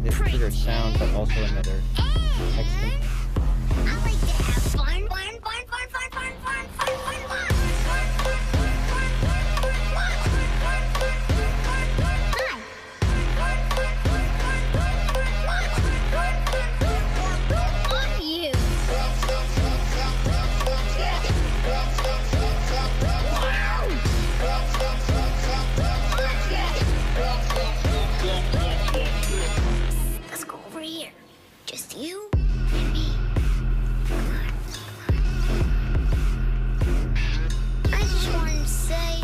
this triggered sound, but also another text component. I like to have fun, fun, fun, fun, fun, fun, fun, fun, fun, fun. Let's go over here. Just you and me. Come on. I just wanted to say,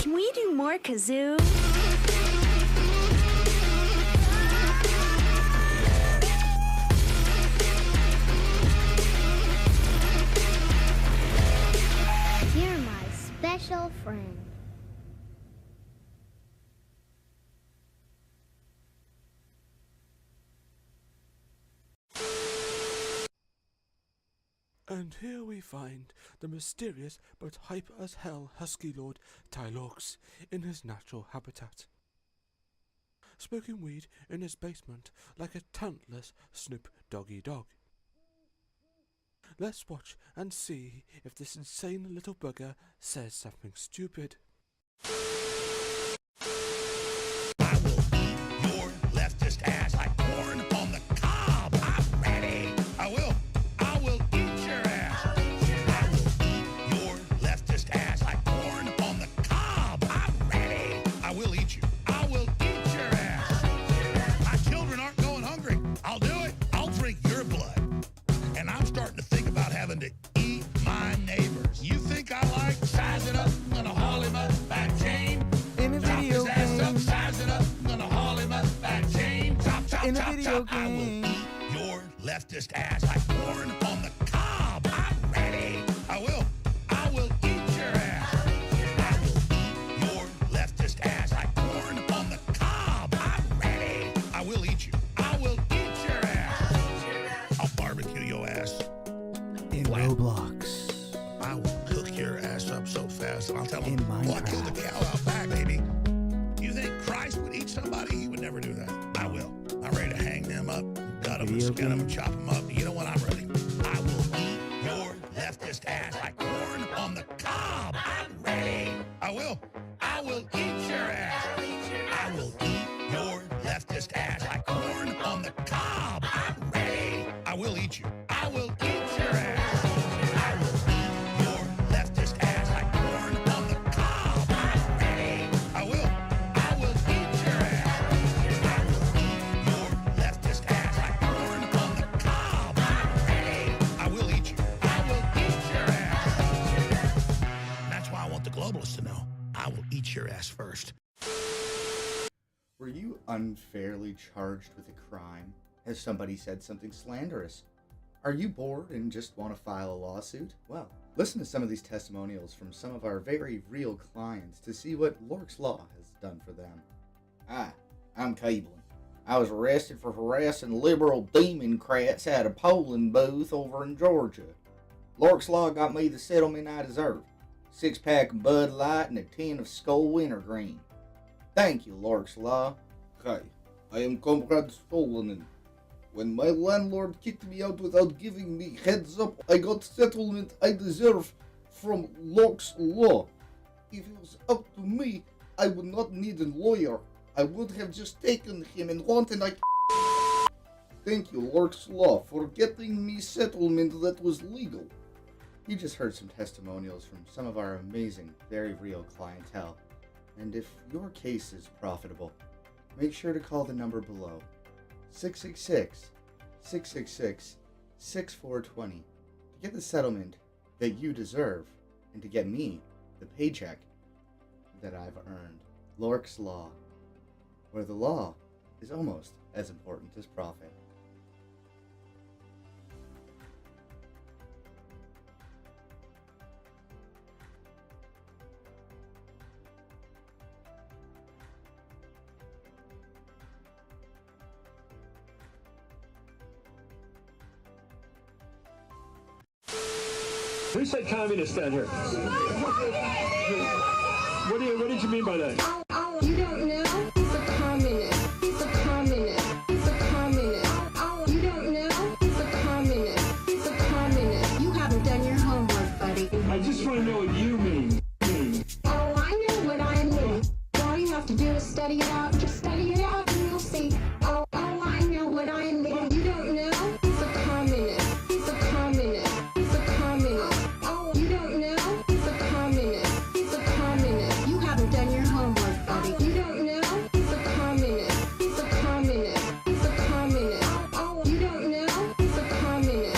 Can we do more kazoo? you're my special friend. And here we find the mysterious but hype as hell husky lord LORX in his natural habitat, smoking weed in his basement like a talentless Snoop Doggy Dog. Let's watch and see if this insane little bugger says something stupid. I will your leftist ass like corn on the cob. I'm ready. I will eat your ass. I will your leftist ass like corn on the cob. I'm ready. I will eat you. I will eat your ass. My children aren't going hungry. I'll do it. I'll drink your blood. And I'm starting to think about having to eat my neighbors. You think I like sizing up? I'm gonna haul him up back chain. In a Chop video his ass up, game. sizing up. I'm gonna haul him up back chain. Chop, chop, In a chop, video chop. I will game. eat your leftist ass like corn on the cob. I'm ready. I will eat your ass. I will your leftist ass like corn on the cob. I'm ready. I will eat you. I will eat your ass. I'll barbecue your ass. In Roblox. I will cook your ass up so fast. And I'll tell In him, well, I killed Minecraft. the cow out back, baby. You think Christ would eat somebody? He would never do that. I will. I'm ready to hang them up, gut them, and Video skin them, and game. chop them up. You know what? I'm ready. I will eat your leftist ass like corn on the cob. I'm ready. I will eat your ass. I will eat your leftist ass like corn on the cob. I'm ready. I will eat you. I will eat your ass. I will eat your leftist ass like corn on the cob. I'm ready. I will eat your ass. I will eat your leftist ass like corn on the cob. I'm ready. I will eat you. I will eat your ass. And that's why I want the globalists to know. I will eat your ass first. Were you unfairly charged with a crime? Has somebody said something slanderous? Are you bored and just want to file a lawsuit? Well, listen to some of these testimonials from some of our very real clients to see what LORX Law has done for them. Hi, I'm Caitlin. I was arrested for harassing liberal Democrats at a polling booth over in Georgia. LORX Law got me the settlement I deserved. 6-pack of Bud Light and a tin of Skull Wintergreen. Thank you, LORX Law. Hi, I am Comrade Stolanen. When my landlord kicked me out without giving me heads up, I got settlement I deserve from LORX Law. If it was up to me, I would not need a lawyer. I would have just taken him and wanted like. Thank you, LORX Law, for getting me settlement that was legal. You just heard some testimonials from some of our amazing, very real clientele. And if your case is profitable, make sure to call the number below. 666-666-6420 to get the settlement that you deserve and to get me the paycheck that I've earned. LORX Law, where the law is almost as important as profit. Who said communist down here? What did you mean by that? You don't know? He's a communist. He's a communist. He's a communist. You don't know? He's a communist. He's a communist. You haven't done your homework, buddy. I just want to know what you mean. Oh, I know what I mean. All you have to do is study it out. Just study it out and you'll see. Oh, I know what I mean. You don't know? He's a communist. He's a communist. He's a communist. You don't know? He's a communist. He's a communist. You haven't done your homework, buddy. You don't know? He's a communist. He's a communist. He's a communist. You don't know? He's a communist.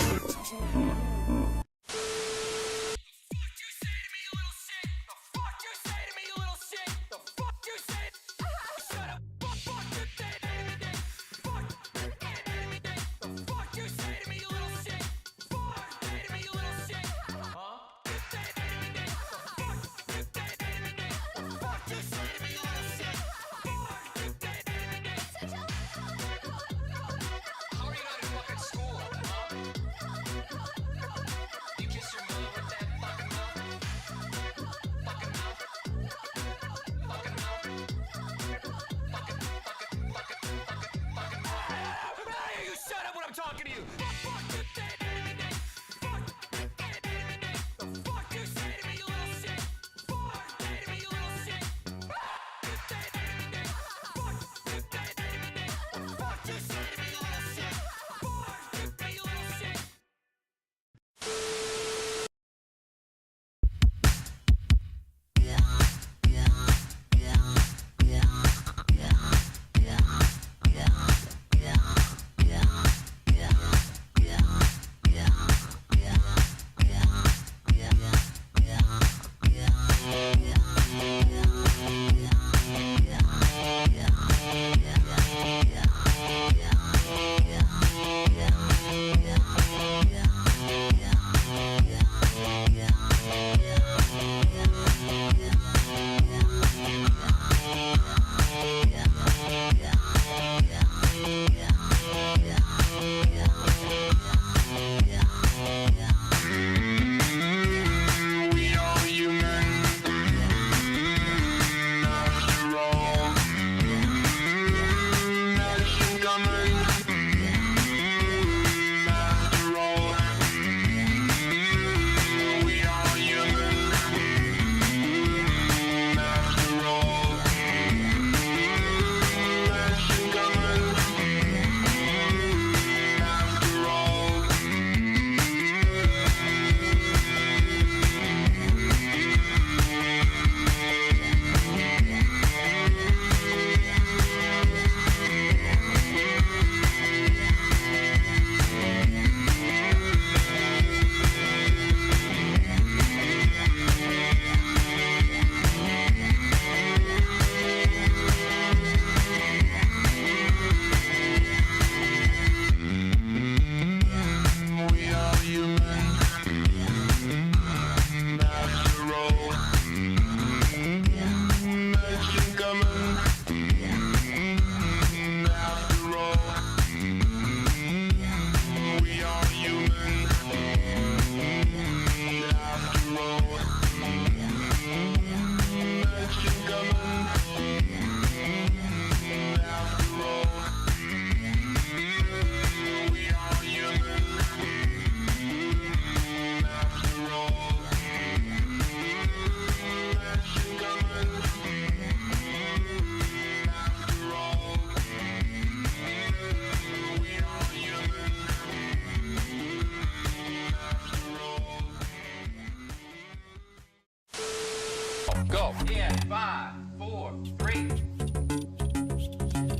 Go. Yeah, 5, 4, 3.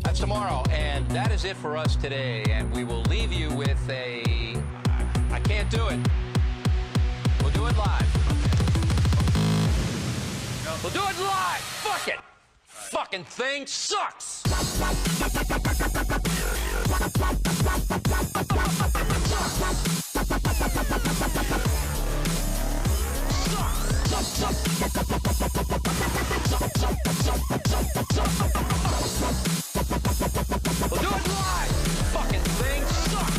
That's tomorrow, and that is it for us today. And we will leave you with a... I can't do it. We'll do it live. We'll do it live. Fuck it. Fucking thing sucks. We'll do it live. Fucking thing sucks.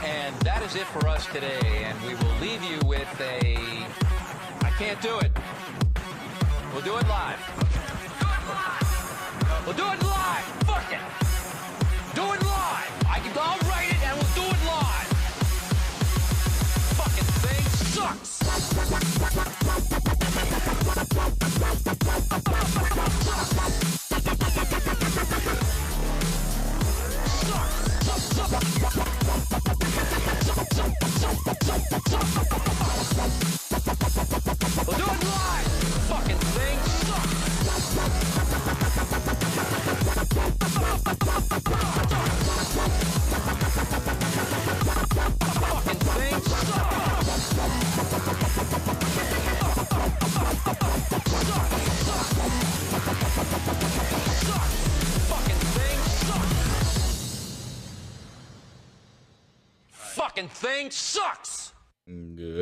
And that is it for us today. And we will leave you with a... I can't do it. We'll do it live. We'll do it live. Fuck it. Do it live. I'll write it and we'll do it live. Fucking thing sucks. We'll do it live. Fucking thing sucks. Fucking thing Fucking thing sucks. Good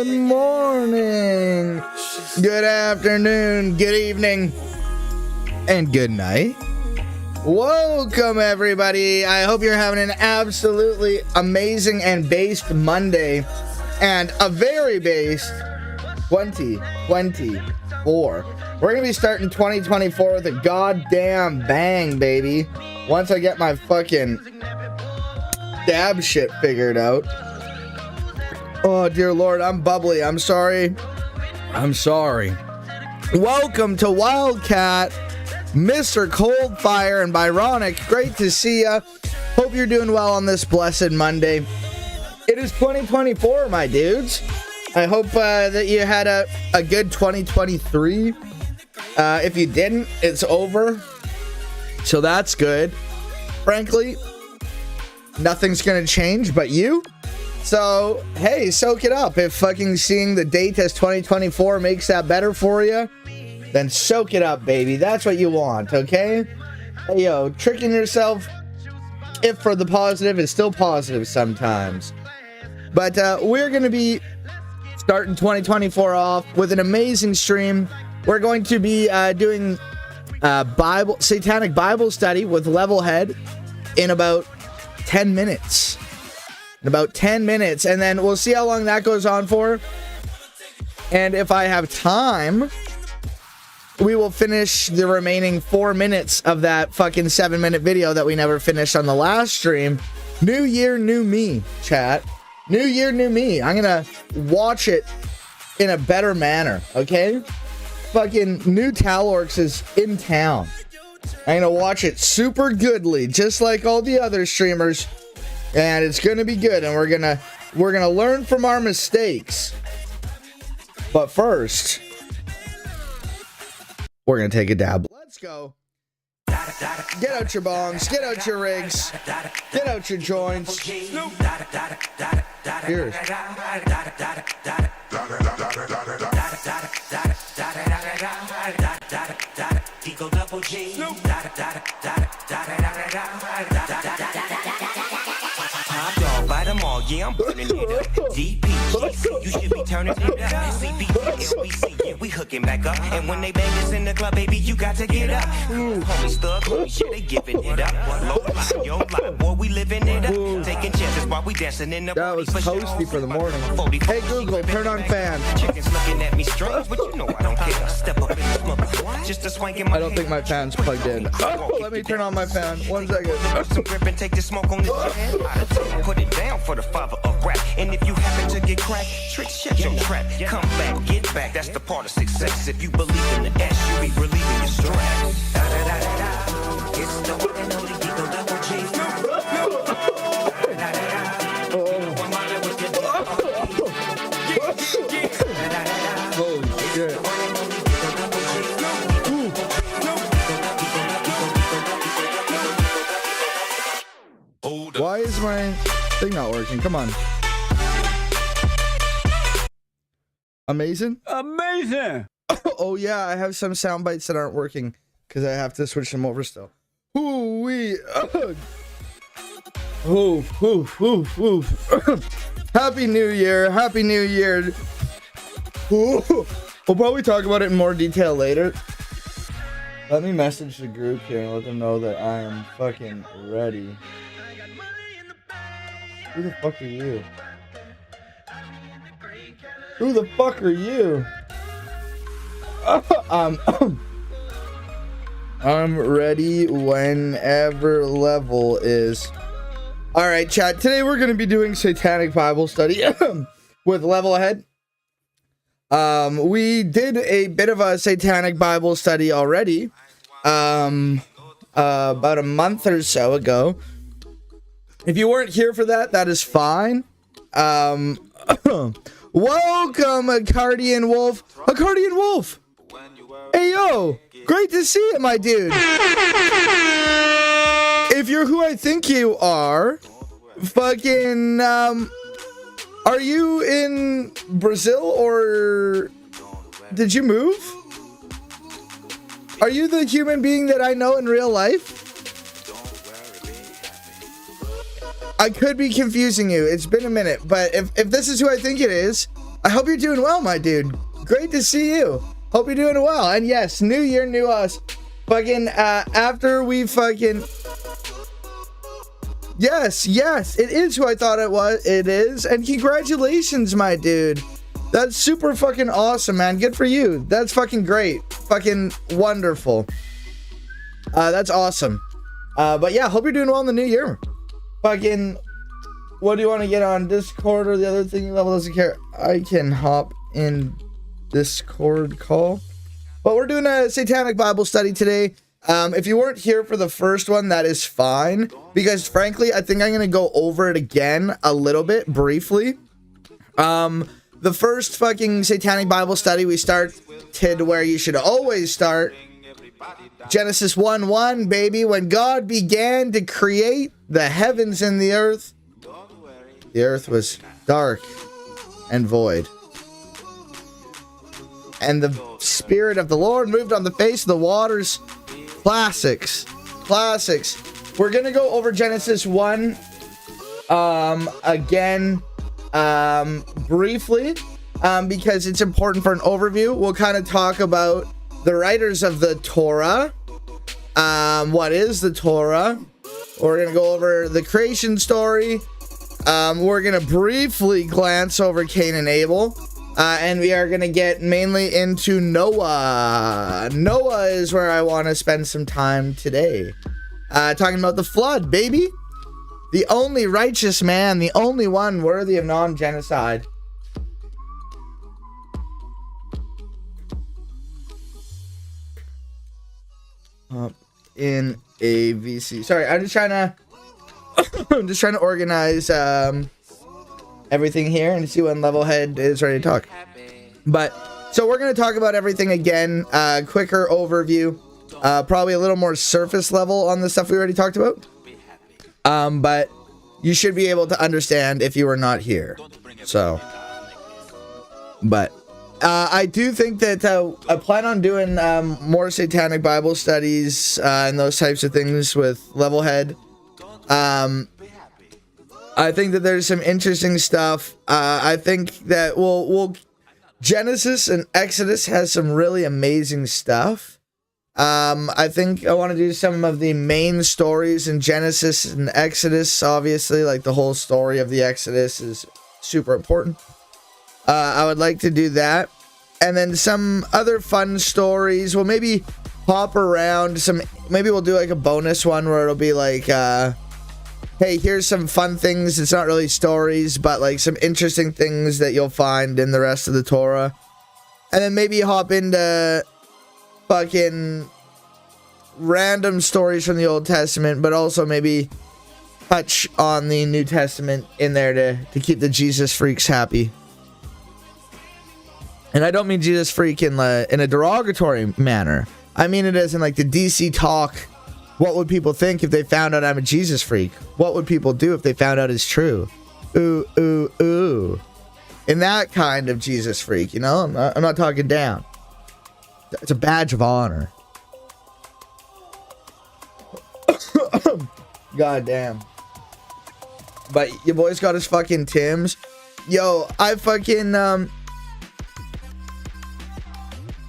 morning, good afternoon, good evening, and good night. Welcome, everybody. I hope you're having an absolutely amazing and based Monday, and a very based 2024. We're gonna be starting 2024 with a goddamn bang, baby. Once I get my fucking dab shit figured out. Oh dear Lord, I'm bubbly. I'm sorry. Welcome to Wildcat, Mr. Coldfire and Byronic. Great to see ya. Hope you're doing well on this blessed Monday. It is 2024, my dudes. I hope that you had a good 2023. If you didn't, it's over. So that's good. Frankly, nothing's gonna change but you. So, hey, soak it up. If fucking seeing the date as 2024 makes that better for you, then soak it up, baby. That's what you want, okay? Hey, yo, tricking yourself, if for the positive, is still positive sometimes. But we're gonna be starting 2024 off with an amazing stream. We're going to be doing Satanic Bible study with Levelhead in about 10 minutes. And then we'll see how long that goes on for. And if I have time, we will finish the remaining 4 minutes of that fucking 7-minute video that we never finished on the last stream. New year, new me, chat. New year, new me. I'm gonna watch it in a better manner, okay? Fucking new LORX is in town. I'm gonna watch it super goodly, just like all the other streamers, and it's gonna be good. And we're gonna learn from our mistakes. But first, we're gonna take a dab. Let's go. Get out your bongs, get out your rigs, get out your joints. Cheers. Top dog by them all, yeah, I'm burning it up. DPGC, you should be turning it up. CBT, LBC, yeah, we hooking back up. And when they bang us in the club, baby, you got to get up. Homies, thug, homies, yeah, they giving it up. Low life, yo life, boy, we living it up. Taking chances while we dancing in the That was toasty for the morning. Hey Google, turn on fan. Chickens looking at me strange, but you know I don't care. Step up in this mother, just a swank in my I don't think my fan's plugged in. Oh, let me turn on my fan. 1 second. Some grip and take the smoke on this jet. Put it down for the father of rap. And if you happen to get cracked, trick, shut your trap. Come back, get back. That's the part of success. If you believe in the S, you be relieving your stress. It's the one and only Deagle Double G. Holy shit. Why is my thing not working? Come on. Amazing? Oh yeah, I have some sound bites that aren't working because I have to switch them over still. Ooh-wee. Happy New Year. Happy New Year. Ooh. We'll probably talk about it in more detail later. Let me message the group here and let them know that I am fucking ready. Who the fuck are you? Who the fuck are you? I'm ready whenever level is. Alright, chat. Today we're going to be doing Satanic Bible study with Level Ahead. We did a bit of a Satanic Bible study already. About a month or so ago. If you weren't here for that, that is fine. Welcome, Accardian Wolf. Accardian Wolf! Hey, yo! Great to see you, my dude! If you're who I think you are, fucking, are you in Brazil, or did you move? Are you the human being that I know in real life? I could be confusing you. It's been a minute, but if this is who I think it is, I hope you're doing well, my dude. Great to see you. Hope you're doing well. And yes, new year, new us. Fucking, after we fucking... Yes, it is who I thought it is. And congratulations, my dude. That's super fucking awesome, man. Good for you. That's fucking great. Fucking wonderful. That's awesome. But yeah, hope you're doing well in the new year. Fucking, what do you want to get on Discord or the other thing? Level doesn't care. I can hop in Discord call. But we're doing a Satanic Bible study today. If you weren't here for the first one, that is fine. Because frankly, I think I'm going to go over it again a little bit briefly. The first fucking Satanic Bible study, we started where you should always start. Genesis 1:1, baby. When God began to create the heavens and the earth was dark and void. And the Spirit of the Lord moved on the face of the waters. Classics. We're going to go over Genesis 1 again briefly because it's important for an overview. We'll kind of talk about the writers of the Torah. What is the Torah? We're going to go over the creation story. We're going to briefly glance over Cain and Abel. And we are going to get mainly into Noah. Noah is where I want to spend some time today. Talking about the flood, baby. The only righteous man, the only one worthy of non-genocide. In a VC. Sorry, I'm just trying to organize everything here and see when Levelhead is ready to talk. But so we're going to talk about everything again, quicker overview, probably a little more surface level on the stuff we already talked about. But you should be able to understand if you were not here. So, but I do think that I plan on doing more Satanic Bible studies and those types of things with Levelhead. I think that there's some interesting stuff. I think that we'll Genesis and Exodus has some really amazing stuff. I think I want to do some of the main stories in Genesis and Exodus. Obviously, like the whole story of the Exodus is super important. I would like to do that. And then some other fun stories. We'll maybe hop around some. Maybe we'll do like a bonus one where it'll be like, hey, here's some fun things. It's not really stories, but like some interesting things that you'll find in the rest of the Torah. And then maybe hop into fucking random stories from the Old Testament, but also maybe touch on the New Testament in there to keep the Jesus freaks happy. And I don't mean Jesus freak in a derogatory manner. I mean it as in like the DC talk. What would people think if they found out I'm a Jesus freak? What would people do if they found out it's true? Ooh, ooh, ooh. In that kind of Jesus freak, you know? I'm not talking down. It's a badge of honor. God damn. But your boy's got his fucking Timbs. Yo, I fucking,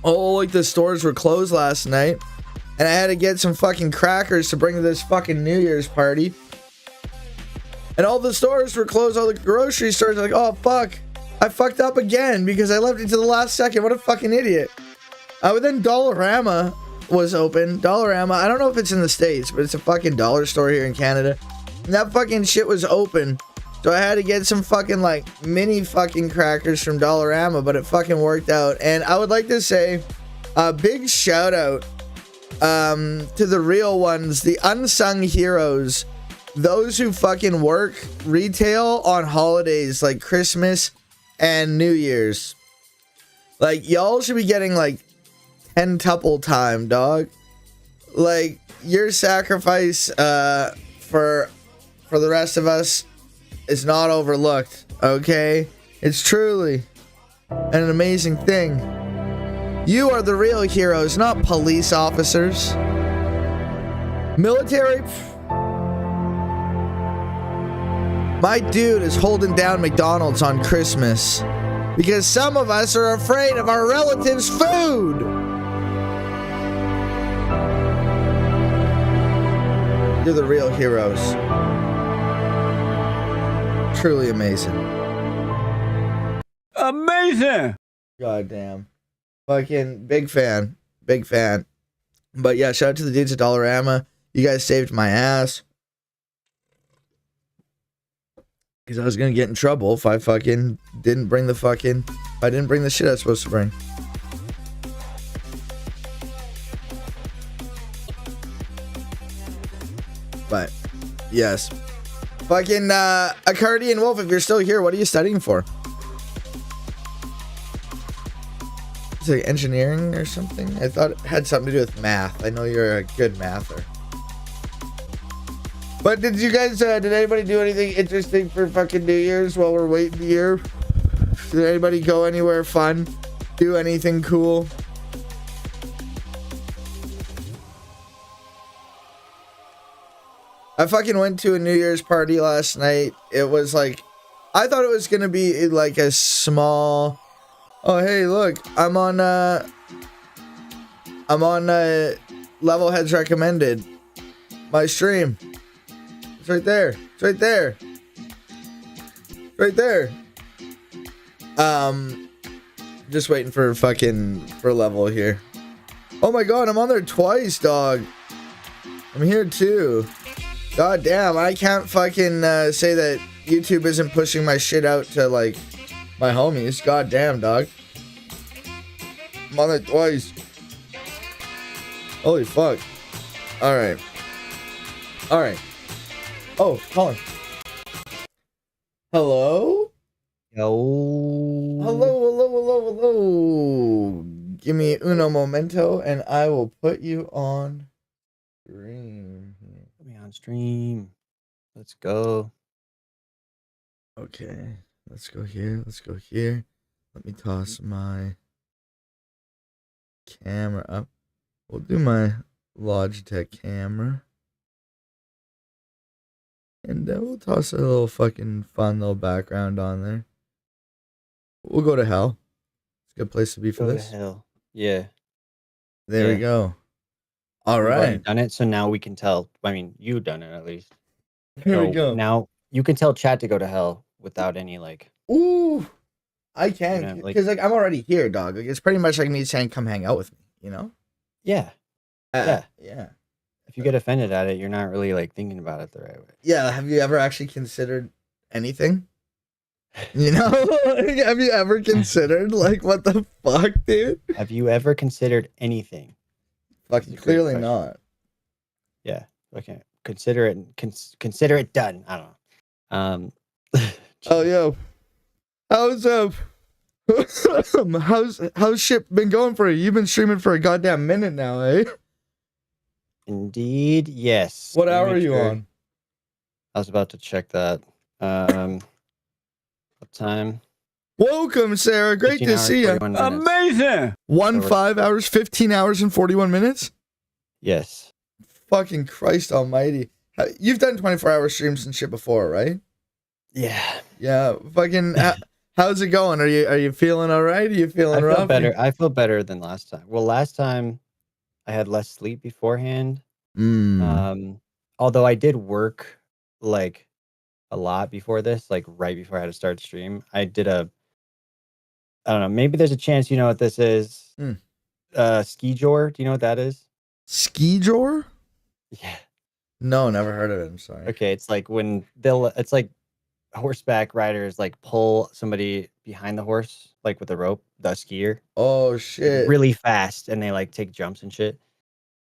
Oh, like the stores were closed last night. And I had to get some fucking crackers to bring to this fucking New Year's party. And all the stores were closed. All the grocery stores are like, oh, fuck. I fucked up again because I left it to the last second. What a fucking idiot. But then Dollarama was open. Dollarama, I don't know if it's in the States, but it's a fucking dollar store here in Canada. And that fucking shit was open. So I had to get some fucking like mini fucking crackers from Dollarama, but it fucking worked out. And I would like to say a big shout out to the real ones, the unsung heroes, those who fucking work retail on holidays like Christmas and New Year's. Like, y'all should be getting like 10-tuple time, dog. Like, your sacrifice for the rest of us is not overlooked, okay? It's truly an amazing thing. You are the real heroes, not police officers. Military? My dude is holding down McDonald's on Christmas because some of us are afraid of our relatives' food. You're the real heroes. Truly amazing. Amazing! Goddamn. Fucking big fan. Big fan. But yeah, shout out to the dudes at Dollarama. You guys saved my ass. Because I was going to get in trouble if I fucking didn't bring the fucking... If I didn't bring the shit I was supposed to bring. But, yes. Fucking, Accordion Wolf, if you're still here, what are you studying for? Is it engineering or something? I thought it had something to do with math. I know you're a good mather. But did you guys, did anybody do anything interesting for fucking New Year's while we're waiting here? Did anybody go anywhere fun? Do anything cool? I fucking went to a New Year's party last night. It was like, I thought it was gonna be like a small... Oh, hey, look, I'm on Levelheads Recommended. My stream. It's right there. It's right there. Right there. Just waiting for level here. Oh my god, I'm on there twice, dog. I'm here too. God damn, I can't fucking say that YouTube isn't pushing my shit out to like my homies. God damn, dog. I'm on there twice. Holy fuck. Alright. Alright. Oh, Colin. Hello? Yo. Hello. Give me uno momento and I will put you on stream. Put me on stream. Let's go. Okay. Let's go here. Let's go here. Let me toss my camera up. We'll do my Logitech camera. And we'll toss a little fucking fun little background on there. We'll go to hell. It's a good place to be for this. Go to hell. Yeah. There we go. All We've already right. done it, so now we can tell. I mean, you've done it at least. Here we So go. Now you can tell chat to go to hell without any like. Ooh. I can. You know, like- Because like I'm already here, dog. Like it's pretty much like me saying come hang out with me, you know? Yeah. Yeah. Yeah. If you get offended at it, you're not really like thinking about it the right way. Yeah, have you ever actually considered anything? You know? Have you ever considered like what the fuck, dude? Have you ever considered anything? Fucking That's a great clearly question. not. Yeah. Okay. Consider it. Consider it done. I don't know. Oh yo. How's shit been going for you? You've been streaming for a goddamn minute now, eh? Indeed, yes. What Let me hour make are you sure. on? I was about to check that. What time? Welcome, Sarah. Great 15 to hours, see you. 41 minutes. Amazing! 5 hours, 15 hours, and 41 minutes? Yes. Fucking Christ almighty. You've done 24-hour streams and shit before, right? Yeah. Yeah. Fucking, How's it going? Are you feeling all right? Are you feeling I feel rough? better. I feel better than last time. Well, last time I had less sleep beforehand. Although I did work like a lot before this, like right before I had to start stream. I don't know, maybe there's a chance you know what this is. Ski Jor, do you know what that is? Ski Jor? Yeah. No, never heard of it. I'm sorry. Okay, it's like when it's like horseback riders like pull somebody behind the horse, like with a rope, the skier. Oh like, shit. really fast, and they like take jumps and shit.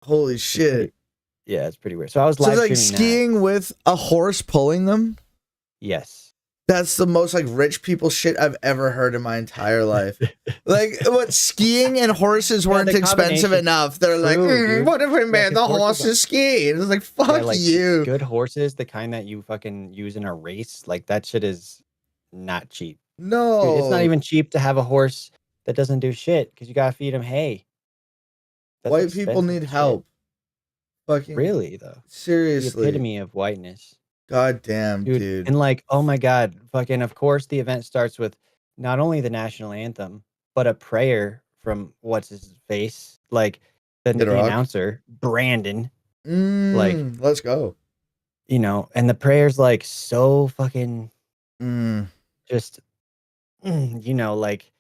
Holy shit. Yeah, it's pretty weird. So I was So live it's like streaming skiing with a horse pulling them? Yes. That's the most like rich people shit I've ever heard in my entire life. Like, what, skiing and horses weren't the expensive combination- enough. They're like, True, dude. what if we made the 'cause horses ski? It's like, fuck Yeah, like you. good horses, the kind that you fucking use in a race, like that shit is not cheap. No. Dude, it's not even cheap to have a horse that doesn't do shit because you gotta feed him hay. That's White people expensive need shit. help. Fucking Really though. The seriously. epitome of whiteness. God damn, dude. And like, oh my god, fucking of course the event starts with not only the national anthem, but a prayer from what's his face? Like the Kid Rock? announcer, Brandon. Like, let's go. you know, and the prayer's like so fucking just you know, like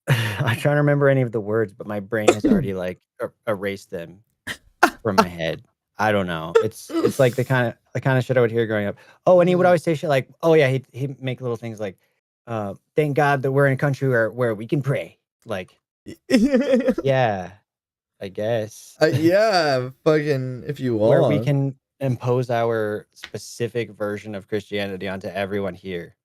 I'm trying to remember any of the words, but my brain has already like erased them from my head. I don't know. It's like the kind of shit I would hear growing up. Oh, and he would always say shit like, "Oh yeah," he'd make little things like, "Thank God that we're in a country where we can pray." Like, yeah, I guess. Yeah, fucking if you want. Where we can impose our specific version of Christianity onto everyone here.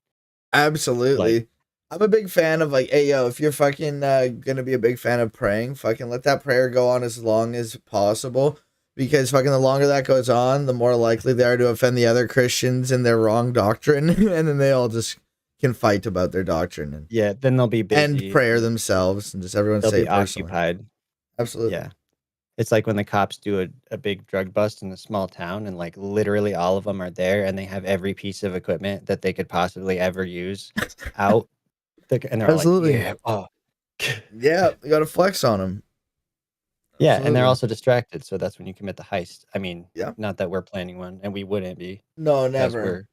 Absolutely. Like, I'm a big fan of like, hey yo, if you're fucking gonna be a big fan of praying, fucking let that prayer go on as long as possible. Because fucking the longer that goes on, the more likely they are to offend the other Christians in their wrong doctrine. And then they all just can fight about their doctrine. And, yeah, then they'll be busy. And prayer themselves and just everyone they'll say be occupied. Absolutely. Yeah. It's like when the cops do a big drug bust in a small town and like literally all of them are there and they have every piece of equipment that they could possibly ever use out. And they're Absolutely. like, yeah, oh. Yeah, you got to flex on them. Yeah, Absolutely. and they're also distracted, so that's when you commit the heist. I mean, yeah, not that we're planning one, and we wouldn't be. No, never.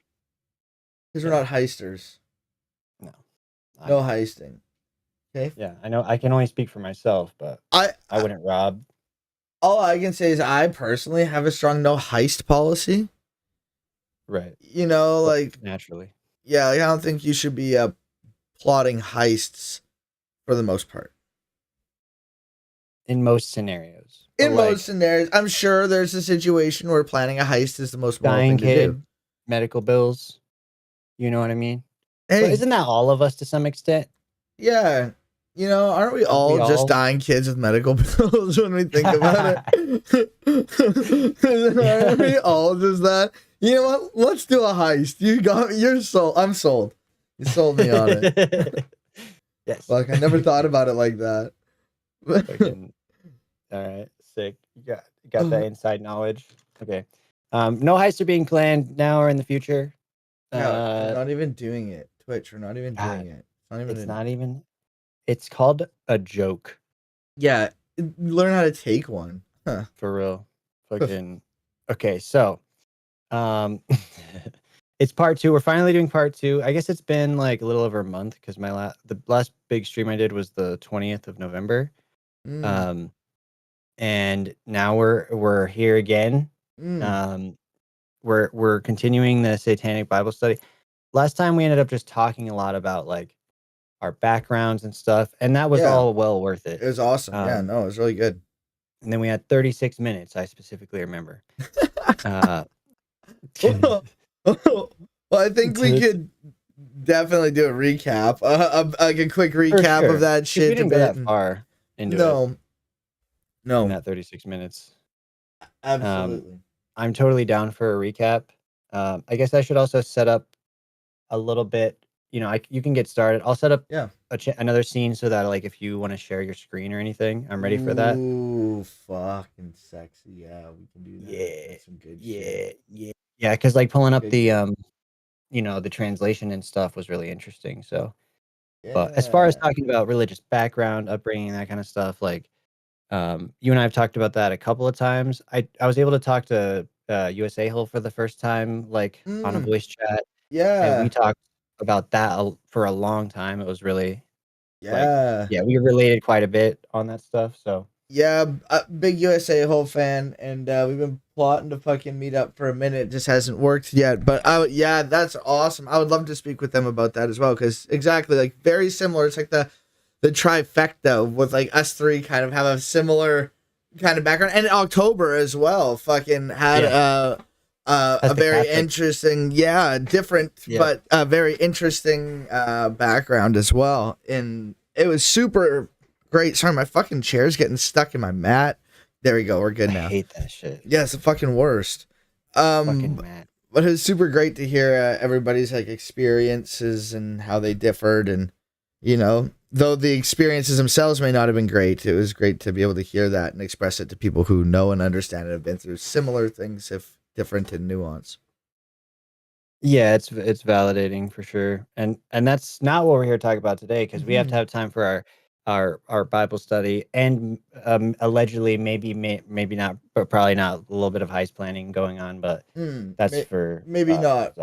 Because we're not heisters. No. No heisting. Okay. Yeah, I know. I can only speak for myself, but I wouldn't rob. All I can say is I personally have a strong no heist policy. Right. You know, like naturally. Yeah, I don't think you should be plotting heists for the most part. In most scenarios. In most scenarios, I'm sure there's a situation where planning a heist is the most moral dying thing to kid, do. medical bills. You know what I mean? Hey. But isn't that all of us to some extent? Yeah. You know, aren't we all just dying kids with medical bills when we think about it? Aren't we all just that? You know what? Let's do a heist. You're sold. I'm sold. You sold me on it. Yes. Fuck, I never thought about it like that. All right, sick. You got that inside knowledge. Okay. No heists are being planned now or in the future. No, we're not even doing it. Twitch, we're not even doing it. It's not even. It's called a joke. Yeah, learn how to take one. Huh. For real. Fucking. Okay, so, it's part 2. We're finally doing part 2. I guess it's been like a little over a month because the last big stream I did was the 20th of November. And now we're here again. We're continuing the Satanic Bible study. Last time we ended up just talking a lot about like our backgrounds and stuff, and that was all well worth it. It was awesome. Yeah, no, it was really good. And then we had 36 minutes. I specifically remember. Well, I think we could definitely do a recap, like a quick recap of that shit. We didn't go that far into it. No, in that 36 minutes. Absolutely. I'm totally down for a recap. I guess I should also set up a little bit. You know, you can get started. I'll set up another scene so that like if you want to share your screen or anything, I'm ready for that. Ooh, fucking sexy. Yeah, we can do that. Yeah, that's some good shit. Yeah. Because like pulling up the the translation and stuff was really interesting. So, but as far as Yeah. talking about religious background, upbringing, that kind of stuff, like you and I have talked about that a couple of times. I was able to talk to USA Hill for the first time, like on a Mm, voice chat, and we yeah. talked about that for a long time. It was really like, Yeah. yeah, we related quite a bit on that stuff. So Yeah, big USA whole fan, and we've been plotting to fucking meet up for a minute. It just hasn't worked yet, but yeah, that's awesome. I would love to speak with them about that as well, because exactly, like, very similar. It's like the trifecta with like us three kind of have a similar kind of background, and October as well. Fucking had yeah, has a the very Catholic, interesting, yeah, different, yeah, but very interesting background as well. And it was super great. Sorry, my fucking chair's getting stuck in my mat. There we go. We're good I now. hate that shit. Yeah, it's the fucking worst. Fucking mad. But it was super great to hear everybody's like experiences and how they differed, and though the experiences themselves may not have been great, it was great to be able to hear that and express it to people who know and understand and have been through similar things, if different in nuance. Yeah, it's validating for sure, and that's not what we're here to talk about today, because we have to Mhm. have time for our Bible study, and allegedly maybe not, but probably not, a little bit of heist planning going on, but that's for Maybe not.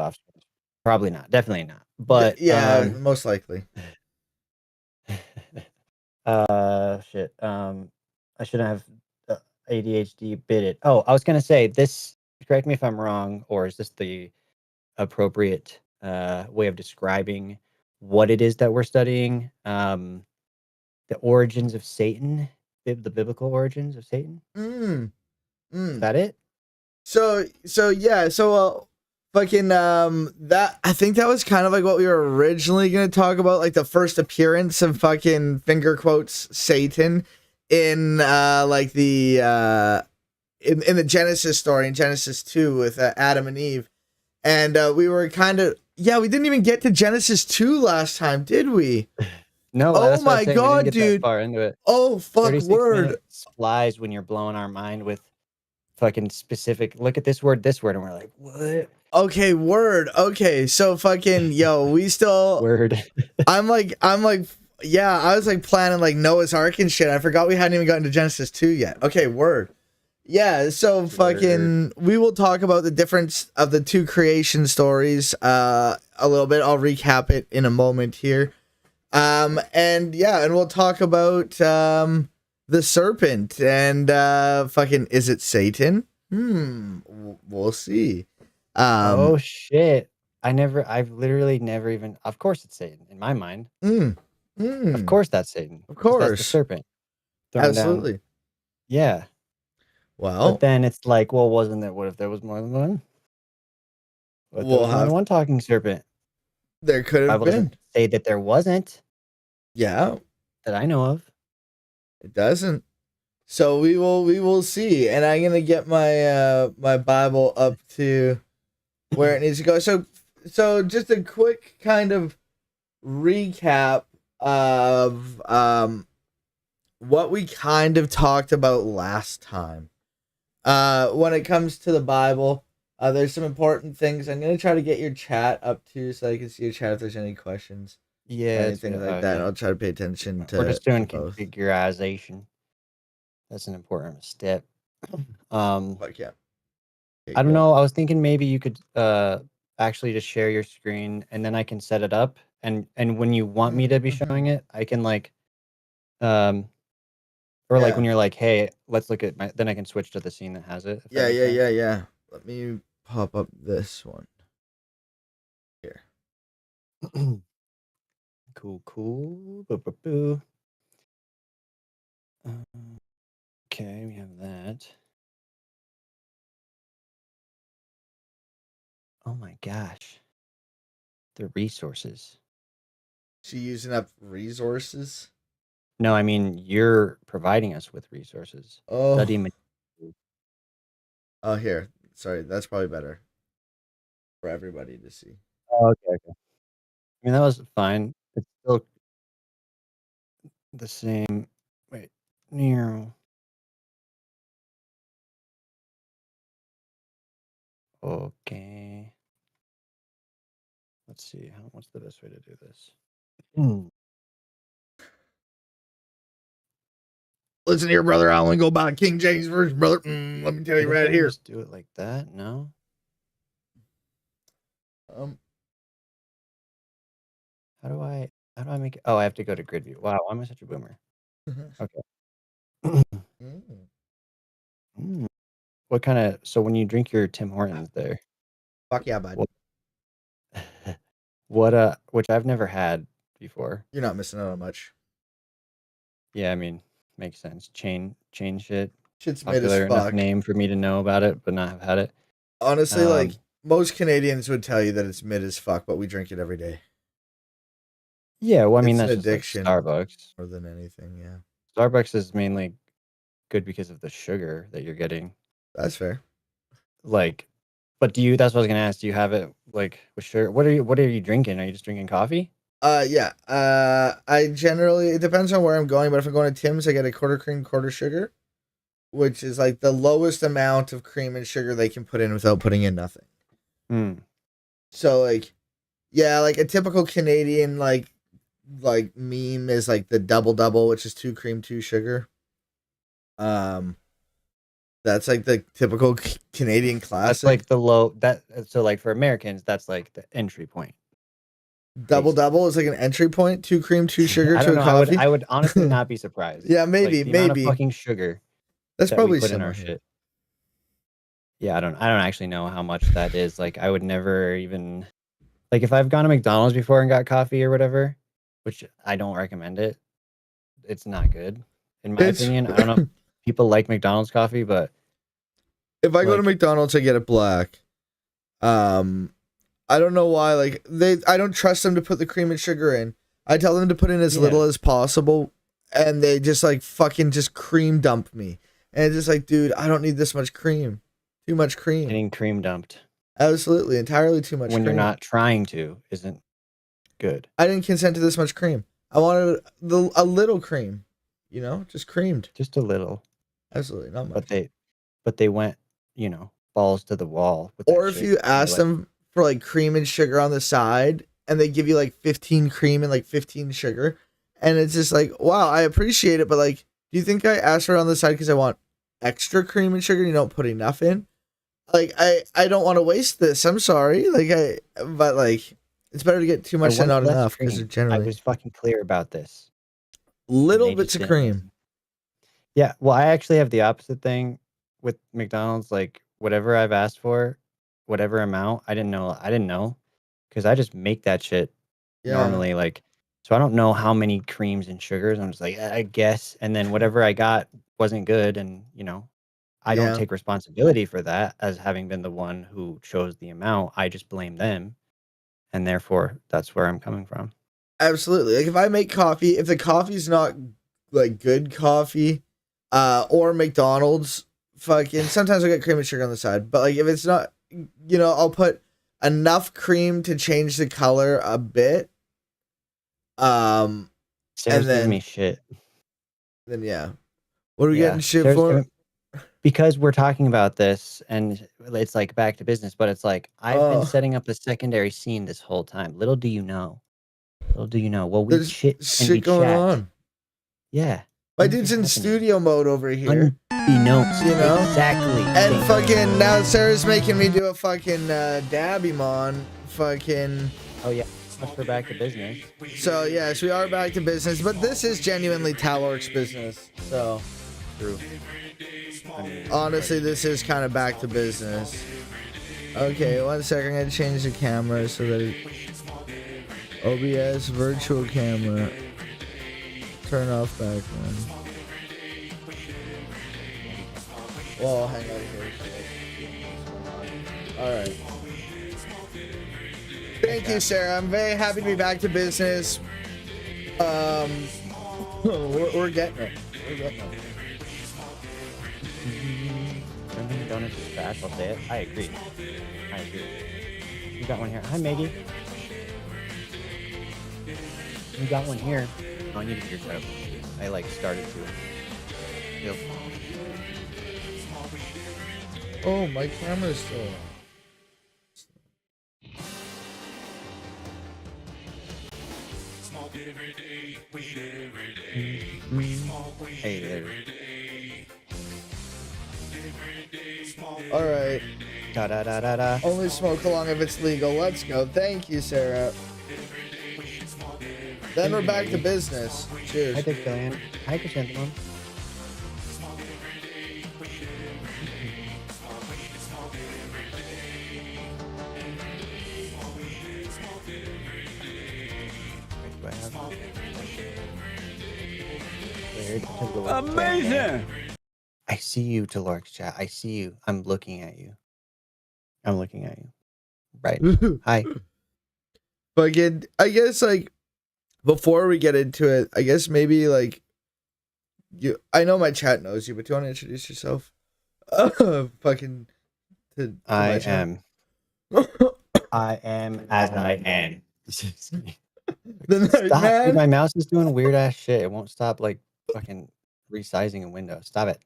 probably not, definitely not, but Yeah, most likely. shit, I shouldn't have ADHD bit it. Oh, I was gonna say this. Correct me if I'm wrong, or is this the appropriate way of describing what it is that we're studying? The origins of Satan, the biblical origins of Satan. Mm. Is Mm. that it? So yeah, fucking that, I think that was kind of like what we were originally gonna talk about, like the first appearance of fucking finger quotes Satan in like the in the Genesis story, in Genesis 2 with Adam and Eve. And we were kind of, yeah, we didn't even get to Genesis 2 last time, did we? No, Oh that's what I was my saying. We didn't god, get that dude. far into it. Oh fuck 36 word. minutes flies when you're blowing our mind with fucking specific. Look at this word, and we're like, what Okay, word. Okay, so fucking yo, we still word? I'm like, yeah, I was like planning like Noah's Ark and shit. I forgot we hadn't even gotten to Genesis 2 yet. Okay, word. Yeah, so fucking we will talk about the difference of the two creation stories a little bit. I'll recap it in a moment here. And yeah, and we'll talk about the serpent and fucking, is it Satan? We'll see. Oh shit! I've literally never even. Of course, it's Satan in my mind. Mm, Of mm, course, that's Satan, of because that's the course. serpent throwing down. Absolutely. Yeah, but Well, then it's like, well, wasn't there? What if there was more than one? What if there we'll was more than have, one talking serpent? there could have Bible doesn't been. say that there wasn't, Yeah, that I know of. it doesn't. So we will see. And I'm gonna get my my Bible up to where it needs to go. So just a quick kind of recap of what we kind of talked about last time. When it comes to the Bible, there's some important things. I'm gonna try to get your chat up too, so I can see your chat if there's any questions or Yeah, it's anything like that. okay. I'll try to pay attention We're to just doing both. configurization. That's an important step. But yeah, okay, I don't go on. know. I was thinking maybe you could actually just share your screen, and then I can set it up, and when you want me to be showing it, I can like um or like Yeah, when you're like, hey, let's look at my, then I can switch to the scene that has it, if that yeah, makes yeah, sense. yeah, yeah. Let me pop up this one here. Cool, cool. Boo, boo, boo. Okay, we have that. Oh my gosh. The resources. She using up resources. No, I mean you're providing us with resources. Oh, Study materials. oh, here. Sorry, that's probably better for everybody to see. Oh, okay, okay. I mean that was fine. It's still the same. Wait, Nero. Okay. Let's see. What's the best way to do this? Hmm. Listen here, brother. I only go by King James version, brother. Let me tell you right here. Just do it like that. No. How do I make it? Oh, I have to go to grid view. Wow, why am I such a boomer? Okay. What kind of, so when you drink your Tim Hortons there, Fuck yeah, bud. Which I've never had before. You're not missing out on much. Yeah, I mean, makes sense. Chain shit. Shit's mid as Popular enough fuck. name for me to know about it, but not have had it. Honestly, like most Canadians would tell you that it's mid as fuck, but we drink it every day. Yeah, well, I mean, It's that's an addiction. just like Starbucks. More than anything, yeah. Starbucks is mainly good because of the sugar that you're getting. That's fair. Like, but that's what I was gonna ask. Do you have it like with sugar? What are you drinking? Are you just drinking coffee? Yeah. I generally, it depends on where I'm going, but if I'm going to Tim's, I get a quarter cream, quarter sugar, which is like the lowest amount of cream and sugar they can put in without putting in nothing. So like, yeah, like a typical Canadian like meme is like the double, which is 2 cream, 2 sugar. That's like the typical Canadian classic. That's like the low so like for Americans, that's like the entry point. Double is like an entry point. 2 cream, 2 sugar, 2 coffee. I would honestly not be surprised. Yeah, maybe, like, the amount maybe. of fucking sugar. That's probably we put in our shit. Yeah, I don't actually know how much that is. Like, I would never even, like, if I've gone to McDonald's before and got coffee or whatever, which I don't recommend it. It's not good, in my opinion. I don't know if people like McDonald's coffee, but if I go to McDonald's, I get it black. I don't know why. Like I don't trust them to put the cream and sugar in. I tell them to put in as little as possible, and they just like fucking just cream dump me. And it's just like, dude, I don't need this much cream. Too much cream. Getting cream dumped. Absolutely, entirely too much. When cream. you're not trying to, isn't good. I didn't consent to this much cream. I wanted a little cream. You know, just creamed. Just a little. Absolutely, not much. But they went, balls to the wall. Or if you ask them for like cream and sugar on the side, and they give you like 15 cream and like 15 sugar, and it's just like, wow, I appreciate it, but like, do you think I asked for it on the side because I want extra cream and sugar and you don't put enough in? Like, I don't want to waste this. I'm sorry. But like, it's better to get too much than not enough because generally I was fucking clear about this. Little bits of cream. Yeah, well, I actually have the opposite thing with McDonald's. Like, whatever I've asked for, whatever amount, I didn't know, because I just make that shit normally. Like, so I don't know how many creams and sugars. I'm just like, I guess, and then whatever I got wasn't good, and I don't take responsibility for that as having been the one who chose the amount. I just blame them, and therefore that's where I'm coming from. Absolutely. Like if I make coffee, if the coffee's not like good coffee, or McDonald's, fucking sometimes I get cream and sugar on the side. But like if it's not, I'll put enough cream to change the color a bit. Sarah's and then giving me shit. Then yeah, what are we getting shit for? Because we're talking about this, and it's like back to business. But it's like I've been setting up a secondary scene this whole time. Little do you know. Well, we shit going on. Yeah. My dude's in studio mode over here. Unbeknownst. Exactly. And fucking now Sarah's making me do a fucking dabby mon. Fucking. Oh yeah. Much for back to business. So yes, we are back to business, but this is genuinely LORX business. So. True. Honestly, this is kind of back to business. Okay, 1 second. I'm gonna change the camera so that OBS virtual camera. Turn off background. Well, hang on here. Alright. Thank you, Sarah. I'm very happy to be back to business. We're getting it. Dunkin' Donuts is trash, I'll say it. I agree. You got one here. Hi, Maggie. You got one here. Oh, I need to get your setup. I started to. Yep. Oh, my camera's still on. Hey there. All right. Da da da da da. Only smoke along if it's legal. Let's go. Thank you, Sarah. Then we're back to business. Cheers. Hi, Dick Gillian. Hi, Chrysanthemum. Amazing! I see you, to LORX chat. I see you. I'm looking at you. I'm looking at you. Right. Hi. But again, I guess like before we get into it, I guess maybe like I know my chat knows you, but do you want to introduce yourself? Fucking to I am. I am as I am. Stop, dude, my mouse is doing weird ass shit. It won't stop like fucking resizing a window. Stop it.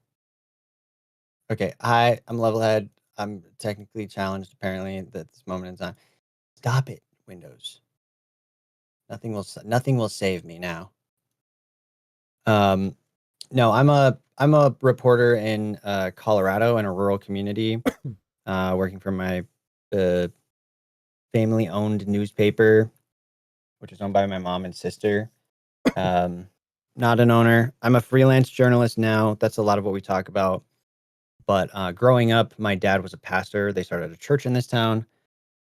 Okay, hi, I'm Levelhead. I'm technically challenged apparently at this moment in time. Stop it, Windows. Nothing will save me now. No, I'm a reporter in Colorado in a rural community, working for my family-owned newspaper, which is owned by my mom and sister. Not an owner. I'm a freelance journalist now. That's a lot of what we talk about. But growing up, my dad was a pastor. They started a church in this town.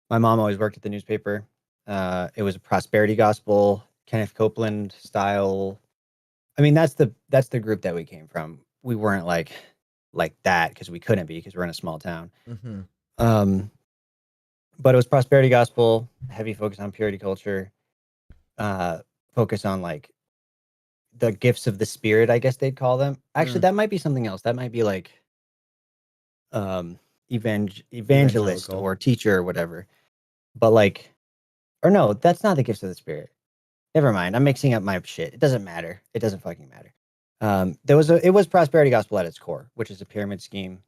My mom always worked at the newspaper. It was a prosperity gospel, Kenneth Copeland style. I mean, that's the group that we came from. We weren't like that because we couldn't be because we're in a small town. Mm-hmm. But it was prosperity gospel, heavy focus on purity culture, focus on like the gifts of the spirit, I guess they'd call them. Actually, that might be something else. That might be like evangelist or teacher or whatever. But like, or no, that's not the gifts of the spirit. Never mind. I'm mixing up my shit. It doesn't matter. It doesn't fucking matter. It was prosperity gospel at its core, which is a pyramid scheme,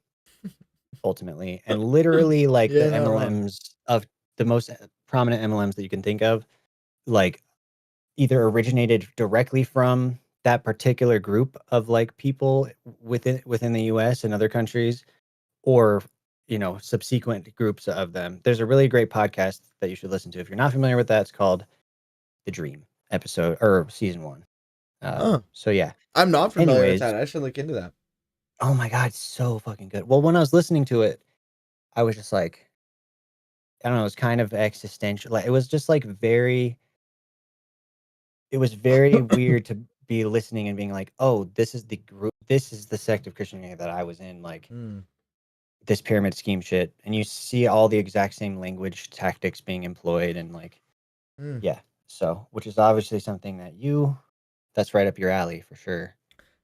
ultimately, and literally like the MLMs of the most prominent MLMs that you can think of, like either originated directly from that particular group of like people within the US and other countries, or subsequent groups of them. There's a really great podcast that you should listen to if you're not familiar with that. It's called The Dream episode or season 1. So yeah, I'm not familiar with that. I should look into that. Oh my god, it's so fucking good. Well, when I was listening to it, I was just like, I don't know, it was kind of existential. Like it was just like it was very weird to be listening and being like, oh, this is the group, this is the sect of Christianity that I was in, like this pyramid scheme shit. And you see all the exact same language tactics being employed and like, yeah. So, which is obviously something that's right up your alley for sure.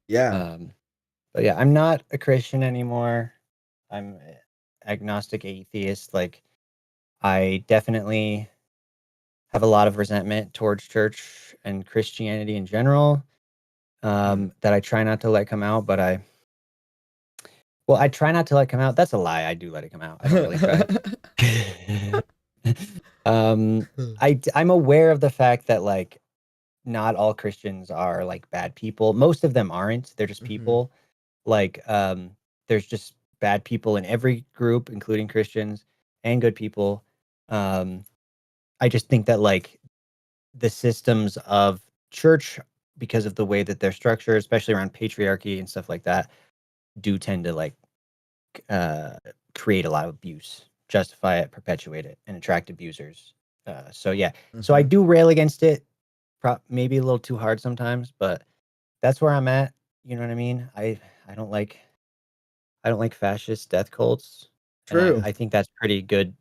Yeah. But yeah, I'm not a Christian anymore. I'm agnostic atheist. Like, I definitely have a lot of resentment towards church and Christianity in general, that I try not to let come out. But I try not to let come out. That's a lie. I do let it come out. I don't really try. I'm aware of the fact that like not all Christians are like bad people. Most of them aren't. They're just people. Like there's just bad people in every group, including Christians, and good people. I just think that like the systems of church, because of the way that they're structured, especially around patriarchy and stuff like that, do tend to like create a lot of abuse, justify it, perpetuate it, and attract abusers. So yeah, so I do rail against it, maybe a little too hard sometimes, but that's where I'm at. You know what I mean? I don't like fascist death cults. True. I think that's a pretty good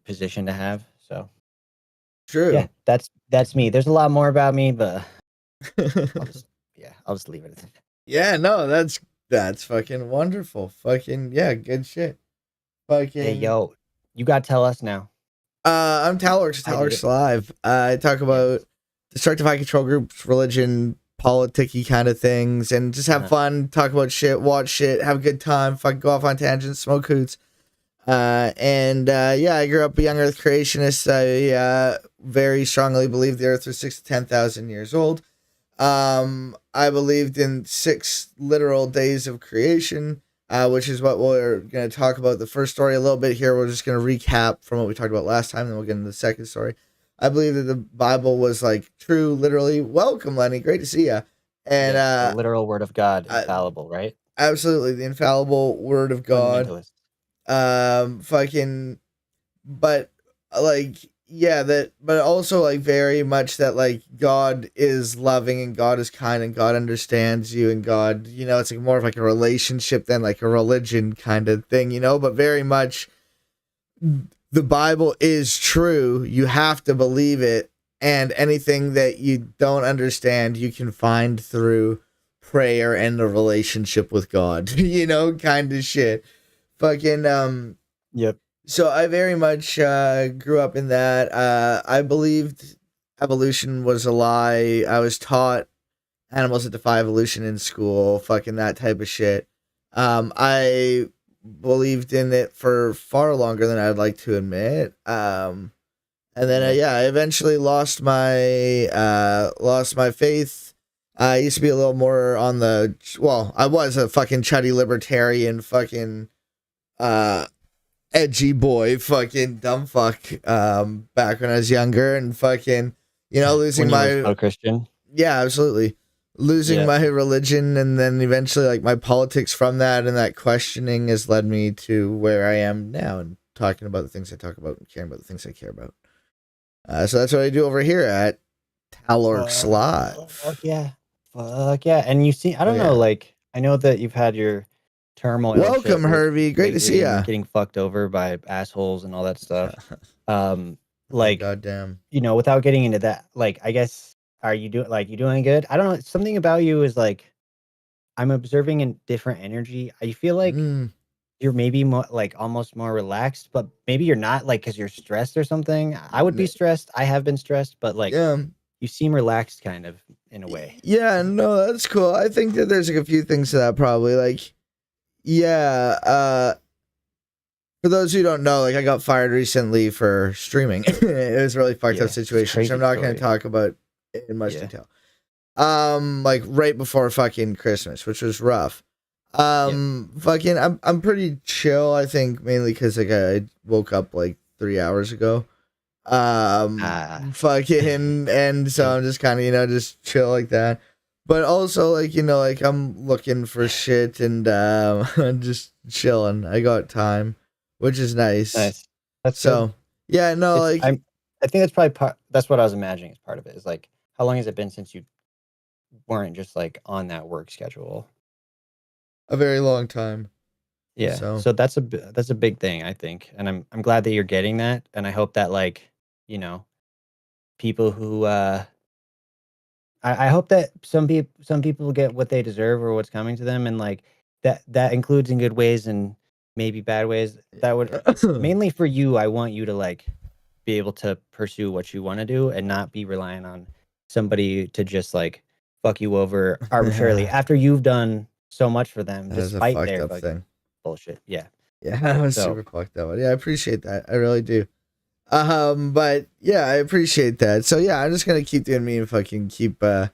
position to have. So true. Yeah, that's me. There's a lot more about me, but I'll just leave it at that. Yeah, no, that's fucking wonderful. Fucking yeah, good shit. Fucking Hey yo, you gotta tell us now. I'm LORX Live. I talk about destructive high control groups, religion, politicky kind of things, and just have fun, talk about shit, watch shit, have a good time, fucking go off on tangents, smoke hoots. Yeah, I grew up a young Earth creationist. I very strongly believe the Earth was 6 to 10,000 years old. I believed in 6 literal days of creation, which is what we're going to talk about. The first story a little bit here. We're just going to recap from what we talked about last time, then we'll get into the second story. I believe that the Bible was like true, literally. Welcome, Lenny. Great to see you. And the literal word of God, infallible, right? Absolutely, the infallible word of God. Fucking, but like, yeah, that, but also like very much that like God is loving and God is kind and God understands you and God, you know, it's like more of like a relationship than like a religion kind of thing, you know, but very much the Bible is true. You have to believe it. And anything that you don't understand, you can find through prayer and a relationship with God, you know, kind of shit. Fucking, Yep. So I very much grew up in that. I believed evolution was a lie. I was taught animals that defy evolution in school, fucking that type of shit. I believed in it for far longer than I'd like to admit. And then I eventually lost my faith. I used to be a little more on the, well, I was a fucking chuddy libertarian, fucking edgy boy, fucking dumb fuck, back when I was younger, and fucking, you know, losing when you my were so Christian. Yeah, absolutely. Losing my religion, and then eventually like my politics from that, and that questioning has led me to where I am now and talking about the things I talk about and caring about the things I care about. So that's what I do over here at LORX Live. Fuck yeah. And you see, I don't know, like, I know that you've had your turmoil. Welcome, Hervey. Great to see ya. Getting fucked over by assholes and all that stuff. Like, goddamn. You know, without getting into that, like, I guess, are you doing, like, you doing good? I don't know. Something about you is like, I'm observing a different energy. I feel like you're maybe more, like, almost more relaxed, but maybe you're not, like, because you're stressed or something. I would be stressed. I have been stressed, but like, you seem relaxed kind of in a way. Yeah, no, that's cool. I think that there's like a few things to that probably. Like, yeah, for those who don't know, like I got fired recently for streaming. It was a really fucked up situation, so I'm not going to talk about it in much detail. Like right before fucking Christmas, which was rough. Fucking, I'm pretty chill. I think mainly because like I woke up like 3 hours ago. Fucking, and so I'm just kind of, you know, just chill like that. But also like, you know, like I'm looking for shit and I'm just chilling. I got time, which is nice. That's so good. Yeah, no, like I think that's probably that's what I was imagining as part of it. Is like, how long has it been since you weren't just like on that work schedule? A very long time. Yeah. So that's a big thing, I think, and I'm glad that you're getting that, and I hope that, like, you know, people who I hope that some people get what they deserve or what's coming to them, and like that includes in good ways and maybe bad ways. That would mainly for you. I want you to like be able to pursue what you want to do and not be relying on somebody to just like fuck you over arbitrarily after you've done so much for them, despite their fucking bullshit. Yeah. Yeah, that was super fucked up. Yeah, I appreciate that. I really do. But yeah, I appreciate that. So yeah, I'm just gonna keep doing me and fucking keep trying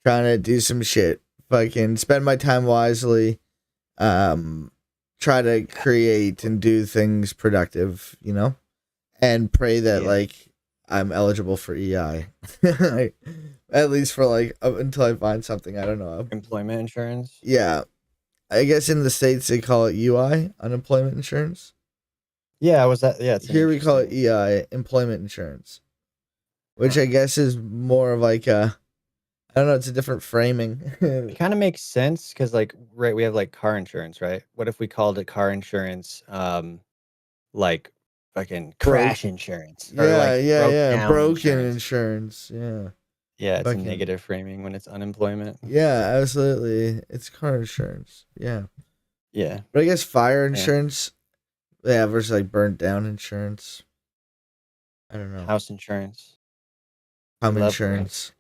to do some shit. Fucking spend my time wisely. Try to create and do things productive, you know? And pray that like I'm eligible for EI. At least for like until I find something, I don't know. Employment insurance? Yeah. I guess in the States they call it UI, unemployment insurance. Yeah, was that? Yeah, here we call it EI, employment insurance, which I guess is more of like a, I don't know, it's a different framing. It kind of makes sense because, like, right, we have like car insurance, right? What if we called it car insurance, like fucking crash insurance? Or like broken insurance. Yeah. Yeah, it's a negative framing when it's unemployment. Yeah, absolutely. It's car insurance. Yeah. Yeah. But I guess fire insurance. Yeah, versus like burnt down insurance. I don't know. House insurance. Home insurance.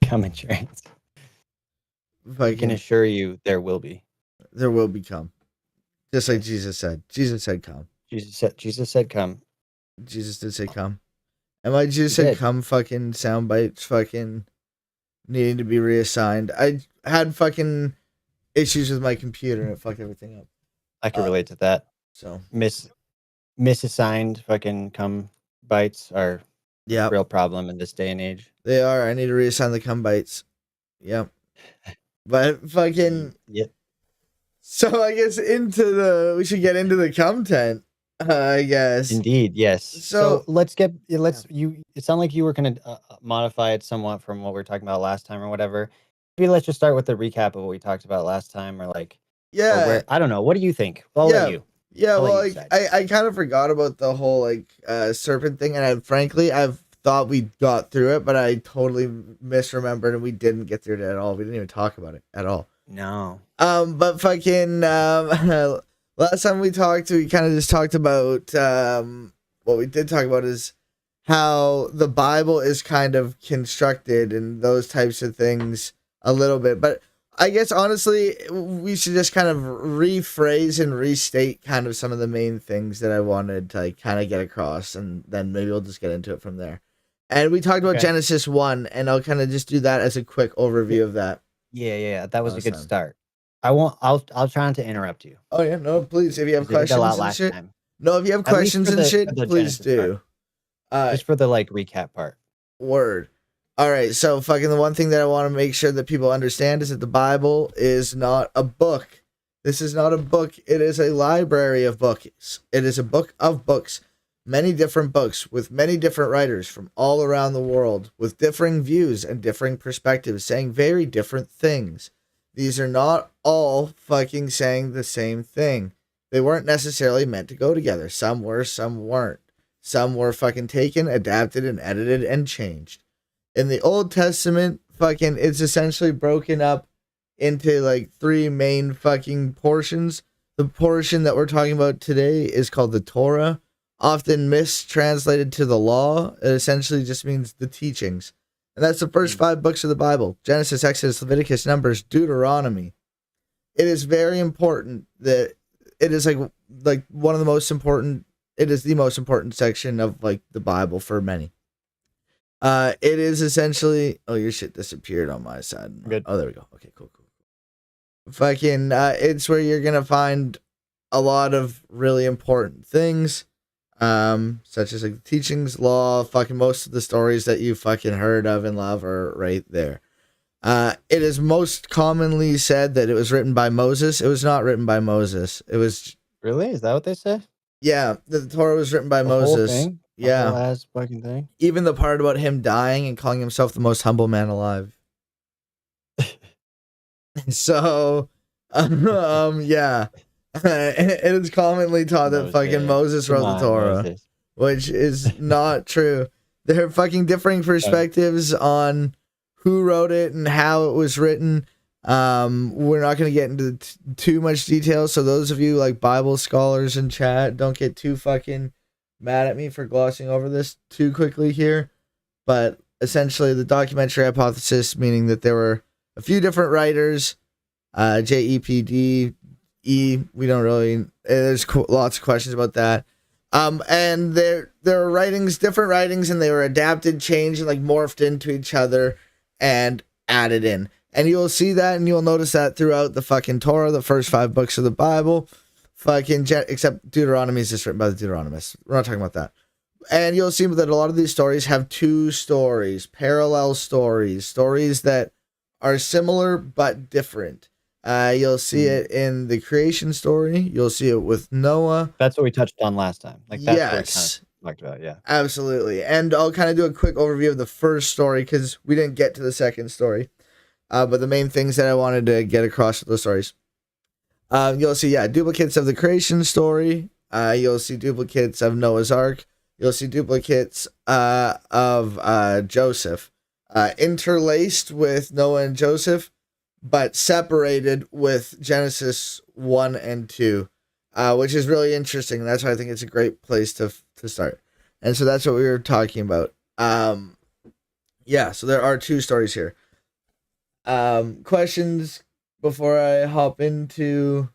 Come insurance. I can assure you there will be. There will become. Just like Jesus said. Jesus said come. Jesus said come. Jesus did say come. And my Jesus He said did. come fucking sound bites fucking needing to be reassigned. I had fucking issues with my computer and it fucked everything up. I can relate to that. So misassigned fucking cum bites are yeah, real problem in this day and age. they are. I need to reassign the cum bites. Yep. But fucking Yep. So I guess we should get into the content. I guess. Indeed, yes. So let's Yeah. it sounded like you were going to modify it somewhat from what we were talking about last time or whatever. Maybe let's just start with the recap of what we talked about last time or like, I don't know. What do you think? I'll let you. Yeah, I'll well, let you like, decide. I kind of forgot about the whole like serpent thing, and I've thought we got through it, but I totally misremembered, and we didn't get through it at all. We didn't even talk about it at all. No. But fucking last time we talked, we kind of just talked about what we did talk about is how the Bible is kind of constructed and those types of things a little bit, but I guess honestly, we should just kind of rephrase and restate kind of some of the main things that I wanted to like, kind of get across, and then maybe we'll just get into it from there. And we talked about Genesis 1, and I'll kind of just do that as a quick overview of that. Yeah, that was a good start. I'll try not to interrupt you. Oh yeah, no, please. If you have questions and shit, time. no, if you have questions and shit, please do. Just for the like recap part. Word. All right, so fucking the one thing that I want to make sure that people understand is that the Bible is not a book. This is not a book. It is a library of books. It is a book of books. Many different books with many different writers from all around the world with differing views and differing perspectives saying very different things. These are not all fucking saying the same thing. They weren't necessarily meant to go together. Some were, some weren't. Some were fucking taken, adapted, and edited and changed. In the Old Testament, fucking, it's essentially broken up into like 3 main fucking portions. The portion that we're talking about today is called the Torah, often mistranslated to the law. It essentially just means the teachings. And that's the first 5 books of the Bible: Genesis, Exodus, Leviticus, Numbers, Deuteronomy. It is very important that it is like one of the most important, it is the most important section of like the Bible for many. It is essentially, oh, your shit disappeared on my side. Good. Oh, there we go. Okay, cool. Fucking, it's where you're gonna find a lot of really important things, such as like the teachings, law, fucking most of the stories that you fucking heard of and love are right there. It is most commonly said that it was written by Moses. It was not written by Moses. It was really? Is that what they say? Yeah, the Torah was written by Moses. Whole thing? Yeah, the whole ass fucking thing. Even the part about him dying and calling himself the most humble man alive. So, yeah, it is commonly taught that fucking Moses wrote the Torah, which is not true. There are fucking differing perspectives on who wrote it and how it was written. We're not going to get into too much detail, so those of you like Bible scholars in chat, don't get too fucking mad at me for glossing over this too quickly here. But essentially, the documentary hypothesis, meaning that there were a few different writers, JEPDE, we don't really, there's lots of questions about that. And there are writings, different writings, and they were adapted, changed, and like morphed into each other and added in. And you'll see that, and you'll notice that throughout the fucking Torah, the first 5 books of the Bible, except Deuteronomy is just written by the Deuteronomists. We're not talking about that. And you'll see that a lot of these stories have 2 stories, parallel stories that are similar but different. You'll see it in the creation story. You'll see it with Noah. That's what we touched on last time. Like that's what we kind of talked about. Yeah, absolutely. And I'll kind of do a quick overview of the first story because we didn't get to the second story. But the main things that I wanted to get across with those stories. You'll see, duplicates of the creation story. You'll see duplicates of Noah's Ark. You'll see duplicates of Joseph. Interlaced with Noah and Joseph, but separated with Genesis 1 and 2, which is really interesting. That's why I think it's a great place to start. And so that's what we were talking about. So there are 2 stories here. Questions before I hop into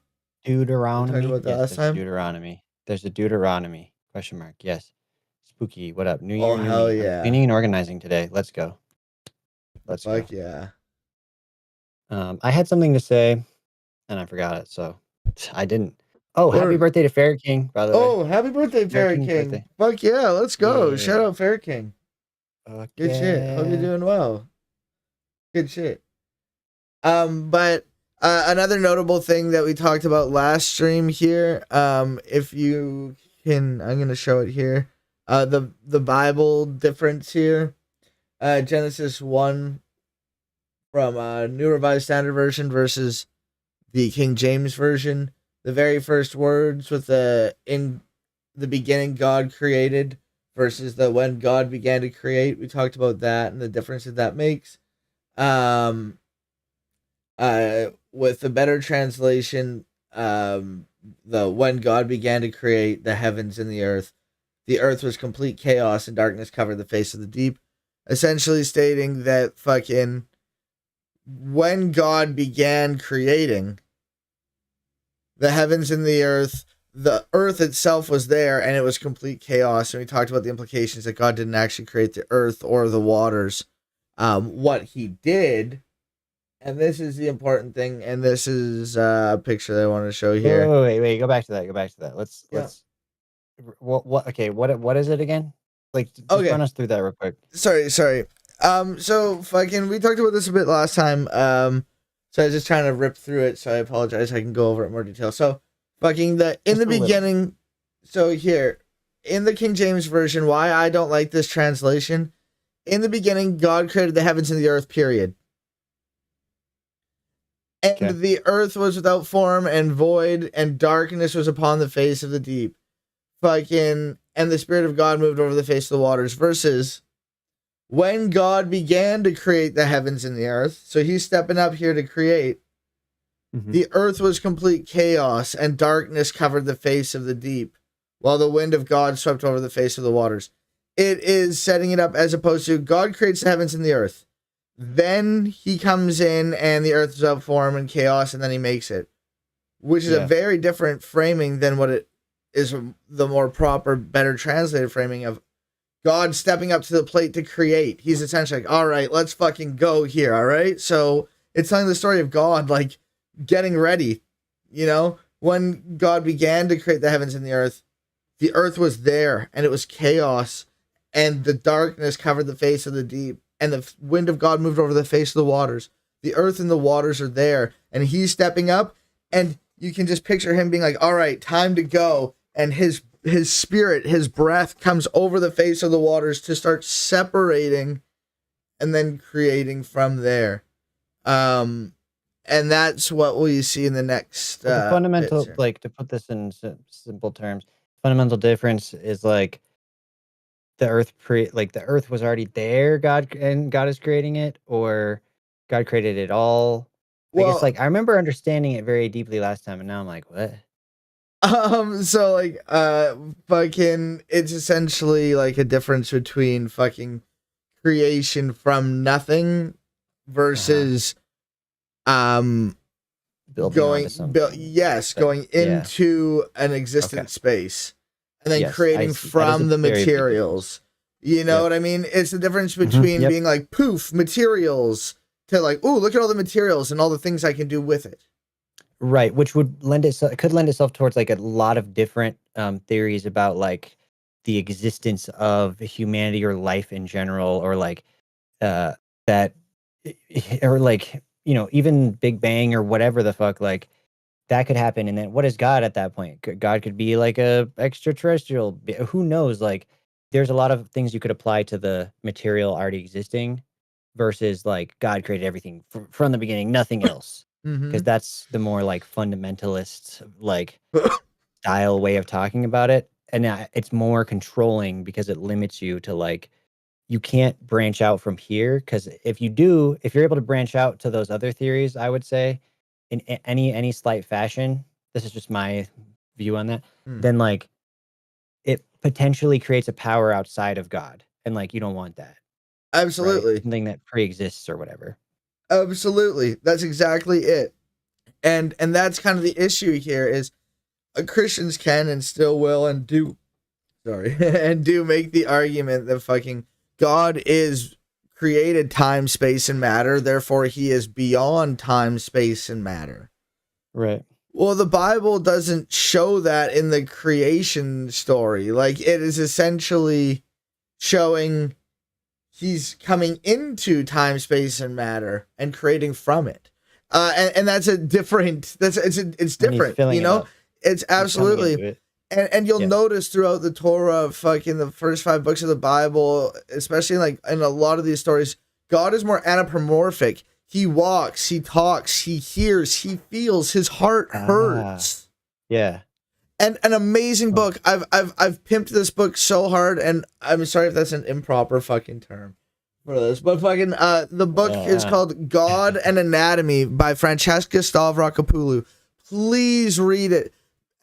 Deuteronomy? Talk about that last time? Deuteronomy. There's a Deuteronomy. Question mark. Yes. Spooky. What up? New Oh, year, new hell me. I'm yeah. cleaning and organizing today. Let's go. Let's go. Fuck yeah. I had something to say and I forgot it, so I didn't. Oh, happy birthday to Fair King, by the way. Oh, happy birthday, Fair Fairy King's King. birthday. Fuck yeah, let's go. Shout Yeah. out Fair King. Okay. Good shit. Hope you're doing well. Good shit. But another notable thing that we talked about last stream here, if you can, I'm gonna show it here. The Bible difference here. Genesis 1 from New Revised Standard Version versus the King James Version. The very first words with the in the beginning God created versus the when God began to create. We talked about that and the difference that makes. With the better translation, the when God began to create the heavens and the earth was complete chaos and darkness covered the face of the deep, essentially stating that fucking when God began creating the heavens and the earth itself was there and it was complete chaos. And we talked about the implications that God didn't actually create the earth or the waters. What he did, and this is the important thing, and this is a picture that I want to show here. Wait, go back to that. Let's what is it again? Like, just run us through that real quick. Sorry. So fucking we talked about this a bit last time. So I was just trying to rip through it, so I apologize. I can go over it in more detail. So fucking in the beginning, so here in the King James Version, why I don't like this translation. In the beginning, God created the heavens and the earth, period. And the earth was without form and void, and darkness was upon the face of the deep. Fucking, and the Spirit of God moved over the face of the waters. Versus, when God began to create the heavens and the earth, so he's stepping up here to create, the earth was complete chaos, and darkness covered the face of the deep, while the wind of God swept over the face of the waters. It is setting it up as opposed to God creates the heavens and the earth. Then he comes in and the earth is out form and chaos, and then he makes it. Which is a very different framing than what it is, the more proper, better translated framing of God stepping up to the plate to create. He's essentially like, all right, let's fucking go here, all right? So it's telling the story of God, like, getting ready. You know, when God began to create the heavens and the earth was there, and it was chaos, and the darkness covered the face of the deep, and the wind of God moved over the face of the waters. The earth and the waters are there, and he's stepping up, and you can just picture him being like, all right, time to go, and his spirit, his breath comes over the face of the waters to start separating and then creating from there. And that's what we see in the next the fundamental, like, to put this in simple terms, fundamental difference is like the earth the earth was already there, God is creating it, or God created it all. I guess, like, I remember understanding it very deeply last time, and now I'm like, what? So like fucking it's essentially like a difference between fucking creation from nothing versus going into an existent space and then creating from the materials. You know what I mean? It's the difference between being like poof materials to like, ooh, look at all the materials and all the things I can do with it. Right, which could lend itself towards like a lot of different theories about like the existence of humanity or life in general, or like that, or like, you know, even Big Bang or whatever the fuck, like that could happen. And then what is God at that point? God could be like a extraterrestrial. Who knows? Like, there's a lot of things you could apply to the material already existing versus like God created everything from the beginning, nothing else. Because that's the more like fundamentalist like style way of talking about it. And it's more controlling because it limits you to like, you can't branch out from here. Because if you're able to branch out to those other theories, I would say in any slight fashion, this is just my view on that, then like it potentially creates a power outside of God. And like, you don't want that. Absolutely. Right? Something that pre-exists or whatever. Absolutely. That's exactly it. And that's kind of the issue here is Christians can and still will and do, sorry, and do make the argument that fucking God is created time, space, and matter. Therefore, he is beyond time, space, and matter. Right. Well, the Bible doesn't show that in the creation story. Like, it is essentially showing he's coming into time, space, and matter and creating from it. And that's a different, it's different, you know? It's absolutely, and you'll notice throughout the Torah, fucking the first 5 books of the Bible, especially like in a lot of these stories, God is more anthropomorphic. He walks, he talks, he hears, he feels, his heart hurts. Yeah. And an amazing book. I've pimped this book so hard, and I'm sorry if that's an improper fucking term for this, but fucking the book is called God and Anatomy by Francesca Stavrakopoulou. Please read it.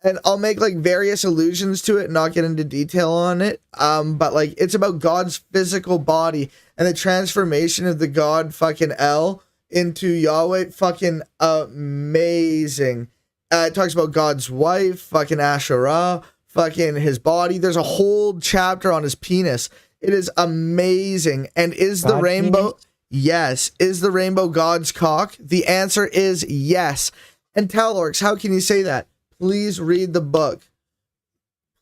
And I'll make like various allusions to it and not get into detail on it. But like it's about God's physical body and the transformation of the God fucking El into Yahweh. Fucking amazing. It talks about God's wife, fucking Asherah, fucking his body. There's a whole chapter on his penis. It is amazing. And is the rainbow? Penis? Yes. Is the rainbow God's cock? The answer is yes. And LORX, how can you say that? Please read the book.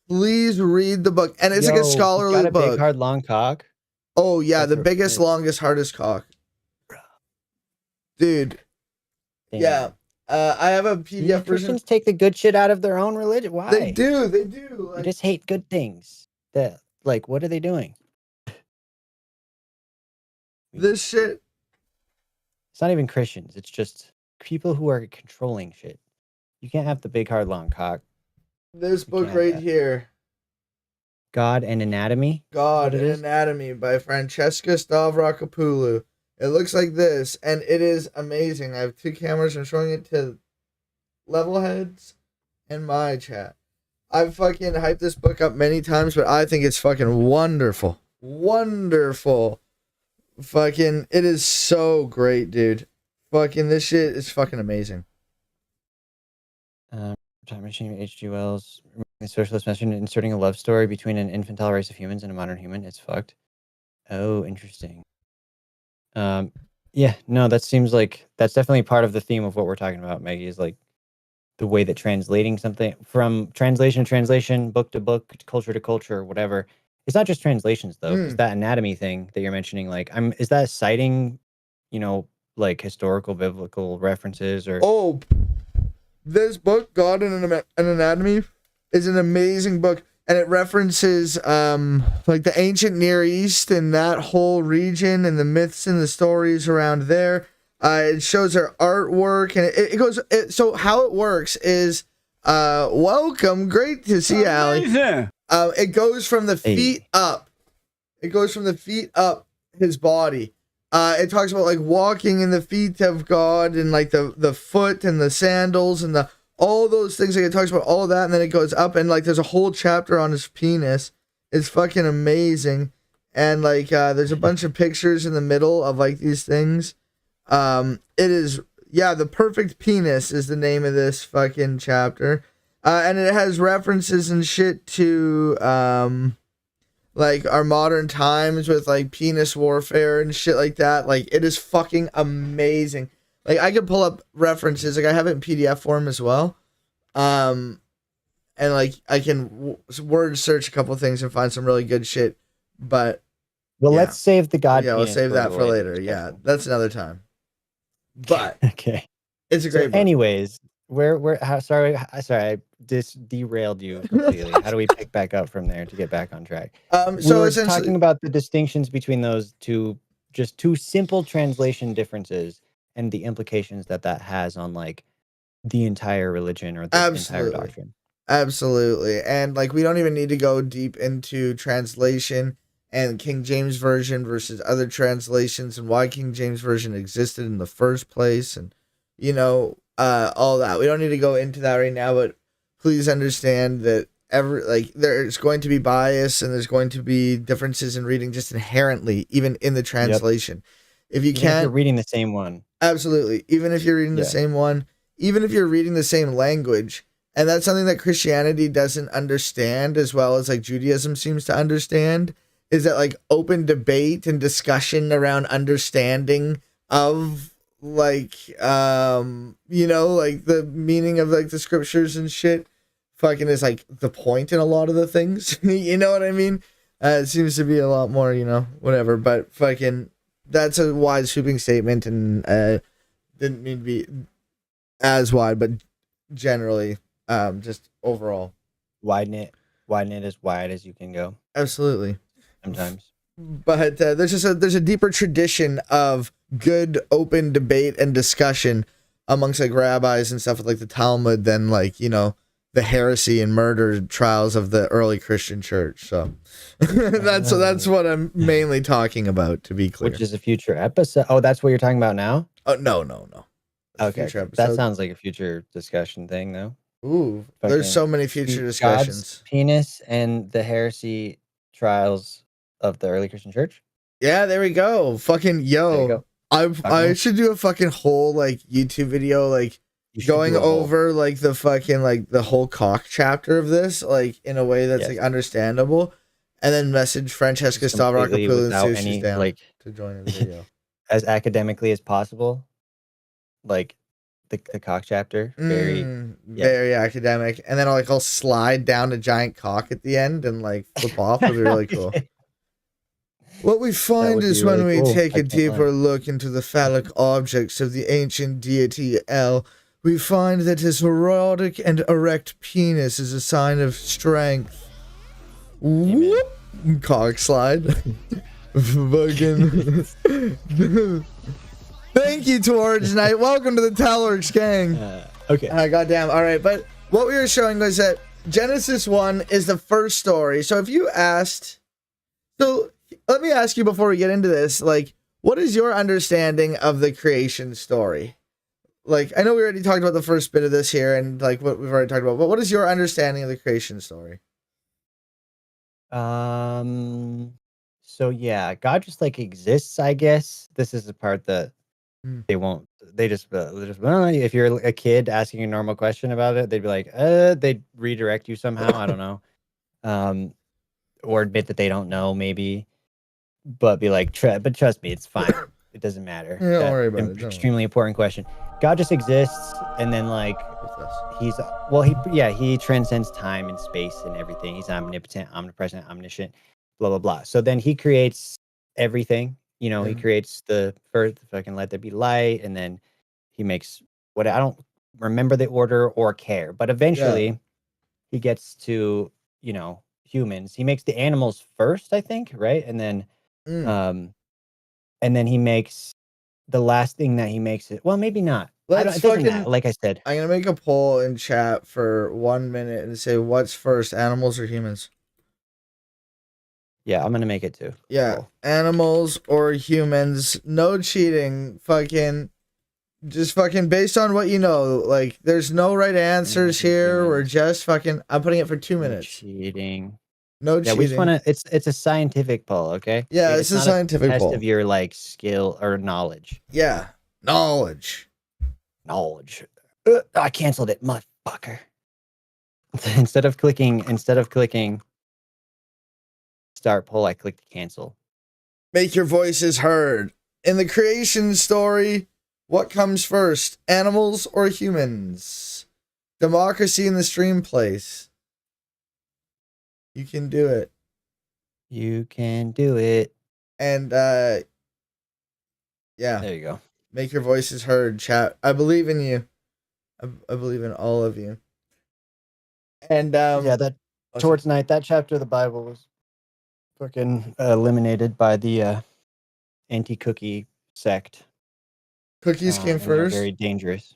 Please read the book. And it's like a scholarly book. Big, hard, long cock? Oh, yeah. The biggest, longest, hardest cock. Dude. Damn. Yeah. I have a PDF version. Christians take the good shit out of their own religion. Why? They do. They do. They just hate good things. Like, what are they doing? This shit. It's not even Christians. It's just people who are controlling shit. You can't have the big, hard, long cock. This book right here. God and Anatomy? God and Anatomy by Francesca Stavrakopoulou. It looks like this, and it is amazing. I have 2 cameras. I'm showing it to Levelheads and my chat. I've fucking hyped this book up many times, but I think it's fucking wonderful. Wonderful. Fucking, it is so great, dude. Fucking, this shit is fucking amazing. Time machine, H.G. Wells, the socialist message, inserting a love story between an infantile race of humans and a modern human. It's fucked. Oh, interesting. Yeah, no, that seems like that's definitely part of the theme of what we're talking about, Maggie, is like the way that translating something from translation to translation, book to book, culture to culture, whatever. It's not just translations though. It's that anatomy thing that you're mentioning. Like, is that citing, like historical biblical references or? Oh, this book, God and Anatomy, is an amazing book. And it references like the ancient Near East and that whole region and the myths and the stories around there. It shows their artwork and it goes. So how it works is, welcome, great to see you, Allie. It goes from the feet up. It goes from the feet up his body. It talks about like walking in the feet of God and like the foot and the sandals and all those things. Like it talks about all that, and then it goes up and like there's a whole chapter on his penis. It's fucking amazing. And like there's a bunch of pictures in the middle of like these things. It is, yeah, The Perfect Penis is the name of this fucking chapter. And it has references and shit to like our modern times with like penis warfare and shit like that. Like it is fucking amazing. Like I could pull up references. Like I have it in PDF form as well. And like I can word search a couple things and find some really good shit. But let's save the God. Yeah, we'll save that for later. Yeah, that's another time. But okay, it's a great book. Anyways, sorry, I derailed you completely. How do we pick back up from there to get back on track? So we're essentially talking about the distinctions between those two simple translation differences and the implications that has on like the entire religion or the entire doctrine. Absolutely. And like we don't even need to go deep into translation and King James Version versus other translations and why King James Version existed in the first place and all that. We don't need to go into that right now, but please understand that there's going to be bias and there's going to be differences in reading just inherently, even in the translation. If if you're reading the same one. Absolutely. Even if you're reading the same one, even if you're reading the same language, And that's something that Christianity doesn't understand, as well as like Judaism seems to understand, is that like open debate and discussion around understanding of like like the meaning of like the scriptures and shit fucking is like the point in a lot of the things. You know what I mean? It seems to be a lot more, whatever, but fucking that's a wide sweeping statement, and didn't mean to be as wide, but generally just overall Widen it as wide as you can go. absolutely. Sometimes. But there's a deeper tradition of good open debate and discussion amongst like rabbis and stuff with like the Talmud than like the heresy and murder trials of the early Christian church. So that's what I'm mainly talking about, to be clear. Which is a future episode. Oh, that's what you're talking about now? Oh no. Okay. That sounds like a future discussion thing, though. Ooh, there's so many future God's discussions. penis and the heresy trials of the early Christian church. Yeah, there we go. Fucking yo. I should do a fucking whole like YouTube video like going over like the fucking like the whole cock chapter of this like in a way that's like understandable, and then message Francesca Stavrakopoulos and see if she's down to join the video as academically as possible. Like the cock chapter, very academic, and then I'll slide down a giant cock at the end and like flip off. It'll be really cool. What we find is when we take a deeper look into the phallic objects of the ancient deity El, we find that his erotic and erect penis is a sign of strength. Whoop! Cock slide. Fucking. Thank you, Torch Knight. Welcome to the LORX gang. Okay. Goddamn. All right, but what we were showing was that Genesis 1 is the first story. So if you asked... So let me ask you before we get into this, like, what is your understanding of the creation story? Like, I know we already talked about the first bit of this here and, like, what we've already talked about, but what is your understanding of the creation story? So, yeah, God just, like, exists, I guess. This is the part that they just well, if you're a kid asking a normal question about it, they'd be like, they'd redirect you somehow. I don't know. Or admit that they don't know, maybe. But be like, but trust me, it's fine. It doesn't matter. Don't worry about it. Extremely important question. God just exists, and then like he transcends time and space and everything. He's omnipotent, omnipresent, omniscient, blah blah blah. So then he creates everything. He creates the first fucking let there be light, and then he makes what I don't remember the order or care, but eventually he gets to humans. He makes the animals first, I think, right? And then and then he makes the last thing that he makes it. Well, maybe not. It doesn't matter. Like I said, I'm gonna make a poll in chat for 1 minute and say what's first, animals or humans? Yeah, I'm gonna make it too. Yeah, cool. Animals or humans? No cheating. Just fucking based on what you know. Like, there's no right answers here. We're just fucking. I'm putting it for 2 minutes. Cheating. No cheating. We just want to. It's a scientific poll, okay? Yeah, it's a scientific test poll of your like skill or knowledge. Yeah, knowledge. I canceled it, motherfucker. instead of clicking start poll, I clicked cancel. Make your voices heard. In the creation story, what comes first, animals or humans? Democracy in the stream place. You can do it. You can do it. And yeah. There you go. Make your voices heard, chat. I believe in you. I believe in all of you. And that towards night, that chapter of the Bible was fucking eliminated by the anti-cookie sect. Cookies came first. Very dangerous.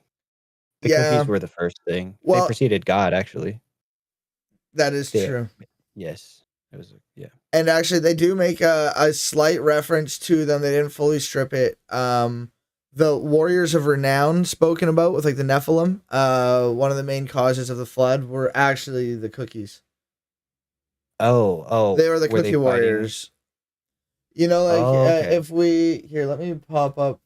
The cookies were the first thing. Well, they preceded God, actually. That is true. Yes. It was, yeah. And actually, they do make a slight reference to them. They didn't fully strip it. The warriors of renown spoken about with like the Nephilim, one of the main causes of the flood were actually the cookies. Oh. They were the cookie warriors. If we... Here, let me pop up.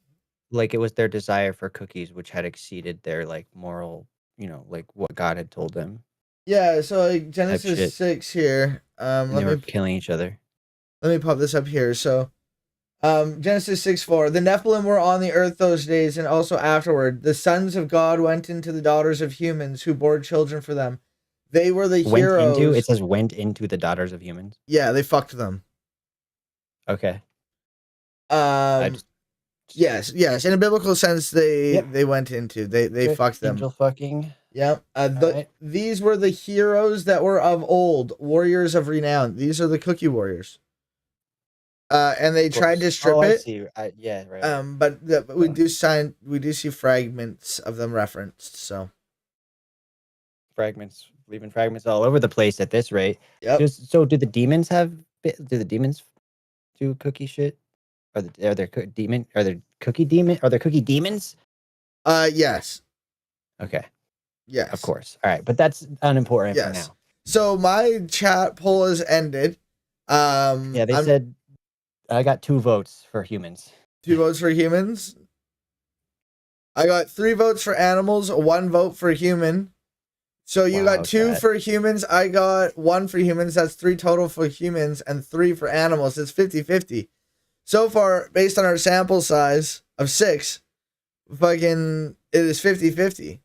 Like, it was their desire for cookies, which had exceeded their, like, moral like what God had told them. Yeah, so like shit. Genesis 6 here. And they were killing each other. Let me pop this up here. So Genesis 6:4. The Nephilim were on the earth those days and also afterward. The sons of God went into the daughters of humans who bore children for them. They were the heroes. It says went into the daughters of humans. Yeah, they fucked them. Okay. Yes. In a biblical sense, they went into. They fucked them. Angel fucking. Yep. Right. These were the heroes that were of old, warriors of renown. These are the cookie warriors. And they tried to strip it. I see. Yeah, right. But we do see fragments of them referenced. So fragments, leaving fragments all over the place at this rate. Yep. So do the demons do cookie shit? Are there cookie demons? Yes. Okay. Yes. Of course. All right, but that's unimportant for now. So my chat poll has ended. Yeah, they said I got 2 votes for humans. 2 votes for humans. I got 3 votes for animals, 1 vote for human. So you got 2 for humans. I got 1 for humans. That's 3 total for humans and 3 for animals. It's 50-50. So far, based on our sample size of 6, it is 50-50.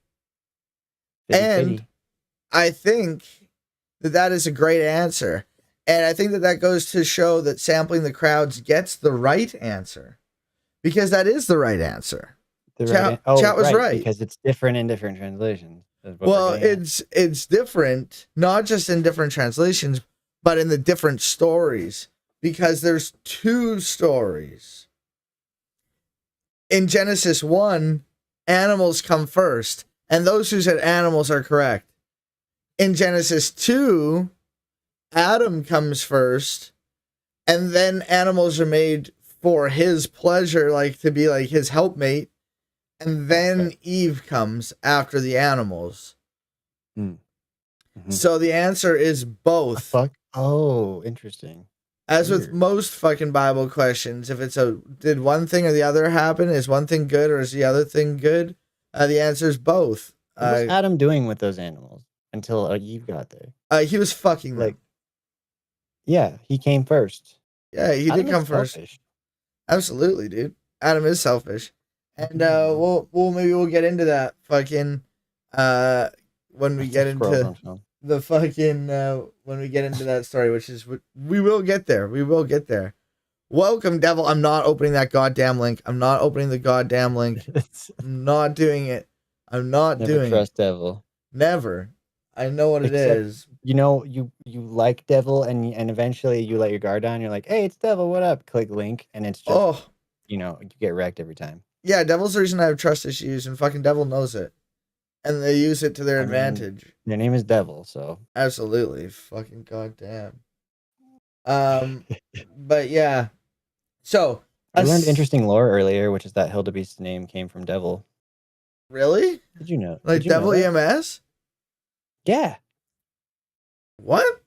And I think that is a great answer. And I think that goes to show that sampling the crowds gets the right answer. Because that is the right answer. Chat was right. Because it's different in different translations. Well, it's different, not just in different translations, but in the different stories. Because there's 2 stories. In Genesis 1, animals come first. And those who said animals are correct. In Genesis 2, Adam comes first. And then animals are made for his pleasure, like to be like his helpmate. And then Eve comes after the animals. So the answer is both. Oh, interesting. As with most fucking Bible questions, if it's did one thing or the other happen? Is one thing good or is the other thing good? The answer is both. What was Adam doing with those animals until Eve got there? He was fucking them. Yeah, he came first. Yeah, he did come first. Absolutely, dude. Adam is selfish. And we'll get into that fucking when we get into the fucking when we get into that story, which is we will get there. We will get there. Welcome, devil. I'm not opening that goddamn link. I'm not opening the goddamn link. I'm not doing it. I'm not doing it. Never trust devil. Never. I know what it is. You like devil and eventually you let your guard down. You're like, hey, it's devil. What up? Click link and it's just you get wrecked every time. Yeah, devil's the reason I have trust issues, and fucking devil knows it, and they use it to their advantage. Their name is Devil, so absolutely, fucking goddamn. But yeah, so I learned interesting lore earlier, which is that Hildebeest's name came from devil. Really? Did you know? Like Devil EMS? Yeah. What?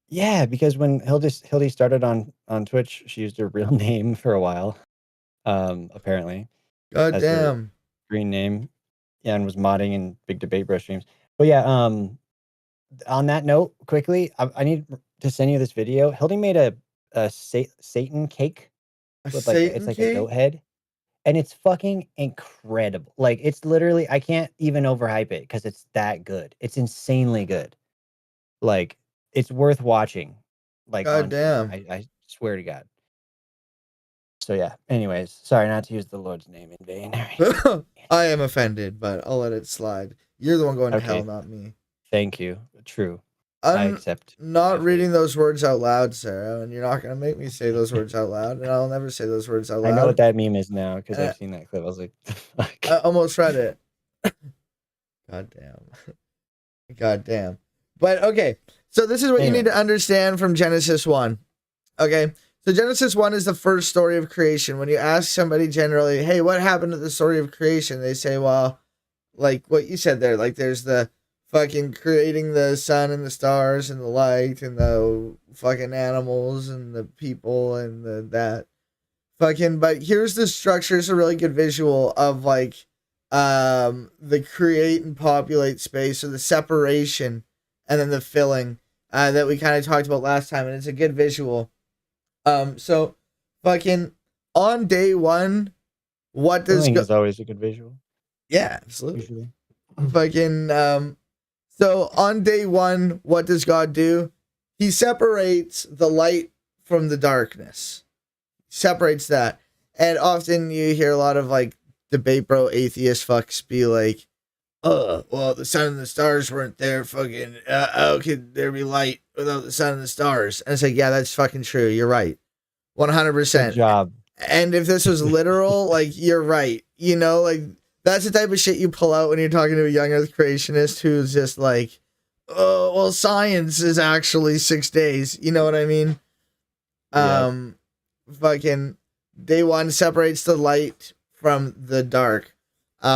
Yeah, because when Hildy started on Twitch, she used her real name for a while. Apparently. God damn. Green name. Yeah, and was modding in big debate brush streams. But yeah, on that note, quickly, I need to send you this video. Hildy made a Satan cake. It's like a goat head. And it's fucking incredible. Like, it's literally, I can't even overhype it because it's that good. It's insanely good. Like, it's worth watching. Like, God damn. I swear to God. So yeah, anyways, sorry not to use the Lord's name in vain. I am offended, but I'll let it slide. You're the one going to hell, not me. Thank you. True. I accept. Not reading those words out loud, Sarah, and you're not going to make me say those words out loud, and I'll never say those words out loud. I know what that meme is now because I've seen that clip. I was like, fuck. I almost read it. God damn. God damn. But okay, so this is what you need to understand from Genesis 1. Okay, so Genesis 1 is the first story of creation. When you ask somebody generally, hey, what happened to the story of creation? They say, well, like what you said there, like there's the fucking creating the sun and the stars and the light and the fucking animals and the people and that fucking, but here's the structure. It's a really good visual of like the create and populate space, or the separation, and then the filling that we kind of talked about last time, and it's a good visual. So fucking on day one, what does Filling is always a good visual. Yeah, absolutely. Usually. Fucking so on day one, what does God do? He separates the light from the darkness. Separates that. And often you hear a lot of like debate bro atheist fucks be like, well, the sun and the stars weren't there, fucking how could there be light without the sun and the stars? And it's like, yeah, that's fucking true. You're right. 100%. Good job. And if this was literal, like, you're right. You know, like, that's the type of shit you pull out when you're talking to a young earth creationist who's just like, oh, well, science is actually 6 days. You know what I mean? Yep. Fucking day one separates the light from the dark,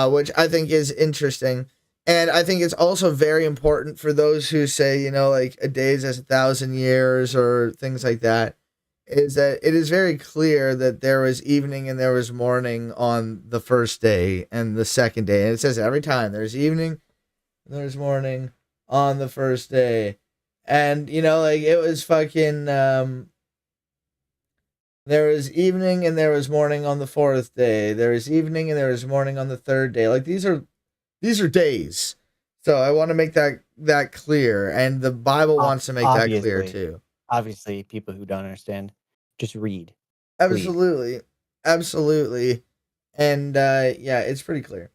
which I think is interesting. And I think it's also very important for those who say, you know, like a day is as 1,000 years or things like that, is that it is very clear that there was evening and there was morning on the first day and the second day. And it says every time there's evening and there's morning on the first day. And, you know, like it was fucking, there was evening and there was morning on the fourth day. There was evening and there was morning on the third day. Like these are days. So I want to make that clear. And the Bible wants to make that clear too. Obviously, people who don't understand, just read. Absolutely. Absolutely. And yeah, it's pretty clear.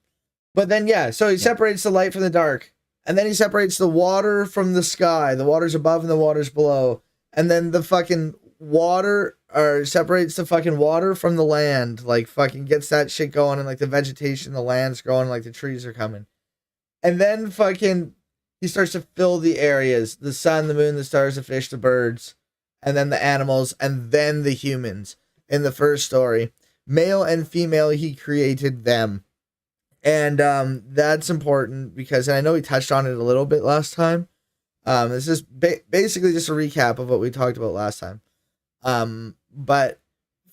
But then, yeah, so he separates the light from the dark. And then he separates the water from the sky. The water's above and the water's below. And then the fucking water, or separates the fucking water from the land. Like, fucking gets that shit going, and like the vegetation, the land's growing, like the trees are coming. And then fucking he starts to fill the areas, the sun, the moon, the stars, the fish, the birds, and then the animals, and then the humans. In the first story, male and female, he created them. And that's important because, and I know we touched on it a little bit last time. This is basically just a recap of what we talked about last time. But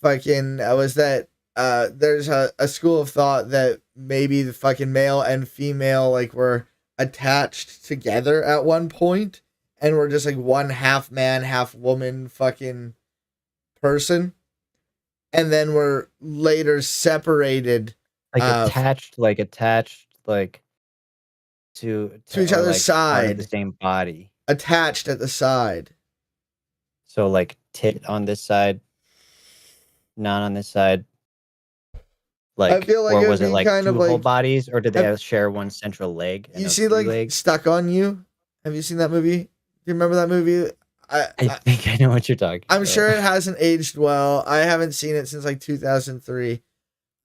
fucking was that there's a school of thought that maybe the fucking male and female like were attached together at one point and were just like one half man, half woman fucking person, and then were later separated, attached to each other's like, side, the same body, attached at the side. So like tit on this side, not on this side. Like, I feel like or was it like kind two of whole like bodies, or did they share one central leg? You see, like legs? Stuck on You. Have you seen that movie? Do you remember that movie? I think I know what you're talking I'm about. sure it hasn't aged well. I haven't seen it since like 2003.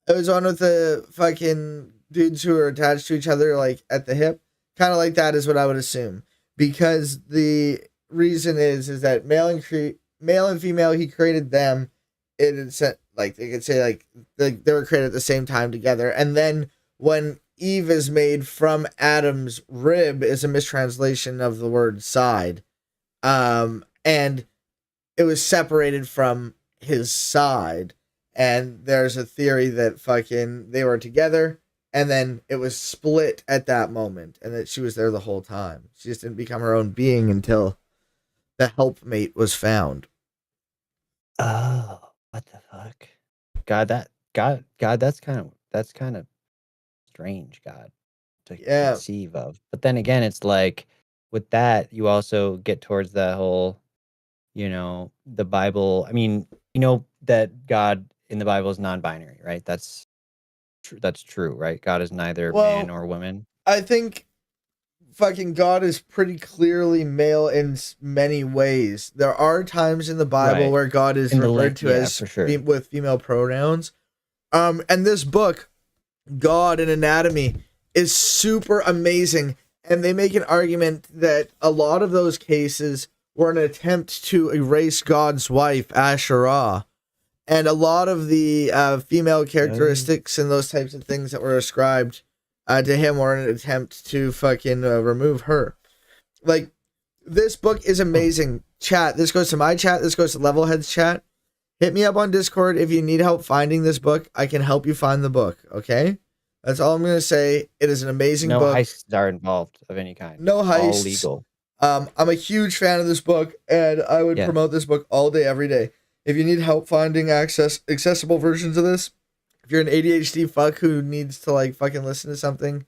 It was one with the fucking dudes who are attached to each other, like at the hip. Kind of like that is what I would assume. Because the reason is that male and female, he created them. It said, like, they could say like they were created at the same time together. And then when Eve is made from Adam's rib is a mistranslation of the word side. And it was separated from his side. And there's a theory that fucking they were together and then it was split at that moment and that she was there the whole time. She just didn't become her own being until the helpmate was found. Oh, what the fuck? God, that's kind of strange, God, to conceive of. But then again, it's like with that, you also get towards that whole, you know, the Bible. I mean, you know that God in the Bible is non-binary, right? That's true, right? God is neither man or woman. I think fucking God is pretty clearly male in many ways. There are times in the Bible where God is referred to as with female pronouns. And this book, God in Anatomy, is super amazing. And they make an argument that a lot of those cases were an attempt to erase God's wife, Asherah. And a lot of the female characteristics and those types of things that were ascribed to him were an attempt to fucking remove her. Like, this book is amazing. Chat, this goes to my chat, this goes to Levelhead's chat. Hit me up on Discord if you need help finding this book. I can help you find the book, okay? That's all I'm gonna say. It is an amazing No book. heists are involved of any kind. No All heists. legal. I'm a huge fan of this book, and I would promote this book all day, every day. If you need help finding accessible versions of this, if you're an ADHD fuck who needs to like fucking listen to something,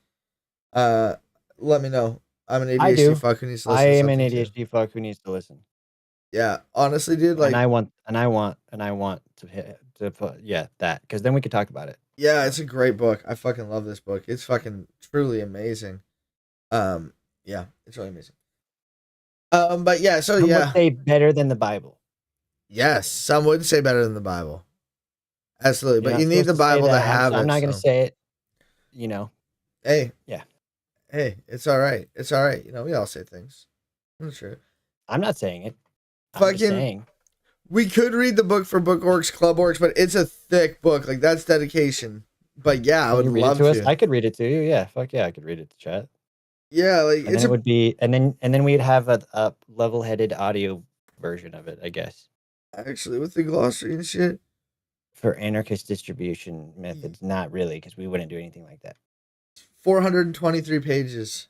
let me know. I'm an ADHD fuck who needs to listen I to am something an ADHD fuck who needs to listen. Yeah, honestly, dude, like, and I want to put that, because then we could talk about it. Yeah, it's a great book. I fucking love this book. It's fucking truly amazing. Yeah, it's really amazing. But yeah, so Some would say better than the Bible. Yes, some would say better than the Bible. Absolutely, You're but not you need the supposed to say Bible to that. have it. I'm not going to say it. You know. Hey. Yeah. Hey, it's all right. It's all right. You know, we all say things. That's true. I'm not saying it. I'm just saying. We could read the book for Book Orcs, Club Orcs, but it's a thick book. Like, that's dedication. But yeah, I would love to. I could read it to you. Yeah, fuck yeah, I could read it to chat. Yeah, like, and then it would be, and then we'd have a level-headed audio version of it, I guess. Actually, with the glossary and shit. For anarchist distribution methods, not really, because we wouldn't do anything like that. 423 pages.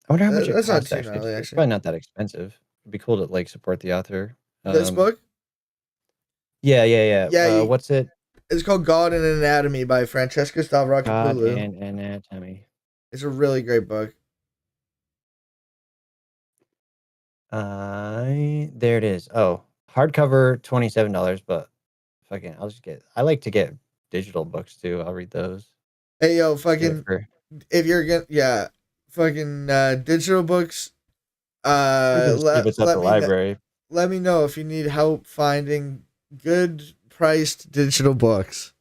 I wonder how much that's it costs. not too Actually, gnarly, it's probably not that expensive. It'd be cool to like support the author. This book? Yeah. What's it? It's called God and Anatomy by Francesca Stavrakopoulos. God and Anatomy. It's a really great book. There it is. Oh, hardcover $27, but fucking, I like to get digital books too. I'll read those. Hey yo, fucking, if you're gonna, fucking digital books. If it's at the library. Let me know if you need help finding good priced digital books.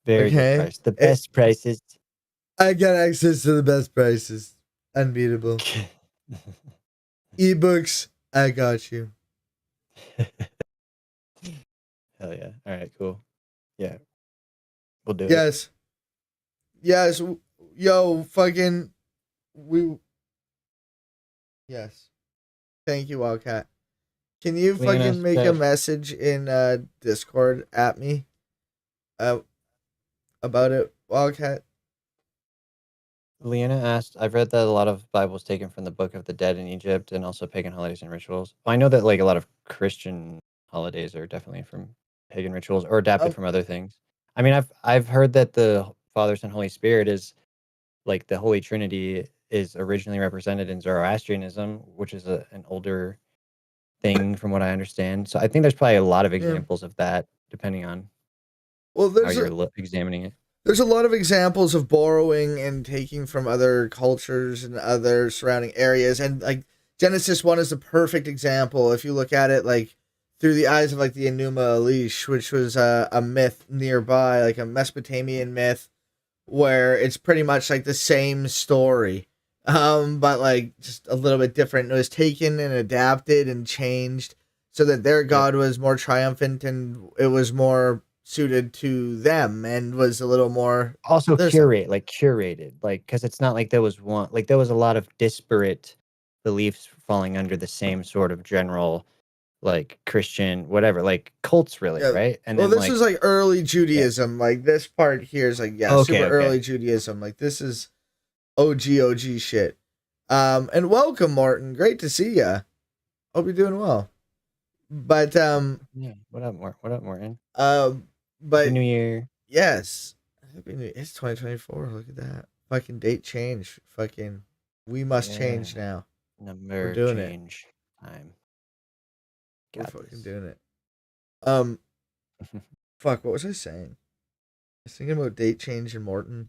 Very good price. The best prices. I got access to the best prices. Unbeatable. Ebooks, I got you. Hell yeah. All right, cool. Yeah. We'll do it. Yes. Yo, fucking Yes. Thank you, Wildcat. Can you fucking make a message in Discord at me about it, Wildcat? Leanna asked, I've read that a lot of Bibles taken from the Book of the Dead in Egypt and also pagan holidays and rituals. I know that like a lot of Christian holidays are definitely from pagan rituals or adapted from other things. I mean, I've heard that the Father, Son, Holy Spirit is like the Holy Trinity is originally represented in Zoroastrianism, which is an older thing from what I understand. So I think there's probably a lot of examples of that, depending on how you're examining it. There's a lot of examples of borrowing and taking from other cultures and other surrounding areas. And like Genesis 1 is the perfect example. If you look at it like through the eyes of like the Enuma Elish, which was a myth nearby, like a Mesopotamian myth, where it's pretty much like the same story. But like just a little bit different. It was taken and adapted and changed so that their God was more triumphant and it was more suited to them and was a little more also curated, like, because it's not like there was a lot of disparate beliefs falling under the same sort of general like Christian whatever, like cults, really, right? And well, then, this was like early Judaism. Like this part here is like super early Judaism. Like this is OG shit. And welcome, Martin. Great to see ya. Hope you're doing well. But yeah, what up, Martin? But Happy New Year. Yes. Happy New Year. It's 2024. Look at that. Fucking date change. Fucking we must change now. We're doing change time. We're fucking doing it. Fuck, what was I saying? I was thinking about date change and Morton.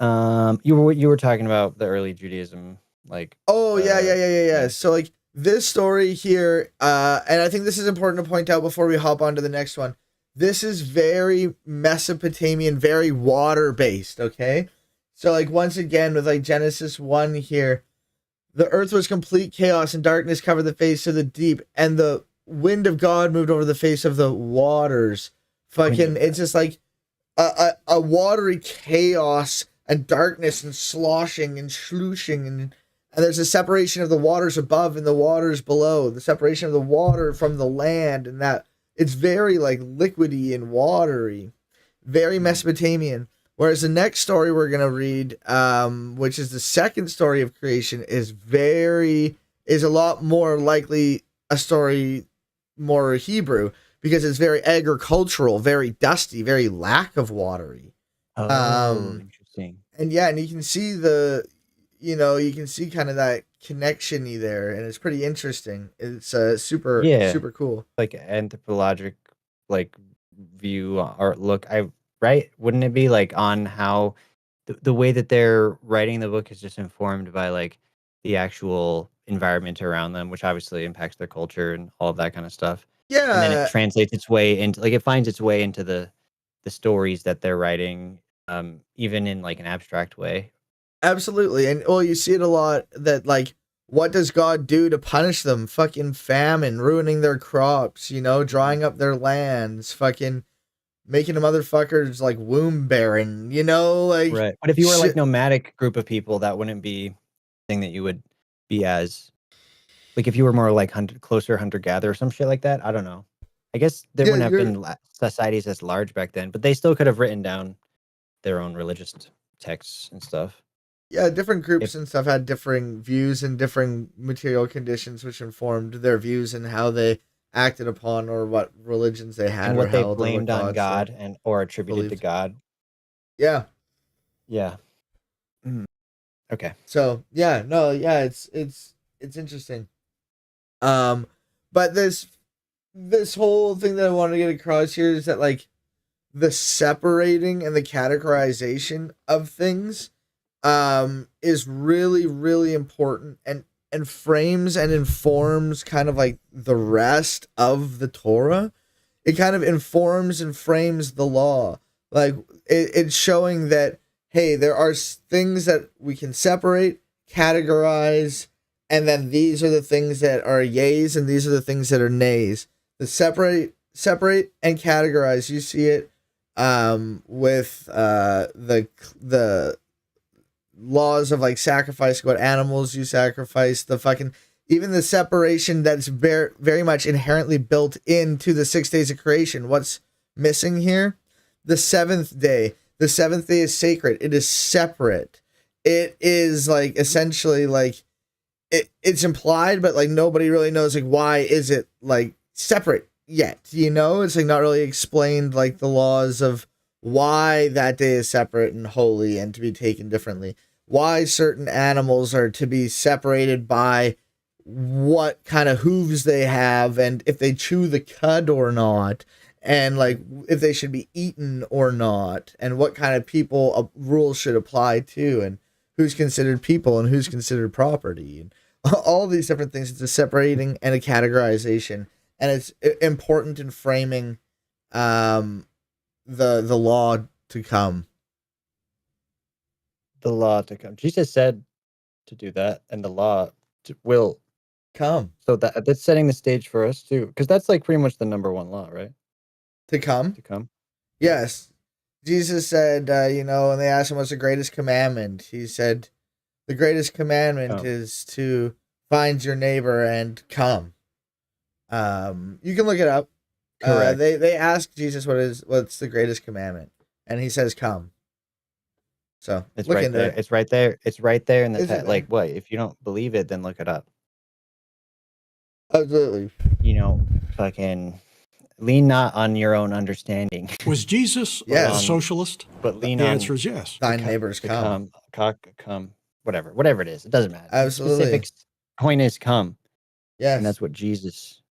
You were talking about the early Judaism, like yeah. So like this story here, and I think this is important to point out before we hop on to the next one. This is very Mesopotamian, very water based, okay? So like once again with like Genesis 1 here, the earth was complete chaos and darkness covered the face of the deep, and the wind of God moved over the face of the waters. Fucking, it's just like a watery chaos and darkness and sloshing and slooshing and there's a separation of the waters above and the waters below, the separation of the water from the land, and that it's very like liquidy and watery. very Mesopotamian. Whereas the next story we're gonna read, which is the second story of creation, is a lot more likely a story more Hebrew, because it's very agricultural, very dusty, very lack of watery. Interesting. And yeah, and you can see you can see kind of that connection-y there, and it's pretty interesting. It's super cool. Like anthropologic like view or look. Right? Wouldn't it be like on how the way that they're writing the book is just informed by like the actual environment around them, which obviously impacts their culture and all of that kind of stuff. And then it Yeah, translates its way into like it finds its way into the stories that they're writing, even in like an abstract way. absolutely. And well, you see it a lot that like, what does God do to punish them? Fucking famine, ruining their crops, drying up their lands, fucking making the motherfuckers like womb barren, like Right. But if you were like shit. nomadic group of people, that wouldn't be thing that you would be as like if you were more like closer hunter gatherer or some shit like that. I don't know. I guess there Yeah, wouldn't have been societies as large back then, but they still could have written down their own religious texts and stuff. Yeah, different groups and stuff had differing views and differing material conditions, which informed their views and how they acted upon, or what religions they had, And or what they held, or what blamed on gods God they and or attributed to believed. God. Yeah. Yeah. Okay. So yeah, no, yeah, it's interesting. But this whole thing that I want to get across here is that like the separating and the categorization of things is really, really important, and frames and informs kind of like the rest of the Torah. It kind of informs and frames the law. Like it's showing that, hey, there are things that we can separate, categorize, and then these are the things that are yays and these are the things that are nays. The separate and categorize. You see it with the laws of like sacrifice, what animals you sacrifice, the fucking even the separation that's very, very much inherently built into the 6 days of creation. What's missing here? The seventh day. The seventh day is sacred. It is separate. It is like essentially like it's implied, but like nobody really knows like why is it like separate yet. It's like not really explained, like the laws of why that day is separate and holy and to be taken differently. Why certain animals are to be separated by what kind of hooves they have, and if they chew the cud or not, and like if they should be eaten or not, and what kind of people rules should apply to, and who's considered people and who's considered property, and all these different things. It's a separating and a categorization, and it's important in framing the law to come. The law to come. Jesus said to do that, and the law will come. So that's setting the stage for us too, because that's like pretty much the number one law, right? To come. To come. Yes. Jesus said, when they asked him what's the greatest commandment, he said, the greatest commandment is to find your neighbor and come. You can look it up. Correct. They asked Jesus what's the greatest commandment, and he says, "Come." So it's look right into there. it. It's right there. It's right there in the Is it like what? If you don't believe it, then look it up. Absolutely. Fucking lean not on your own understanding. Was Jesus a socialist? But lean the on. answer is yes. Thine neighbors come. Come. Whatever it is. It doesn't matter. Absolutely. The specific point is come. Yes. And that's what Jesus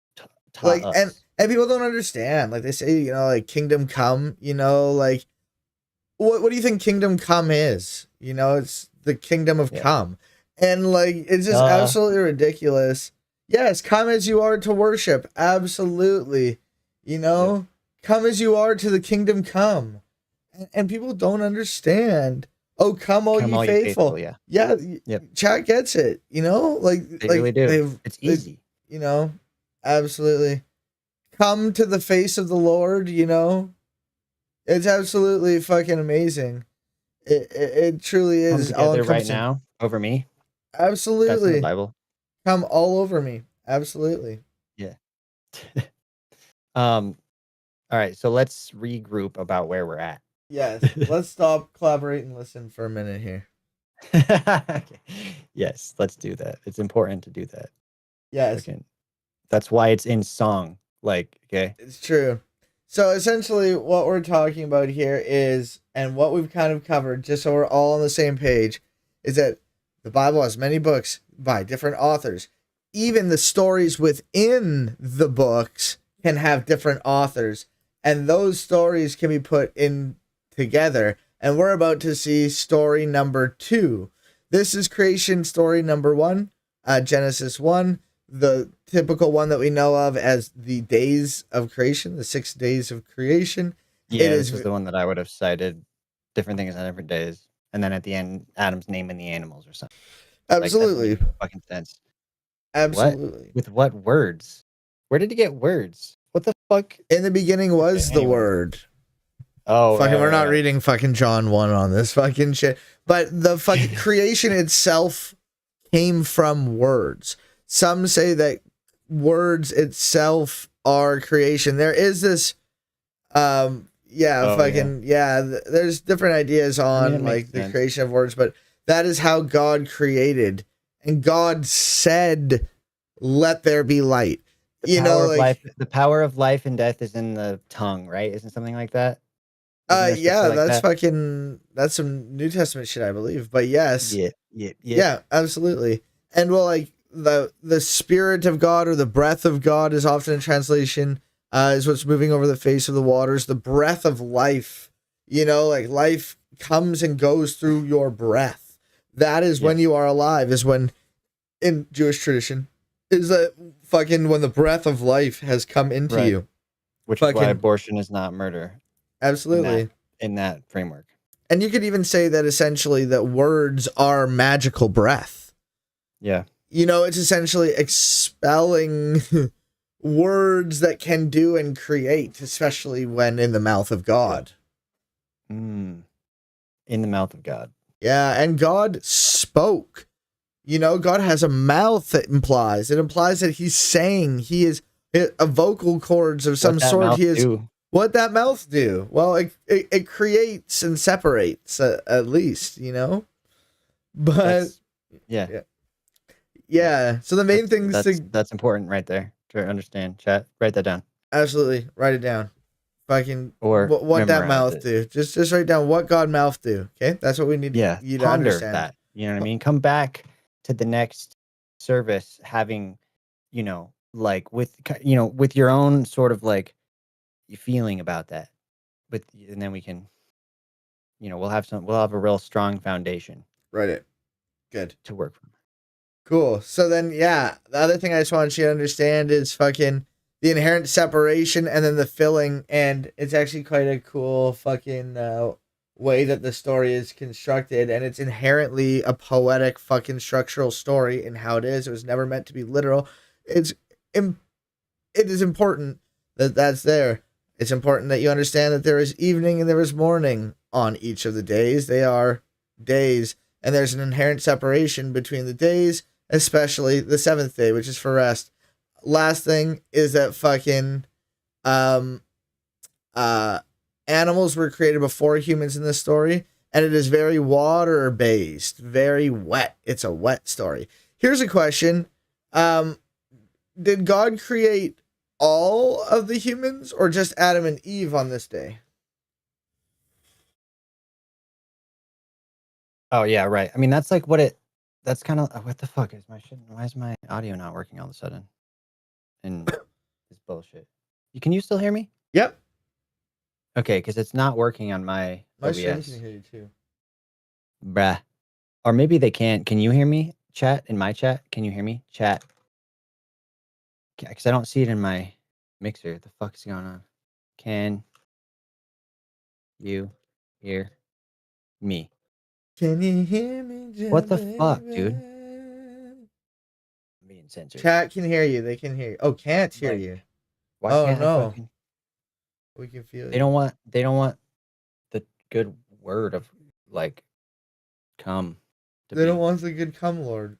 taught like us. and people don't understand. Like they say, like kingdom come. Like what do you think kingdom come is? It's the kingdom of come, and like it's just absolutely ridiculous. Yes, come as you are to worship. Absolutely. Come as you are to the kingdom come. And people don't understand. Oh, come all ye faithful. Yeah. Yeah. Yep. Chat gets it. Like they really do. It's easy. Absolutely. Come to the face of the Lord. It's absolutely fucking amazing. It truly is. Come together right now over me. Absolutely. That's in the Bible. Come all over me. Absolutely. Yeah. All right, so let's regroup about where we're at. Yes. Let's stop, collaborate, and listen for a minute here. Okay. Yes, let's do that. It's important to do that. Yes. That's why it's in song. Like, okay. It's true. So essentially what we're talking about here is, and what we've kind of covered, just so we're all on the same page, is that the Bible has many books by different authors. Even the stories within the books can have different authors, and those stories can be put in together. And we're about to see story number 2. This is creation story number 1, Genesis 1, the typical one that we know of as the days of creation, the 6 days of creation. Yeah, this is the one that I would have cited different things on different days. And then at the end, Adam's naming the animals or something. Absolutely. Like, that fucking sense. Absolutely. What? With what words? Where did he get words? What the fuck? In the beginning was the word. Oh, fucking, we're not reading fucking John 1 on this fucking shit. But the fucking creation itself came from words. Some say that words itself are creation. There is this, there's different ideas on like the creation of words, but that is how God created. And God said, "Let there be light." The power of life and death is in the tongue, right? Isn't something like that? That's some New Testament shit, I believe. But yes. Yeah, absolutely. And well, like the Spirit of God or the breath of God is often in translation, is what's moving over the face of the waters. The breath of life, like life comes and goes through your breath. That is when you are alive, is when, in Jewish tradition, is that fucking when the breath of life has come into you. Which is why abortion is not murder. Absolutely. In that framework. And you could even say that essentially that words are magical breath. Yeah. It's essentially expelling words that can do and create, especially when in the mouth of God. In the mouth of God. Yeah, and God spoke. God has a mouth that implies. It implies that he's saying, he is a vocal cords of some sort. He is. What that mouth do? Well, it creates and separates at least, But yeah. So the main things that's important right there to understand. Chat, write that down. Absolutely, write it down. Fucking or what that mouth do? Just write down what God mouth do. Okay, that's what we need. You to understand that. You know what I mean? Come back to the next service having, like with your own sort of like feeling about that, and then we can, we'll have a real strong foundation. Write it. Good to work from. Cool. So then, the other thing I just want you to understand is fucking the inherent separation and then the filling, and it's actually quite a cool fucking way that the story is constructed, and it's inherently a poetic fucking structural story in how it is. It was never meant to be literal. It is important that that's there. It's important that you understand that there is evening and there is morning on each of the days. They are days, and there's an inherent separation between the days, especially the 7th day, which is for rest. Last thing is that fucking animals were created before humans in this story, and it is very water based, very wet. It's a wet story. Here's a question. Did God create all of the humans or just Adam and Eve on this day? Oh yeah, right. I mean, that's like that's kind of, what the fuck is my shit? Why is my audio not working all of a sudden? And this bullshit. Can you still hear me? Yep. Okay, because it's not working on my stream OBS. can hear you too. Bruh. Or maybe they can't. Can you hear me? Chat, in my chat? Can you hear me? Chat. Because I don't see it in my mixer. What the fuck is going on? Can you hear me? Can you hear me? What the fuck, dude? I'm being censored. Chat can hear you. They can hear you. Oh, can't hear you. Why can't I fucking... We can feel it. They don't want the good word of like come. They don't want the good come, Lord.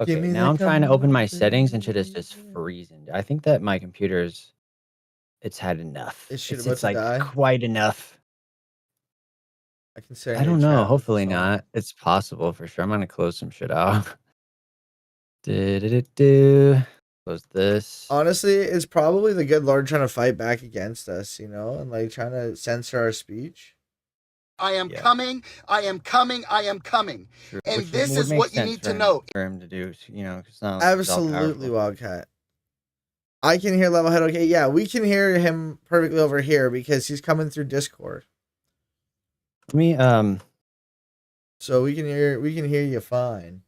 Okay, now I'm trying to open my settings and shit is just freezing. I think that my computer's it's had enough. Is shit It's about to like die? quite enough. I can say I don't know. Hopefully not. It's possible for sure. I'm gonna close some shit out. Close this. Honestly, it's probably the good Lord trying to fight back against us, you know, and like trying to censor our speech. I am coming. I am coming. I am coming. Sure. And Which this would is make what you sense need for to him- know. for him to do. You know, 'cause it's not like he's all Absolutely, powerful. Wildcat. I can hear Levelhead. Okay, yeah, we can hear him perfectly over here because he's coming through Discord. Let me So we can hear you fine.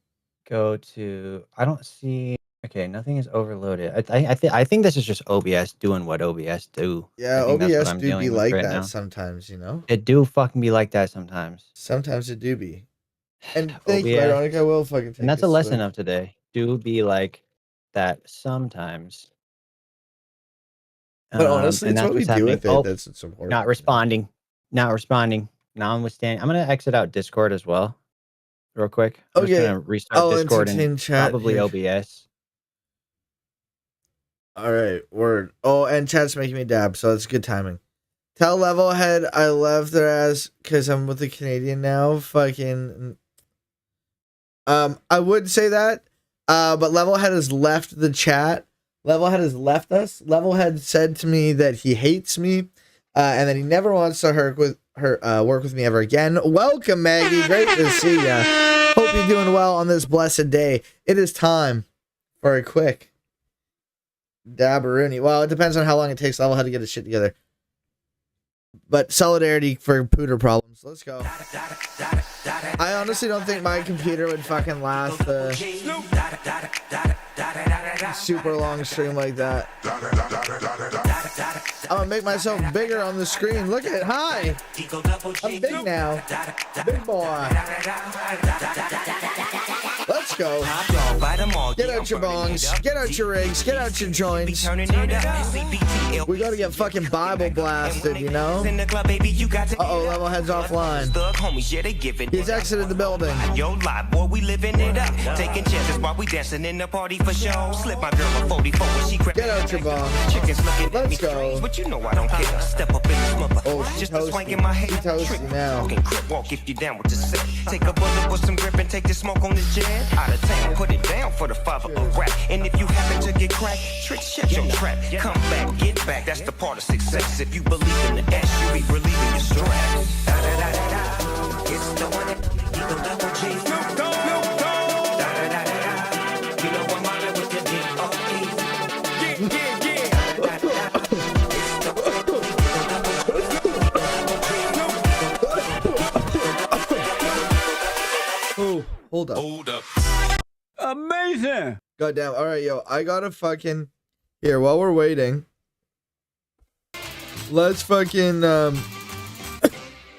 go to. I don't see. Okay, nothing is overloaded. I think this is just OBS doing what OBS do. Yeah, I think that's what OBS I'm do dealing be with like right that now. sometimes, you know. It do fucking be like that sometimes. Sometimes it do be. And thank you, OBS. Ironic. I will fucking take And that's a a lesson swig. of today. Do be like that sometimes. But honestly, and it's that's what we what's do happening. with it Oh, that's what's important. not responding. Not responding. Notwithstanding, I'm gonna exit out Discord as well, real quick. I'm Okay. just gonna restart I'll Discord entertain and chat probably here. OBS. All right, word. Oh, and chat's making me dab, so that's good timing. Tell Levelhead I left their ass because I'm with the Canadian now. Fucking. I would say that, but Levelhead has left the chat. Levelhead has left us. Levelhead said to me that he hates me, and that he never wants to work with me ever again. Welcome, Maggie. Great to see ya. Hope you're doing well on this blessed day. It is time for a quick Dabberoonie. Well, it depends on how long it takes Levelhead to get his shit together. But solidarity for pooter problems. Let's go. I honestly don't think my computer would fucking last a super long stream like that. I'm gonna make myself bigger on the screen. Look at it. Hi. I'm big now. Big boy. Let's go. Get out your bongs. Get out your rigs. Get out your joints. We gotta get fucking Bible blasted, you know? Uh-oh, Levelhead's offline. He's exited the building. Yo, live boy, we living it up. Taking chances while we dancing in the party for show. Slip my girl a 44 when she crept. Get out your bongs. Chickens looking at me Let's go. strange, but you know I don't care. Step up in this mother. Oh, just a swing in my head. Toasty now. Walking crip walk if you down with the set. Take a bullet with some grip and take the smoke on this jet. Out of town, put it down for the father of rap. And if you happen to get cracked, trick shut your trap. Come back, get back. That's the part of success. If you believe in the S, you be relieving your stress. Da da da da da. It's the one that Eagle Double G. Snoop Dogg. Da da da da da. You know I'm mobbing with the D.O.E. Oh, hold up. Hold up. Amazing. Goddamn. All right, yo. I gotta fucking. Here, while we're waiting. Let's fucking.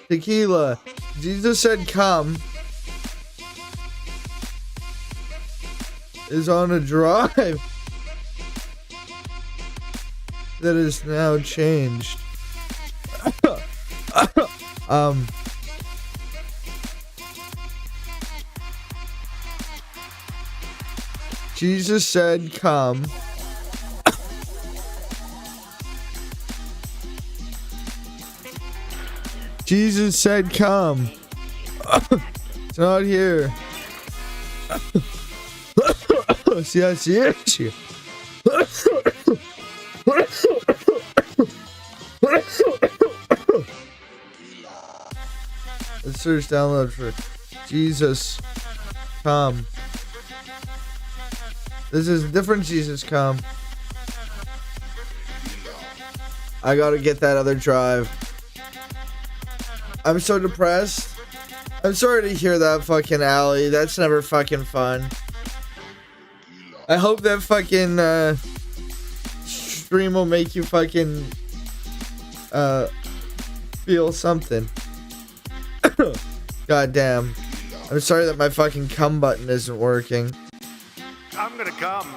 Tequila. Jesus said come. Is on a drive. That is now changed. Jesus said come. Jesus said come. It's not here. See, I see it. Let's search download for Jesus come. This is a different Jesus come. I gotta get that other drive. I'm so depressed. I'm sorry to hear that, fucking Allie. That's never fucking fun. I hope that fucking stream will make you fucking feel something. God damn. I'm sorry that my fucking come button isn't working. I'm gonna come.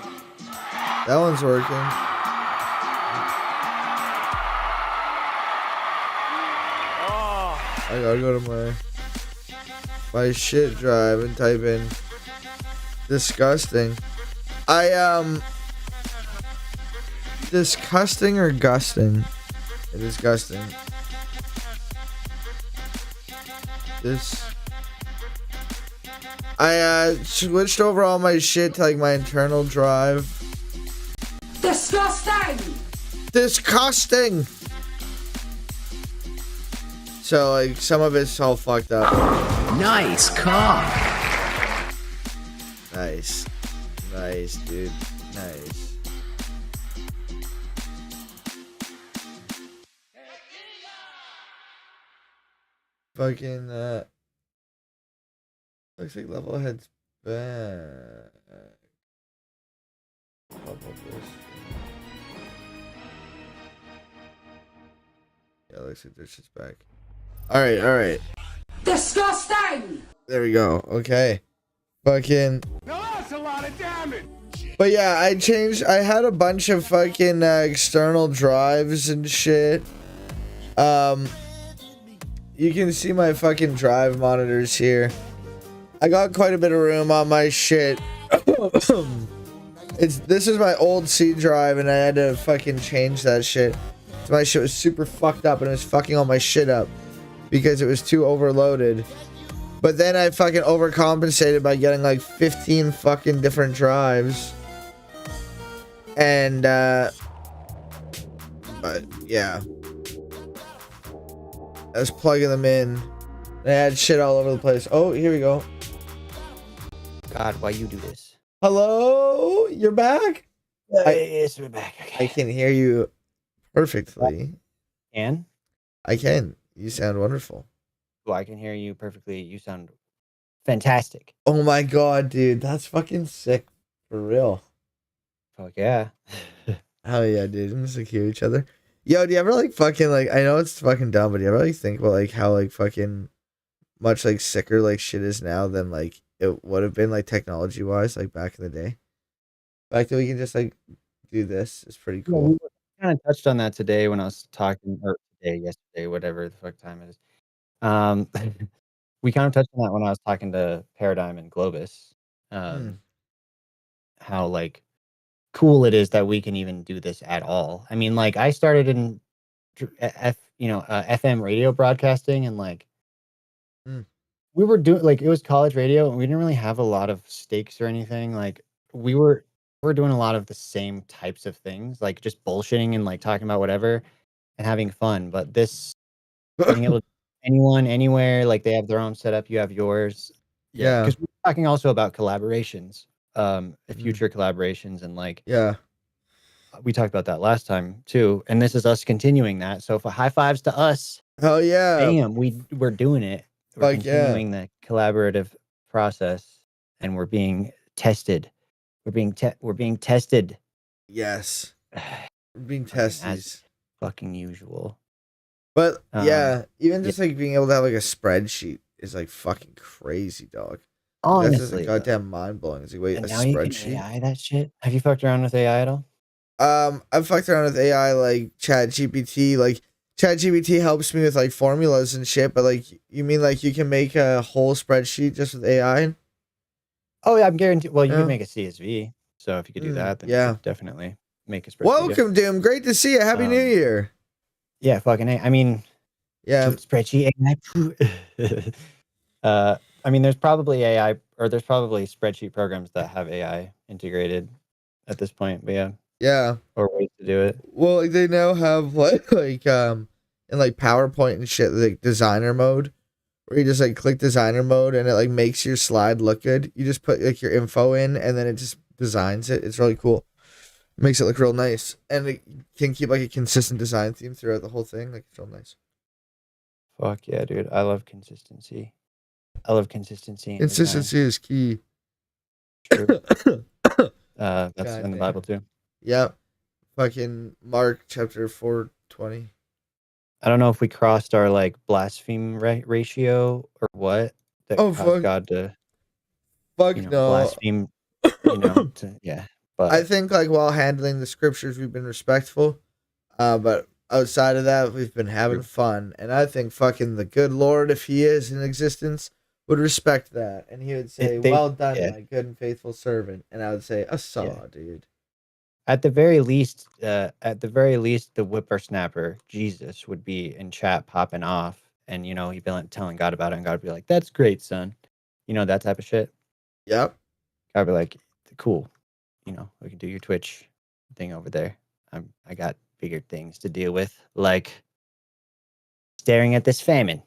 That one's working. I gotta go to my shit drive and type in disgusting. disgusting or gusting? It is disgusting. I switched over all my shit to like my internal drive. Disgusting! Disgusting! So like some of it's all fucked up. Nice cock. Nice. Nice, dude. Nice. Fucking looks like level head's back. Pop up this. Yeah, looks like this shit's back. Alright. Disgusting! There we go. Okay. Fucking. Now that's a lot of damage. But yeah, I had a bunch of fucking external drives and shit. You can see my fucking drive monitors here. I got quite a bit of room on my shit. This is my old C drive and I had to fucking change that shit. So my shit was super fucked up and it was fucking all my shit up because it was too overloaded. But then I fucking overcompensated by getting like 15 fucking different drives. And but yeah. I was plugging them in. I had shit all over the place. Oh, here we go. God, why you do this? Hello? You're back? Yes, we're back. Okay. I can hear you perfectly. And? I can. You sound wonderful. Well, I can hear you perfectly. You sound fantastic. Oh my god, dude. That's fucking sick. For real. Fuck yeah. Hell yeah, dude. I'm just like hear each other. Yo, do you ever like fucking like, I know it's fucking dumb, but do you ever like think about like how like fucking much like sicker like shit is now than like it would have been like technology wise like back in the day? The fact that we can just like do this is pretty Yeah, cool. we kind of touched on that today when I was talking, or yesterday, whatever the fuck time it is. We kind of touched on that when I was talking to Paradigm and Globus. How like cool it is that we can even do this at all. I mean, like I started in FM radio broadcasting, and like we were doing like it was college radio, and we didn't really have a lot of stakes or anything. Like we're doing a lot of the same types of things, like just bullshitting and like talking about whatever and having fun. But this being able to anyone anywhere, like they have their own setup, you have yours. Yeah. Because we're talking also about collaborations, future collaborations, and like we talked about that last time too. And this is us continuing that. So for high fives to us. Hell yeah. Bam, we're doing it. We're continuing the collaborative process, and we're being tested. We're being tested. Yes. We're being tested. As fucking usual. But yeah, even just like being able to have like a spreadsheet is like fucking crazy, dog. Honestly, that's just like goddamn mind blowing. It's like wait, and a now you spreadsheet. can AI that shit. Have you fucked around with AI at all? I've fucked around with AI like ChatGPT. Like ChatGPT helps me with like formulas and shit. But like, you mean like you can make a whole spreadsheet just with AI? Oh yeah, I'm guaranteed. Well, you could make a CSV. So if you could do that, then yeah, you could definitely make a spreadsheet. Welcome, Doom. Great to see you. Happy New Year. Yeah, fucking A. I mean, yeah, spreadsheet AI. I mean, there's probably AI or there's probably spreadsheet programs that have AI integrated at this point. But yeah, or ways to do it. Well, like, they now have like in like PowerPoint and shit, like designer mode, where you just like click designer mode and it like makes your slide look good. You just put like your info in and then it just designs it. It's really cool. It makes it look real nice, and it can keep like a consistent design theme throughout the whole thing. Like it's real nice. Fuck yeah, dude! I love consistency. I love consistency. Consistency is key. True. That's in the Bible too. Yep. Fucking Mark chapter 4:20. I don't know if we crossed our like blaspheme ratio or what that caused God to no blaspheme. But I think like while handling the scriptures, we've been respectful. But outside of that, we've been having fun, and I think fucking the good Lord, if He is in existence, would respect that, and He would say, "Well done, my good and faithful servant," and I would say, "I saw, dude." at the very least, the whippersnapper Jesus would be in chat popping off, and he'd be telling God about it, and God would be like, "That's great, son," that type of shit. Yep. God would be like, "Cool, we can do your Twitch thing over there. I got bigger things to deal with, like staring at this famine.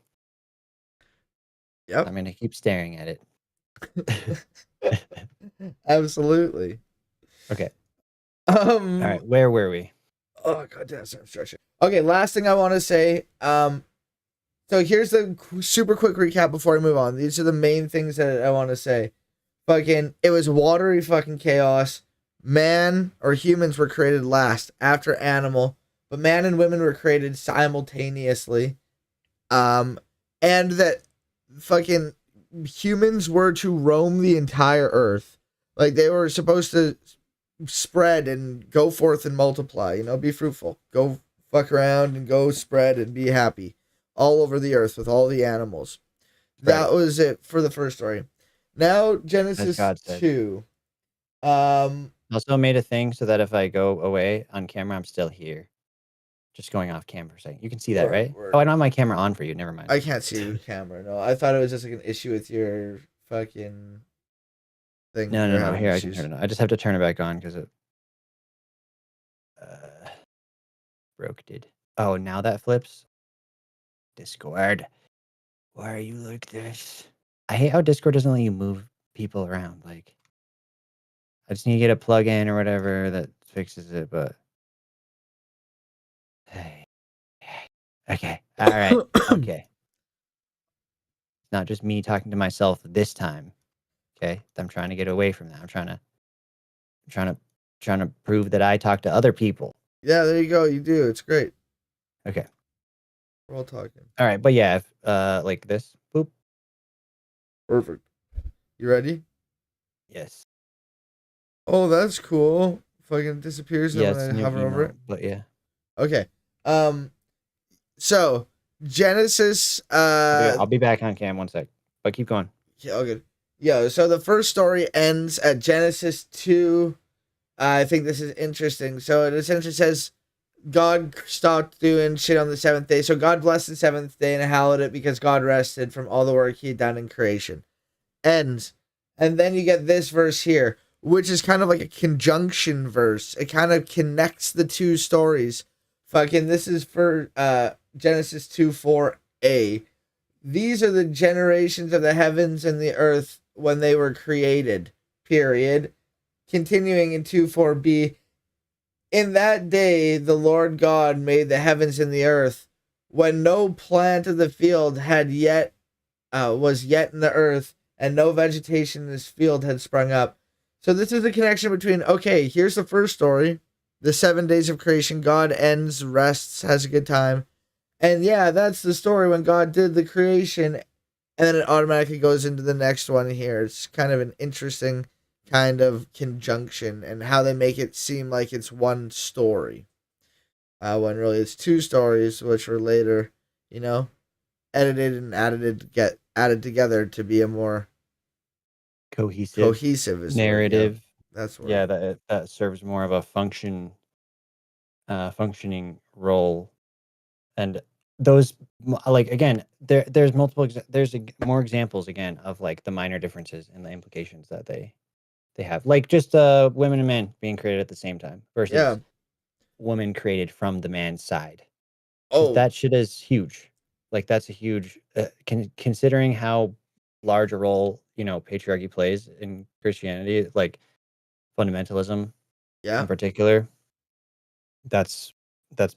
Yep. I'm gonna keep staring at it." Absolutely. Okay. All right, where were we? Oh god damn, I'm stretching. Okay, last thing I want to say. So here's the super quick recap before I move on. These are the main things that I want to say. Fucking, it was watery fucking chaos. Man or humans were created last after animal, but man and women were created simultaneously. And that fucking humans were to roam the entire earth. Like they were supposed to spread and go forth and multiply, be fruitful. Go fuck around and go spread and be happy all over the earth with all the animals. Right. That was it for the first story. Now Genesis 2. Also made a thing so that if I go away on camera, I'm still here. Just going off camera for a second. You can see that, right? Oh, I don't have my camera on for you. Never mind. I can't see your camera. No, I thought it was just like an issue with your fucking thing. No. Here, I can turn it on. I just have to turn it back on because it broke. Oh, now that flips. Discord. Why are you like this? I hate how Discord doesn't let you move people around. Like, I just need to get a plug-in or whatever that fixes it, but... Hey. Okay. All right. Okay. It's not just me talking to myself this time. Okay? I'm trying to get away from that. I'm trying to prove that I talk to other people. Yeah, there you go. You do. It's great. Okay. We're all talking. All right, but yeah, like this. Boop. Perfect. You ready? Yes. Oh, that's cool. Fucking disappears when I hover over it. But yeah. Okay. So Genesis. I'll be back on cam 1 sec. But keep going. Yeah, all good. Yeah. So the first story ends at Genesis 2. I think this is interesting. So it essentially says God stopped doing shit on the seventh day. So God blessed the seventh day and hallowed it because God rested from all the work he had done in creation. Ends. And then you get this verse here, which is kind of like a conjunction verse. It kind of connects the two stories. Fucking, this is for Genesis 2:4a. These are the generations of the heavens and the earth when they were created. Period. Continuing in 2:4b. In that day, the Lord God made the heavens and the earth, when no plant of the field was yet in the earth, and no vegetation in this field had sprung up. So this is the connection between, okay, here's the first story, the 7 days of creation, God ends, rests, has a good time. And yeah, that's the story when God did the creation, and then it automatically goes into the next one here. It's kind of an interesting kind of conjunction and how they make it seem like it's one story. When really it's two stories, which were later, edited and added together to be a more cohesive narrative. That's what. Yeah, that serves more of a functioning role, and those again, there's multiple there's more examples again of like the minor differences and the implications that they have, like just women and men being created at the same time versus woman created from the man's side. Oh, that shit is huge. Like that's a huge considering how large a role patriarchy plays in Christianity, like fundamentalism in particular. That's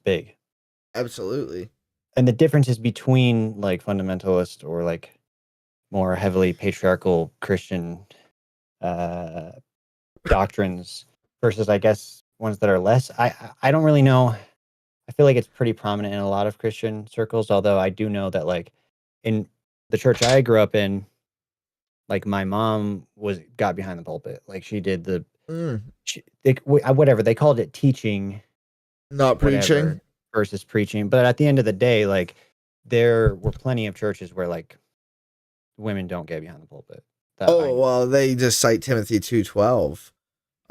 big. Absolutely. And the differences between like fundamentalist or like more heavily patriarchal Christian doctrines versus I guess ones that are less. I don't really know. I feel like it's pretty prominent in a lot of Christian circles, although I do know that like in the church I grew up in, like my mom got behind the pulpit. Like she did whatever they called it, teaching, not preaching versus preaching. But at the end of the day, like there were plenty of churches where like women don't get behind the pulpit. Well, they just cite Timothy 2:12.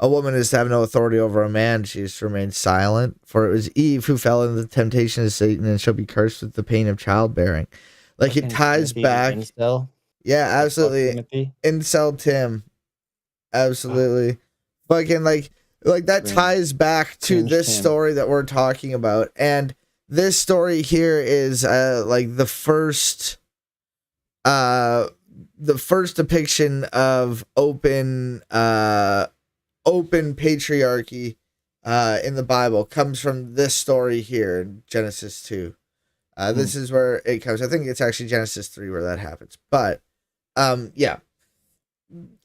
A woman is to have no authority over a man. She is to remain silent. For it was Eve who fell into the temptation of Satan and shall be cursed with the pain of childbearing. Like it ties back. Yeah, absolutely. Incel Tim. Absolutely. Fucking like that ties back to this story that we're talking about. And this story here is like the first depiction of open patriarchy in the Bible comes from this story here in Genesis 2. This is where it comes. I think it's actually Genesis 3 where that happens. But yeah.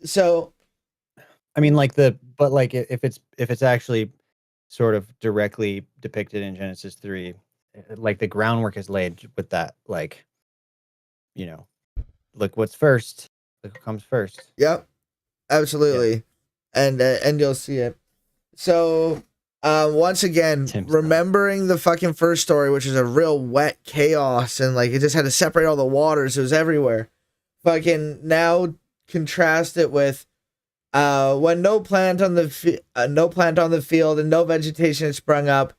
So I mean, like if it's actually sort of directly depicted in Genesis 3, like the groundwork is laid with that, like, you know, look what's first. Look what comes first. Yep. Absolutely. Yeah. And you'll see it. So once again, remembering the fucking first story, which is a real wet chaos, and like it just had to separate all the waters, it was everywhere. Fucking now contrast it with when no plant on the field and no vegetation had sprung up,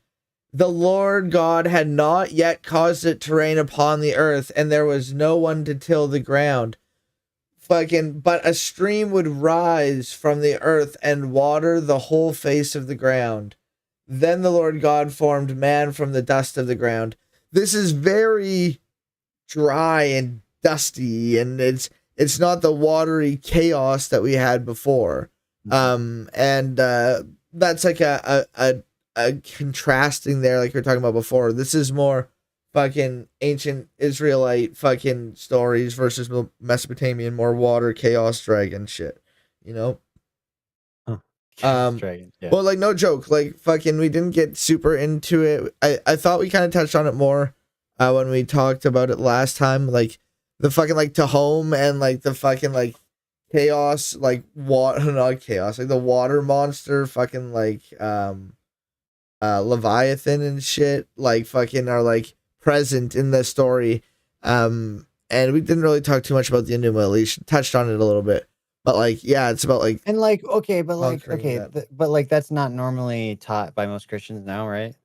the Lord God had not yet caused it to rain upon the earth, and there was no one to till the ground. But a stream would rise from the earth and water the whole face of the ground. Then the Lord God formed man from the dust of the ground. This is very dry and dusty, and it's not the watery chaos that we had before. And that's like a contrasting there, like we were talking about before. This is more fucking ancient Israelite fucking stories versus Mesopotamian, more water, chaos, dragon shit, you know? Dragon, yeah. Well, like, no joke, like, fucking, we didn't get super into it. I thought we kind of touched on it more when we talked about it last time, like, the fucking, like, Tahom and, like, the fucking, like, chaos, like, not chaos, like, the water monster, fucking, like, Leviathan and shit, like, fucking are, like, present in the story. And we didn't really talk too much about the Enuma Elish, touched on it a little bit. But, like, yeah, it's about, like... And, like, okay, but, like, but, like, that's not normally taught by most Christians now, right?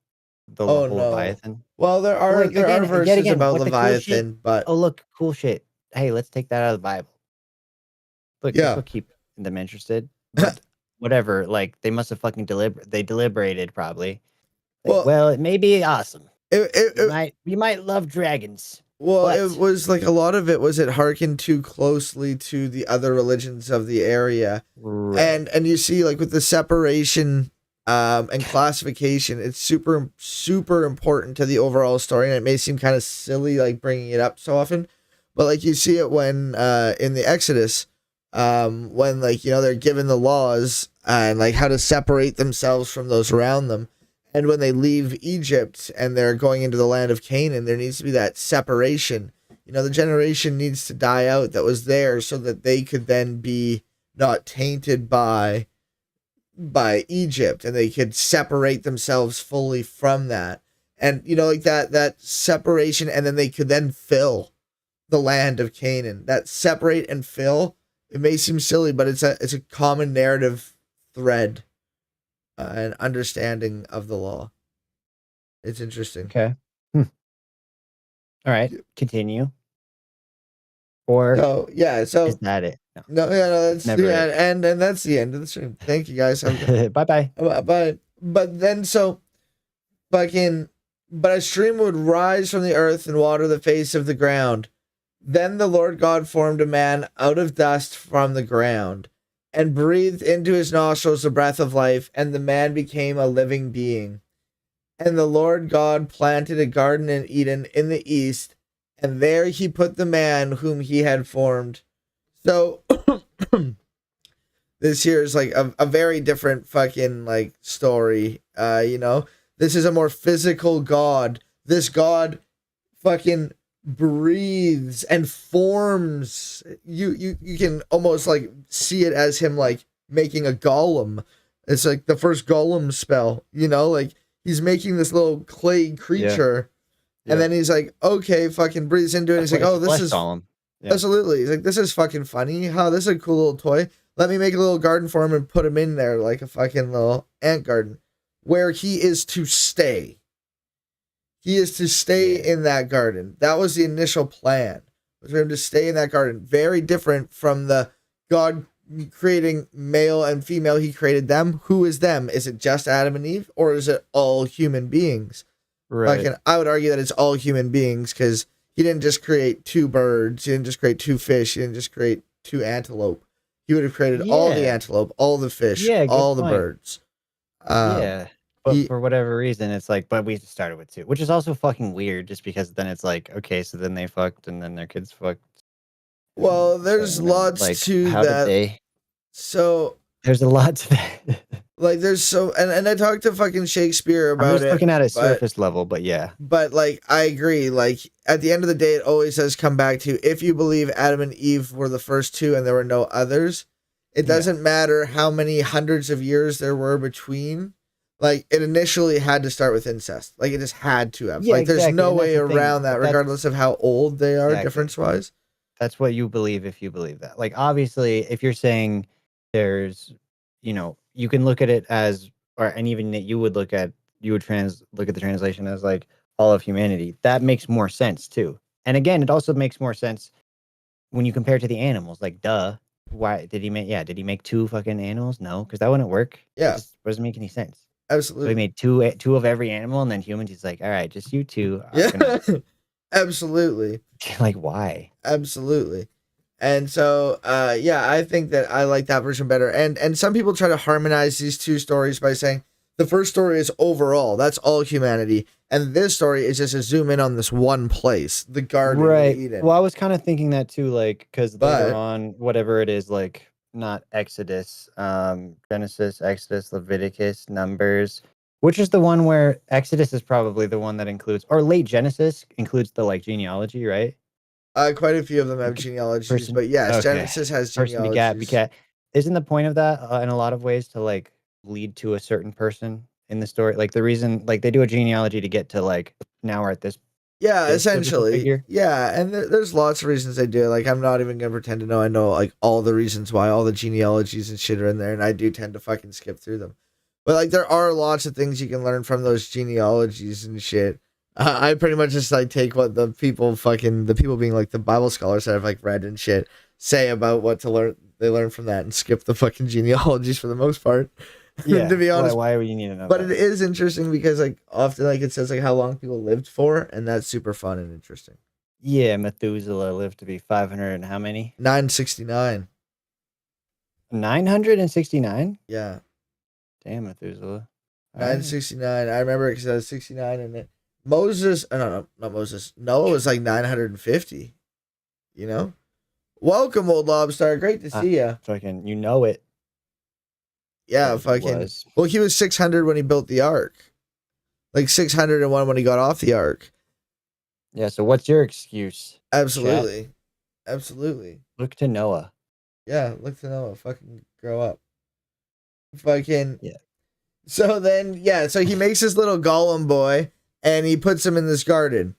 The whole Leviathan. Well, there are verses about Leviathan, cool but... Oh, look, cool shit. Hey, let's take that out of the Bible. Look, this will keep them interested. But whatever, like, they must have fucking deliberated, probably. Like, well, it may be awesome. You might love dragons. Well, it was like a lot of it was it harkened too closely to the other religions of the area, right. And you see, like, with the separation and classification, it's super important to the overall story, and it may seem kind of silly, like, bringing it up so often, but, like, you see it when in the Exodus, when, like, you know, they're given the laws and, like, how to separate themselves from those around them. And when they leave Egypt and they're going into the land of Canaan, there needs to be that separation. You know, the generation needs to die out that was there so that they could then be not tainted by Egypt, and they could separate themselves fully from that. And, you know, like that separation, and then they could then fill the land of Canaan. That separate and fill, it may seem silly, but it's a common narrative thread. An understanding of the law. It's interesting. Okay. All right. Continue. Or so is that it? No, that's and that's the end of the stream. Thank you guys. Bye bye. Bye. But then but a stream would rise from the earth and water the face of the ground. Then the Lord God formed a man out of dust from the ground, and breathed into his nostrils the breath of life, and the man became a living being. And the Lord God planted a garden in Eden in the east, and there he put the man whom he had formed. So, this here is like a very different fucking, like, story. You know, this is a more physical God. This God fucking breathes and forms. You can almost, like, see it as him, like, making a golem. It's like the first golem spell, you know, like he's making this little clay creature, and then he's like, okay, fucking breathes into it. He's like, oh, this is golem. Absolutely. He's like, this is fucking funny. This is a cool little toy. Let me make a little garden for him and put him in there like a fucking little ant garden, where he is to stay. He is to stay in that garden. That was the initial plan, was for him to stay in that garden. Very different from the God creating male and female. He created them. Who is them? Is it just Adam and Eve, or is it all human beings? Right. Like, I would argue that it's all human beings, because he didn't just create 2 birds. He didn't just create 2 fish. He didn't just create 2 antelope. He would have created all the antelope, all the fish, all the birds. Yeah. But for whatever reason, it's like, but we started with 2, which is also fucking weird, just because then it's like, okay, so then they fucked and then their kids fucked. Well, there's lots like, to how that. Did they? So there's a lot to that. Like, there's so, and I talked to fucking Shakespeare about I'm just it. looking at it surface level, but yeah. But like, I agree. Like, at the end of the day, it always does come back to, if you believe Adam and Eve were the first 2 and there were no others, it doesn't matter how many hundreds of years there were between. Like, it initially had to start with incest. Like, it just had to have. Yeah, like, there's exactly, no and that's way the thing, around that, but that's- regardless of how old they are, Exactly. difference-wise. That's what you believe if you believe that. Like, obviously, if you're saying there's, you know, you can look at it as, and even that you would look at the translation as like all of humanity. That makes more sense too. And again, it also makes more sense when you compare it to the animals. Like, duh, why did he make? Yeah, did he make 2 fucking animals? No, because that wouldn't work. Yeah, it just doesn't make any sense. Absolutely. So he made two of every animal, and then humans. He's like, all right, just you 2. Yeah, absolutely. Like, why? Absolutely. And so, yeah, I think that I like that version better. And some people try to harmonize these 2 stories by saying the first story is overall, that's all humanity, and this story is just a zoom in on this one place, the Garden of Eden. Well, I was kind of thinking that too, like, because later on, whatever it is, like, not Exodus, Genesis, Exodus, Leviticus, Numbers. Which is the one where Exodus is probably the one that includes, or late Genesis includes the like genealogy, right? Quite a few of them have genealogies, but yes, Genesis has genealogies. Begat. Isn't the point of that in a lot of ways to like lead to a certain person in the story? Like the reason, like they do a genealogy to get to like, now we're at this. Yeah, this essentially. figure. Yeah, and there's lots of reasons they do it. Like, I'm not even gonna pretend to know. I know like all the reasons why, all the genealogies and shit are in there, and I do tend to fucking skip through them. But like, there are lots of things you can learn from those genealogies and shit. I pretty much just like take what the people being like the Bible scholars that I've like read and shit say about what to learn. They learn from that and skip the fucking genealogies for the most part. Yeah, to be honest. Why would you need to know? But that? It is interesting because like often like it says like how long people lived for, and that's super fun and interesting. Yeah, Methuselah lived to be 500 and how many? 969. 969? Yeah. Damn, Methuselah. 969. I remember because I was 69 and it. Moses, no, not Moses. Noah was like 950. You know? Welcome, old lobster. Great to see you. Fucking, you know it. Yeah, fucking. Well, he was 600 when he built the ark. Like 601 when he got off the ark. Yeah, so what's your excuse? Absolutely. Chat? Absolutely. Look to Noah. Yeah, look to Noah. Fucking grow up. Fucking. Yeah. So then, yeah, so he makes his little golem boy. And he puts him in this garden.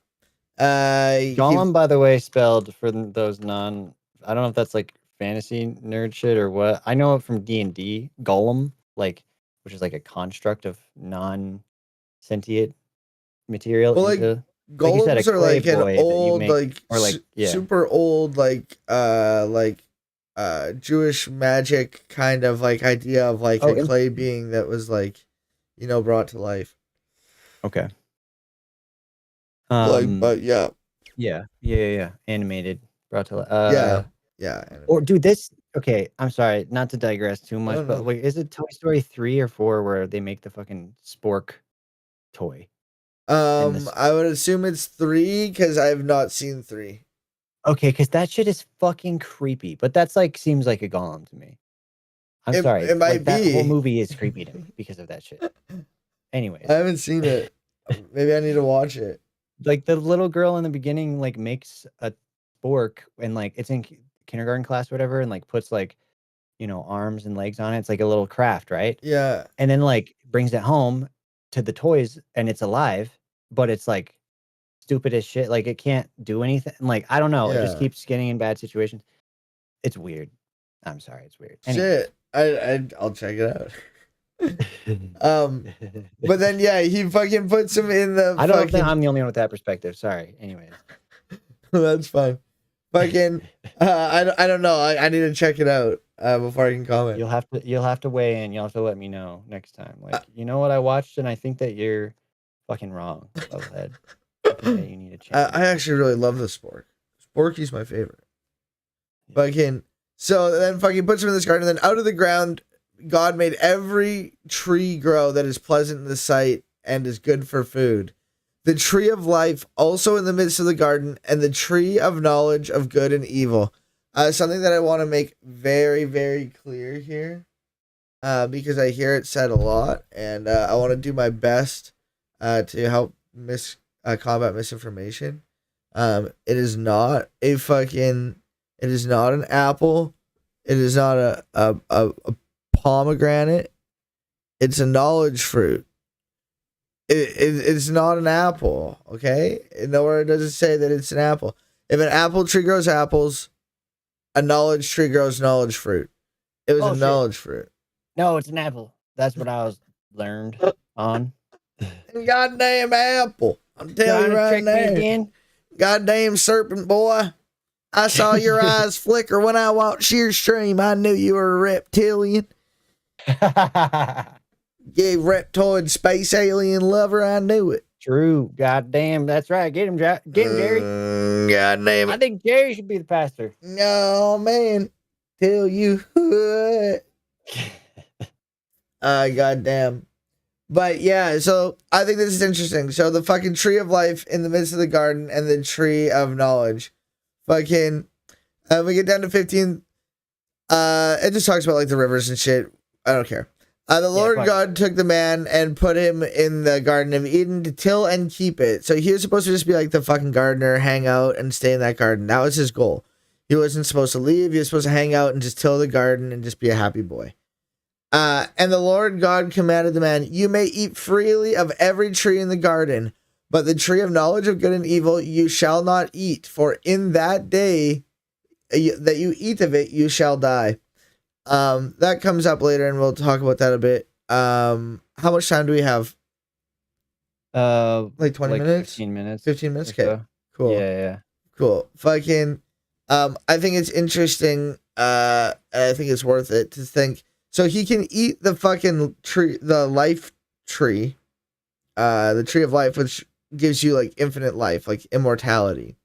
Gollum, by the way, spelled for those I don't know if that's like fantasy nerd shit or what. I know it from D&D. Gollum, like, which is like a construct of non-sentient material. Well, like golems are like an old, super old, Jewish magic kind of like idea of like a clay being that was like, brought to life. Okay. But yeah. Yeah. Animated, brought to life. Yeah. Or dude, this. Okay, I'm sorry, not to digress too much, but wait, is it Toy Story 3 or 4 where they make the fucking spork toy? I would assume it's 3 because I have not seen 3. Okay, because that shit is fucking creepy, but that's like seems like a golem to me. I'm sorry, it might that be. whole movie is creepy to me because of that shit. Anyways, I haven't seen it. Maybe I need to watch it. Like the little girl in the beginning, like makes a spork and like it's in kindergarten class or whatever, and like puts like, arms and legs on it. It's like a little craft, right? Yeah. And then like brings it home to the toys and it's alive, but it's like stupid as shit. Like it can't do anything. Like, I don't know. It just keeps getting in bad situations. It's weird. I'm sorry, it's weird. Anyway. Shit, I'll check it out. But then yeah, he fucking puts him in the. I don't think I'm the only one with that perspective. Sorry. Anyways, that's fine. Fucking, I don't know. I need to check it out before I can comment. You'll have to weigh in. You'll have to let me know next time. Like, you know what I watched, and I think that you're fucking wrong. Level-head. I think that you need to change. I actually really love the Spork. Sporky's my favorite. Fucking, so then fucking puts him in this garden, and then out of the ground, God made every tree grow that is pleasant in the sight and is good for food. The tree of life also in the midst of the garden, and the tree of knowledge of good and evil. Something that I want to make very, very clear here, because I hear it said a lot, and I want to do my best to help combat misinformation. It is not a fucking. It is not an apple. It is not a pomegranate. It's a knowledge fruit. It's not an apple, okay? Nowhere does it say that it's an apple. If an apple tree grows apples, a knowledge tree grows knowledge fruit. It was a knowledge fruit. No, it's an apple. That's what I was learned on. Goddamn apple. I'm telling you right now. Goddamn serpent boy. I saw your eyes flicker when I walked sheer stream. I knew you were a reptilian. Yeah, reptoid space alien lover. I knew it. True. Goddamn. That's right. Get him, Jerry. Goddamn it. I think Jerry should be the pastor. No, man. Tell you what. Goddamn. But yeah, so I think this is interesting. So the fucking tree of life in the midst of the garden and the tree of knowledge. Fucking, we get down to 15. It just talks about like the rivers and shit. I don't care. The Lord God took the man and put him in the Garden of Eden to till and keep it. So he was supposed to just be like the fucking gardener, hang out and stay in that garden. That was his goal. He wasn't supposed to leave. He was supposed to hang out and just till the garden and just be a happy boy. And the Lord God commanded the man, you may eat freely of every tree in the garden, but the tree of knowledge of good and evil you shall not eat, for in that day that you eat of it, you shall die. That comes up later, and we'll talk about that a bit. How much time do we have? Like 20 minutes? 15 minutes. 15 minutes? Okay. So. Cool. Yeah. Cool. Fucking, I think it's interesting, and I think it's worth it to think. So he can eat the fucking tree, the life tree, the tree of life, which gives you like infinite life, like immortality.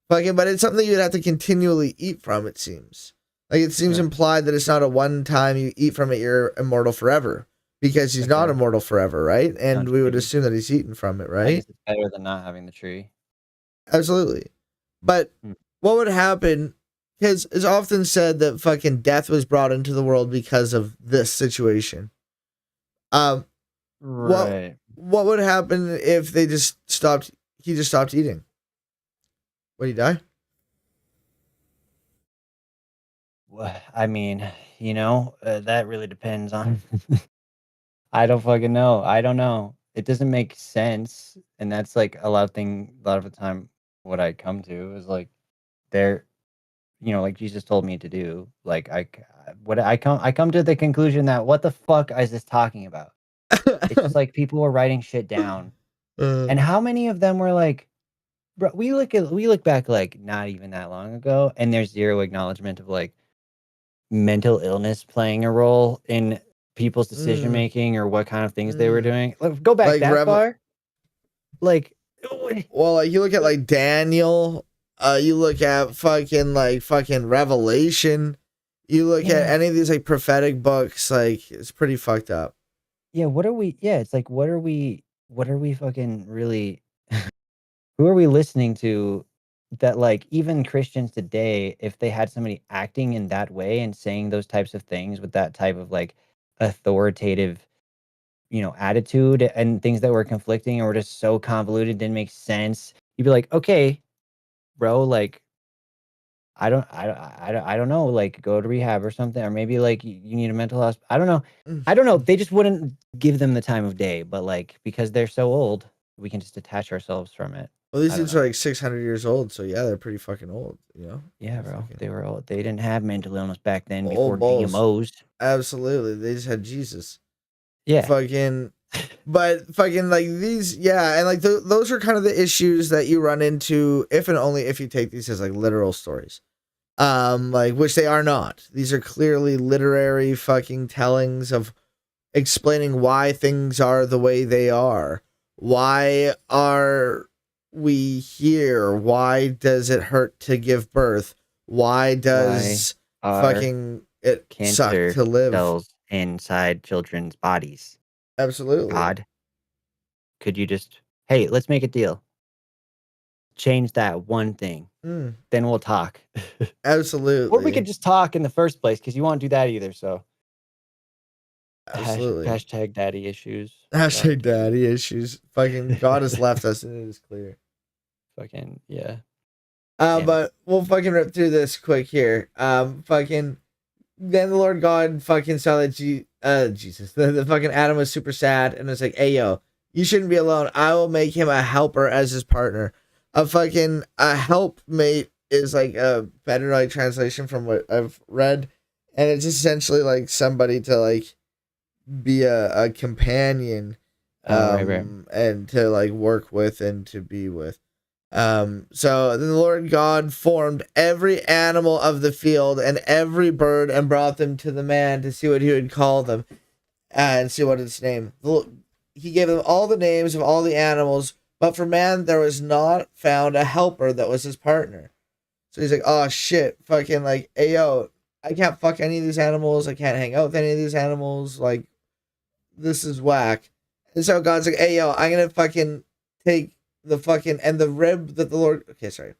Fucking, but it's something you'd have to continually eat from, it seems. Like, it seems implied that it's not a one time you eat from it, you're immortal forever. Because he's not immortal forever, right? And we would assume that he's eaten from it, right? It's better than not having the tree. Absolutely. But what would happen, because it's often said that fucking death was brought into the world because of this situation. Right. What would happen if he just stopped eating? Would he die? I mean, that really depends on. I don't fucking know. I don't know. It doesn't make sense, and that's like a lot of the time. What I come to is like, like Jesus told me to do. Like I come to the conclusion that what the fuck is this talking about? It's just like people were writing shit down, and how many of them were like, bro? We look back like not even that long ago, and there's zero acknowledgement of like mental illness playing a role in people's decision making or what kind of things they were doing. Go back like that far. Like, well, like you look at like Daniel, you look at fucking Revelation, you look at any of these like prophetic books, like it's pretty fucked up. Yeah, it's like what are we fucking really who are we listening to that like even Christians today, if they had somebody acting in that way and saying those types of things with that type of like authoritative, attitude and things that were conflicting or were just so convoluted, didn't make sense, you'd be like, okay, bro, like I don't know, like go to rehab or something, or maybe like you need a mental hospital. I don't know. They just wouldn't give them the time of day, but like because they're so old, we can just detach ourselves from it. Well, these I don't dudes know. are like 600 years old, so yeah, they're pretty fucking old, you know? Yeah, bro. They were old. They didn't have mental illness back then before Old balls. GMOs. Absolutely. They just had Jesus. Yeah. Fucking, but fucking like these, yeah, and like those are kind of the issues that you run into if and only if you take these as like literal stories. Like which they are not. These are clearly literary fucking tellings of explaining why things are the way they are. Why are we here? Why does it hurt to give birth? Why does fucking it suck cancer to live? cells inside children's bodies? Absolutely. God, could you just, hey, let's make a deal. Change that one thing. Mm. Then we'll talk. Absolutely. Or we could just talk in the first place because you won't do that either. So, absolutely. Hashtag daddy issues. Hashtag daddy issues. Fucking God has left us and it is clear. Fucking, yeah. But we'll fucking rip through this quick here. Fucking, then the Lord God fucking saw that Jesus, the fucking Adam was super sad and was like, hey, yo, you shouldn't be alone. I will make him a helper as his partner. A helpmate is like a better like translation from what I've read. And it's essentially like somebody to like be a companion, right. and to like work with and to be with. So the Lord God formed every animal of the field and every bird and brought them to the man to see what he would call them and see what its name. He gave them all the names of all the animals, but for man there was not found a helper that was his partner. So he's like, oh shit, fucking like, hey yo, I can't fuck any of these animals. I can't hang out with any of these animals. Like, this is whack. And so God's like, hey yo, I'm gonna fucking take the fucking and the rib that the Lord. Okay, sorry.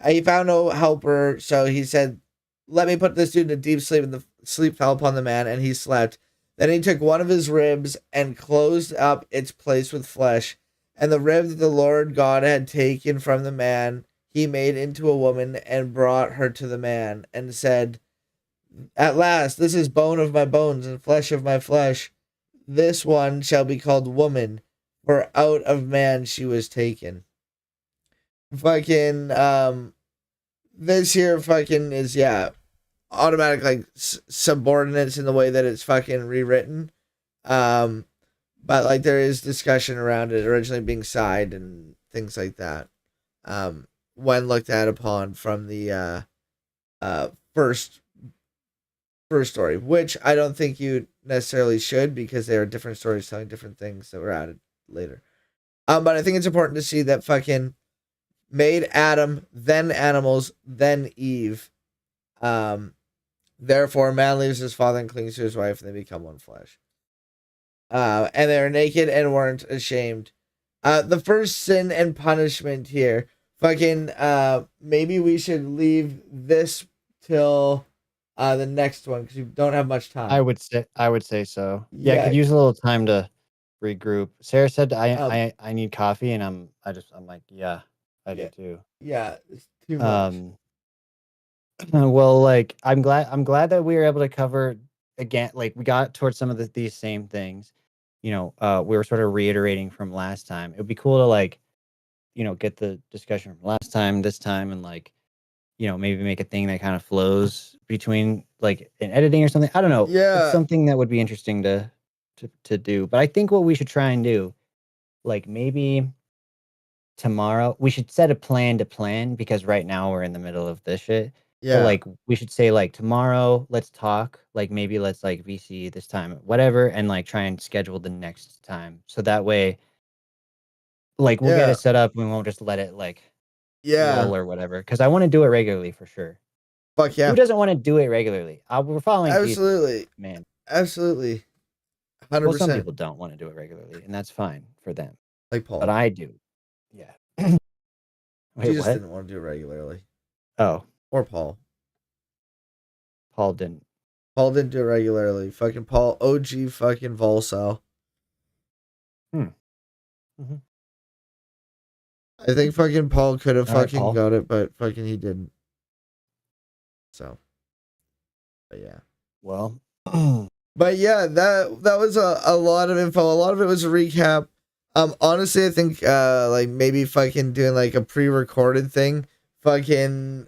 He found no helper, so he said, "Let me put this dude in a deep sleep." And the sleep fell upon the man, and he slept. Then he took one of his ribs and closed up its place with flesh, and the rib that the Lord God had taken from the man, he made into a woman and brought her to the man, and said, "At last, this is bone of my bones and flesh of my flesh. This one shall be called woman, for out of man she was taken." Fucking, this here fucking is, yeah, automatic, like, subordinates in the way that it's fucking rewritten. But, like, there is discussion around it originally being side and things like that. When looked at upon from the, first story, which I don't think you necessarily should, because there are different stories telling different things that were added later. But I think it's important to see that fucking made Adam, then animals, then Eve. Therefore, man leaves his father and clings to his wife, and they become one flesh. And they were naked and weren't ashamed. The first sin and punishment here. Fucking, maybe we should leave this till the next one, because we don't have much time. I would say so. Yeah, I could use a little time to regroup. Sarah said I need coffee, and I'm like, yeah, I do too. Yeah, it's too much. Well, like I'm glad that we were able to cover again. Like we got towards some of these same things. You know, we were sort of reiterating from last time. It would be cool to like, you know, get the discussion from last time, this time, and like, you know, maybe make a thing that kind of flows between like an editing or something. I don't know. Yeah, it's something that would be interesting to do. But I think what we should try and do, like maybe tomorrow, we should set a plan to plan, because right now we're in the middle of this shit. Yeah. So like we should say like tomorrow, let's talk. Like maybe let's like VC this time, whatever, and like try and schedule the next time. So that way, like we'll get it set up. We won't just let it like roll or whatever. Because I want to do it regularly for sure. Fuck yeah. Who doesn't want to do it regularly? We're following Absolutely, Jesus, man. Absolutely, 100%. Well, some people don't want to do it regularly, and that's fine for them. Like Paul, but I do. Yeah. Wait, Jesus what? didn't want to do it regularly. Oh. Or Paul. Paul didn't. Paul didn't do it regularly. Fucking Paul, OG fucking Volsel. Mm-hmm. I think fucking Paul could have fucking right, got it, but fucking he didn't. So, but yeah. Well, but yeah, that was a lot of info. A lot of it was a recap. Honestly, I think like maybe fucking doing like a pre-recorded thing, fucking,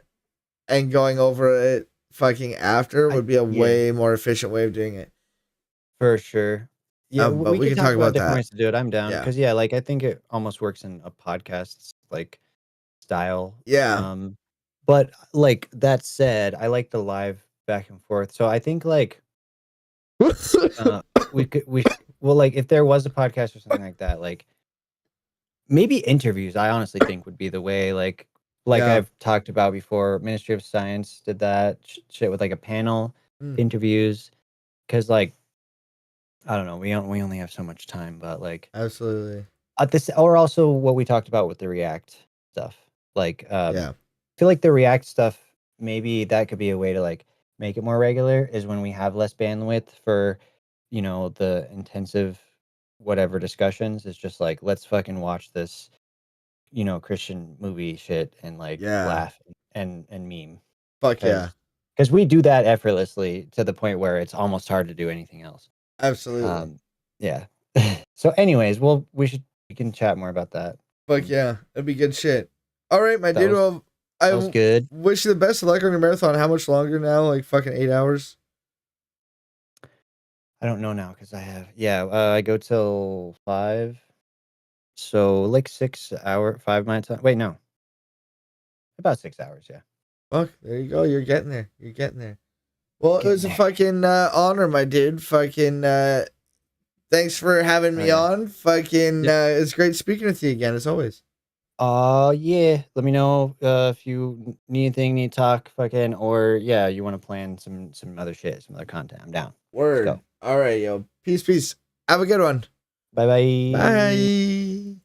and going over it fucking after would be a way more efficient way of doing it. For sure. Yeah, But we we can can talk talk about about different that. ways to do it. I'm down Yeah. because yeah, like I think it almost works in a podcast like style. Yeah. But like that said, I like the live back and forth. So I think like well, like if there was a podcast or something like that, like maybe interviews. I honestly think would be the way. Like Yeah. I've talked about before, Ministry of Science did that shit with like a panel interviews, because like I don't know, we only have so much time, but like Absolutely. at this, or also what we talked about with the React stuff. Like Yeah. I feel like the React stuff, maybe that could be a way to like make it more regular, is when we have less bandwidth for, you know, the intensive whatever discussions. It's just like, let's fucking watch this, you know, Christian movie shit and like laugh and meme. Fuck yeah. Because we do that effortlessly to the point where it's almost hard to do anything else. Absolutely. Yeah. So anyways, we can chat more about that. Fuck yeah. That'd be good shit. All right, my dude. Well, that was good. Wish you the best of luck on your marathon. How much longer now? Like fucking 8 hours? I don't know now because I go till 5. So like 6 hour, 5 my time. Wait, no. About 6 hours, yeah. Fuck, there you go. You're getting there. You're getting there. Well, it was a fucking honor, my dude. Fucking thanks for having me on. Fucking it's great speaking with you again, as always. Yeah. Let me know if you need anything, need to talk, fucking, or yeah, you want to plan some other shit, some other content. I'm down. Word. Let's go. All right, yo. Peace. Have a good one. Bye. Bye.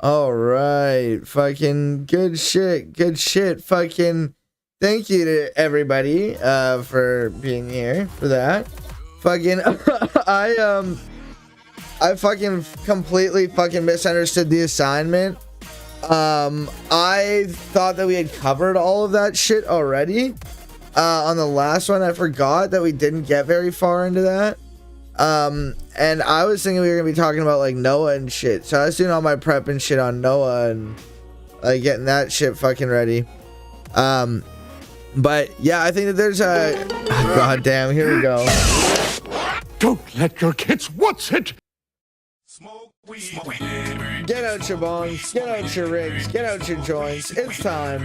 All right. Fucking good shit. Good shit. Fucking thank you to everybody for being here for that. Fucking I fucking completely fucking misunderstood the assignment. I thought that we had covered all of that shit already. On the last one, I forgot that we didn't get very far into that. And I was thinking we were gonna be talking about like Noah and shit. So I was doing all my prep and shit on Noah and like getting that shit fucking ready. But yeah, I think that there's a god damn, here we go. Don't let your kids watch it. Get out your bongs, get out your rigs, get out your joints. It's time.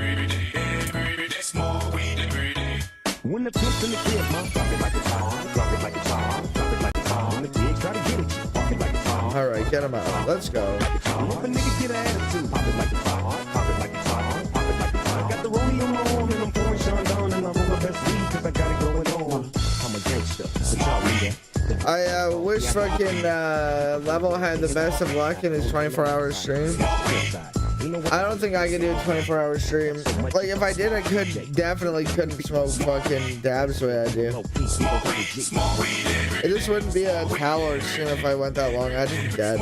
When the pimps in the kid, mom, drop it like it's hot, drop it like it's hot, drop it like it's hot. When the kid try to get it, pop it like it's hot. All right, get him out. Let's go. If a nigga get an attitude, pop it like it's hot, pop it like it's hot, pop it like it's hot. Got the rollie on my arm and I'm pouring Sean down and I'm on my best weed 'cause I got it going on. I'm a gangster, so y'all read that. I wish fucking Level had the best of luck in his 24-hour stream. I don't think I could do a 24-hour stream. Like, if I did, I definitely couldn't smoke fucking dabs the way I do. It just wouldn't be a LORX stream if I went that long. I'd just be dead.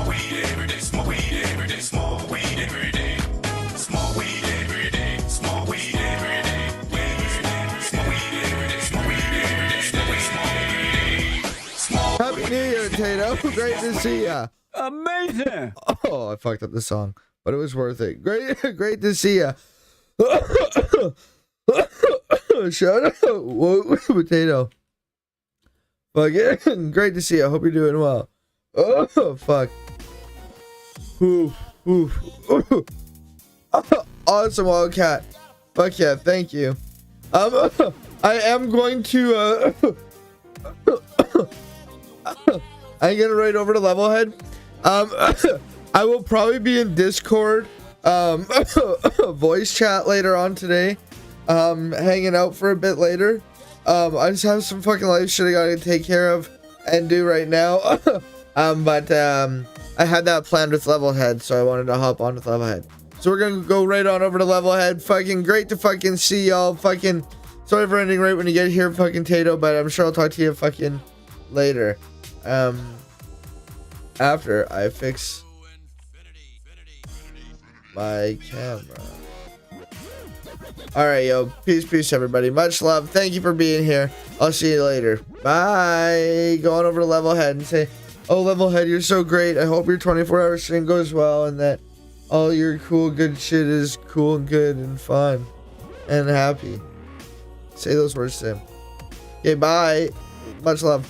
Happy New Year, Tato. Great to see ya. Amazing. Oh, I fucked up the song, but it was worth it. Great to see ya. Shout out. Whoa, potato. Fuck, great to see you. I hope you're doing well. Oh, fuck. Awesome, Wildcat. Fuck yeah, thank you. I am going to, I'm gonna right over to Levelhead. I will probably be in Discord, voice chat later on today, hanging out for a bit later. I just have some fucking life shit I gotta take care of and do right now. But I had that planned with Levelhead, so I wanted to hop on with Levelhead. So we're gonna go right on over to Levelhead. Fucking great to fucking see y'all. Fucking sorry for ending right when you get here, fucking Tato, but I'm sure I'll talk to you fucking later. After I fix my camera. Alright, yo. Peace, everybody. Much love. Thank you for being here. I'll see you later. Bye. Going over to Levelhead and say Oh, Levelhead, you're so great. I hope your 24-hour stream goes well and that all your cool, good shit is cool and good and fun and happy. Say those words to him. Okay, bye. Much love. Bye.